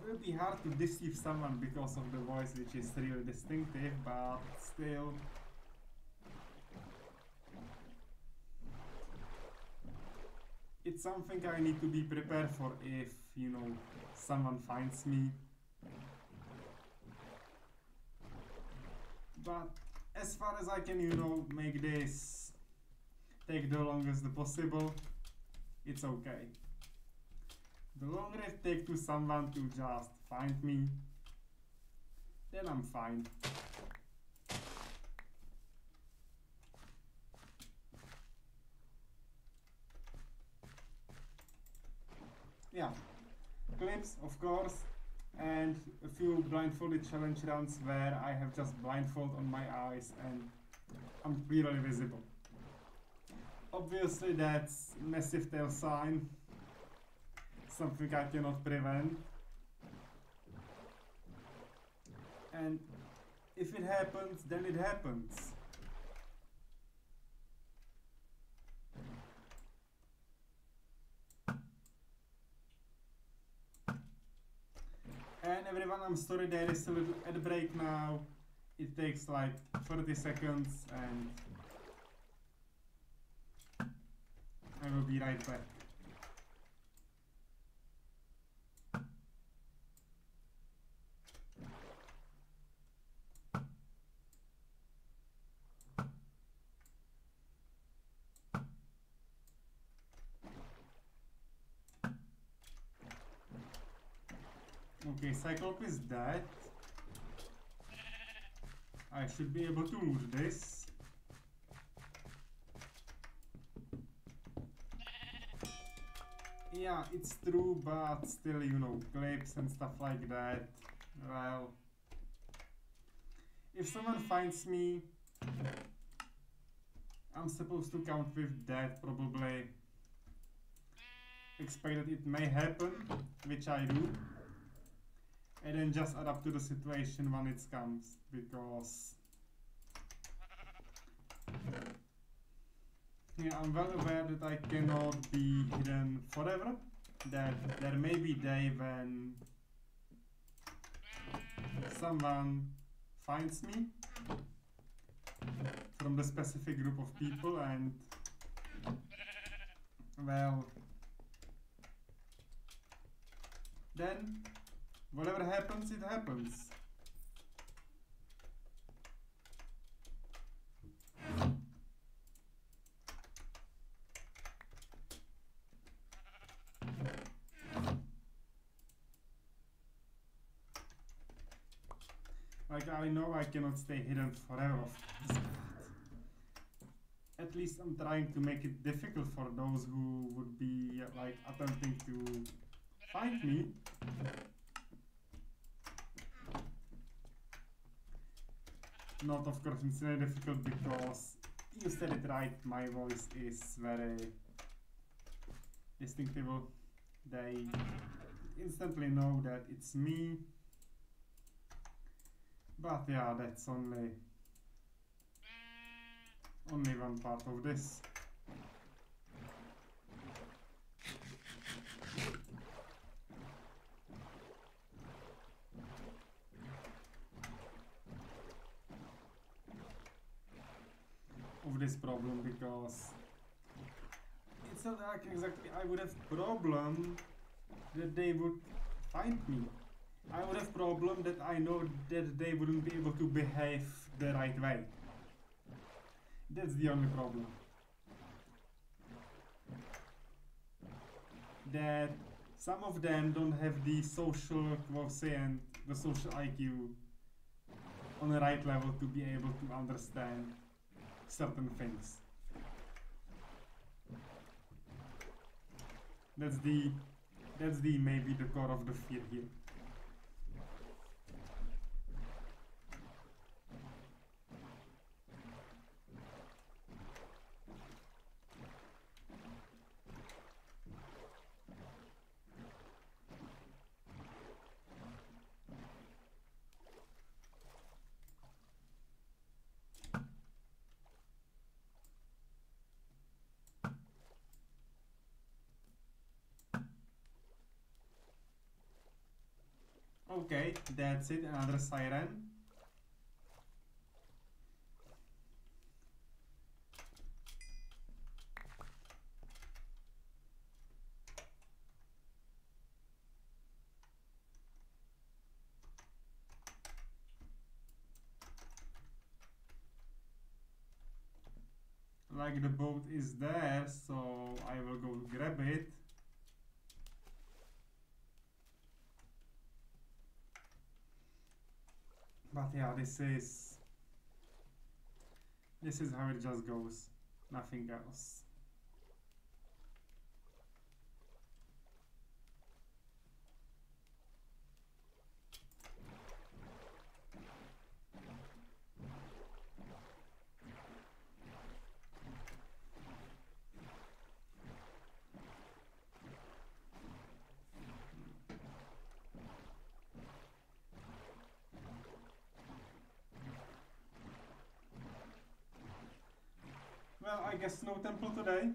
will be hard to deceive someone because of the voice, which is really distinctive, but still. It's something I need to be prepared for if, you know, someone finds me. But as far as I can, you know, make this take the longest possible, it's okay. The longer it takes to someone to just find me, then I'm fine. Yeah, clips, of course, and a few blindfolded challenge rounds where I have just blindfold on my eyes and I'm clearly visible. Obviously that's massive tail sign, something I cannot prevent. And if it happens, then it happens. And everyone, I'm sorry there is a little ad break now. It takes like 30 seconds and I will be right back. Okay, Cyclope is dead. I should be able to loot this. Yeah, it's true, but still, you know, clips and stuff like that. Well, if someone finds me, I'm supposed to count with that, probably. Expect that it may happen, which I do. And then just adapt to the situation when it comes, because Yeah, I'm well aware that I cannot be hidden forever. That there may be a day when someone finds me from the specific group of people, and well, then whatever happens, it happens. Like, I know I cannot stay hidden forever, of course, but at least I'm trying to make it difficult for those who would be like attempting to find me. Not, of course, it's very difficult because you said it right, my voice is very distinctible. They instantly know that it's me. But yeah, that's only one part of this. Of this problem, because it's not like exactly I would have problem that they would find me. I would have problem that I know that they wouldn't be able to behave the right way. That's the only problem. That some of them don't have the social quotient, the social IQ on the right level to be able to understand certain things. That's the maybe the core of the fear here. Okay, that's it, another siren. Like the boat is there, so I will go grab it. But yeah, this is how it just goes, nothing else. Well, I guess no temple today.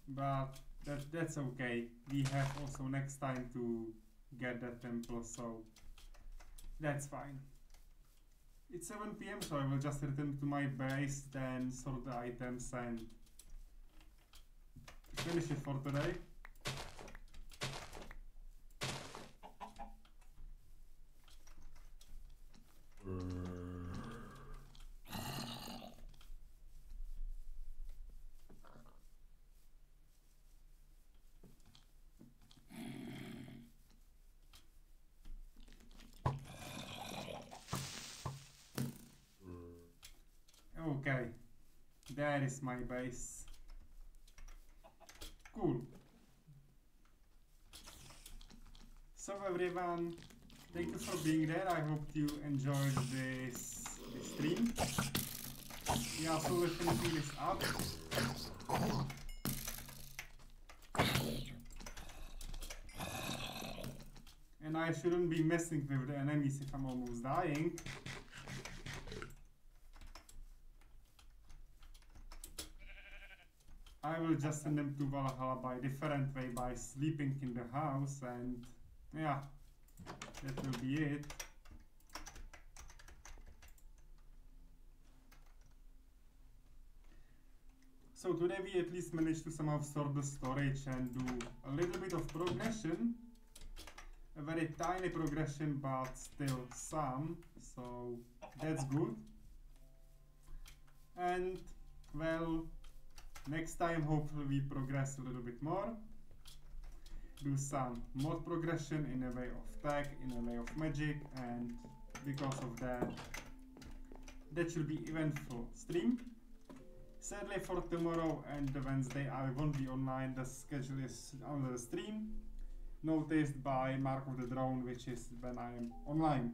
But that's okay. We have also next time to get that temple, so that's fine. It's 7 PM, so I will just return to my base, then sort the items and finish it for today. Okay, that is my base. Cool. So everyone, thank you for being there. I hope you enjoyed this stream. We are slowly finishing this up. And I shouldn't be messing with the enemies if I'm almost dying. I will just send them to Valhalla by different way, by sleeping in the house, and yeah, that will be it. So today we at least managed to somehow sort the storage and do a little bit of progression. A very tiny progression, but still some, so that's good. And well, next time hopefully we progress a little bit more. Do some mod progression in a way of tech, in a way of magic, and because of that, that should be eventful stream. Sadly for tomorrow and the Wednesday I won't be online, the schedule is on the stream, noticed by Mark of the Drone, which is when I am online.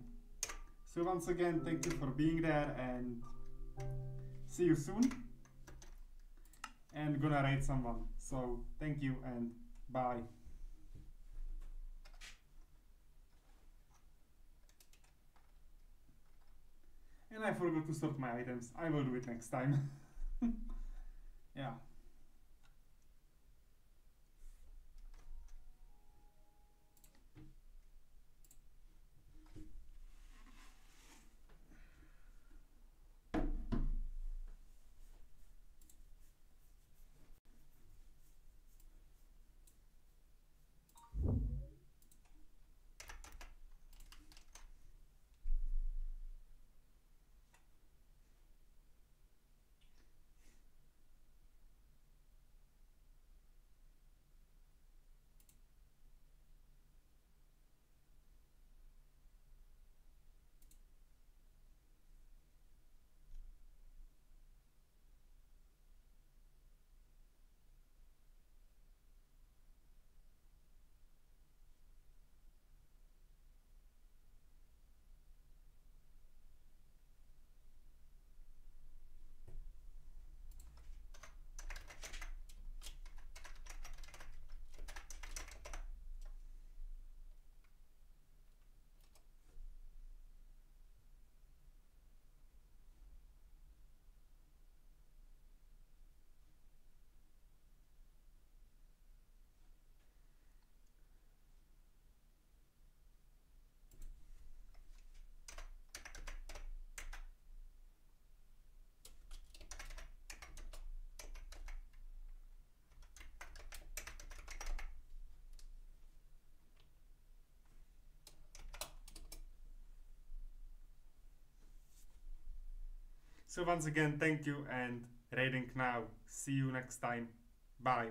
So once again, thank you for being there and see you soon. And gonna raid someone. So thank you and bye. And I forgot to sort my items. I will do it next time. Yeah. So once again, thank you and raiding now. See you next time. Bye.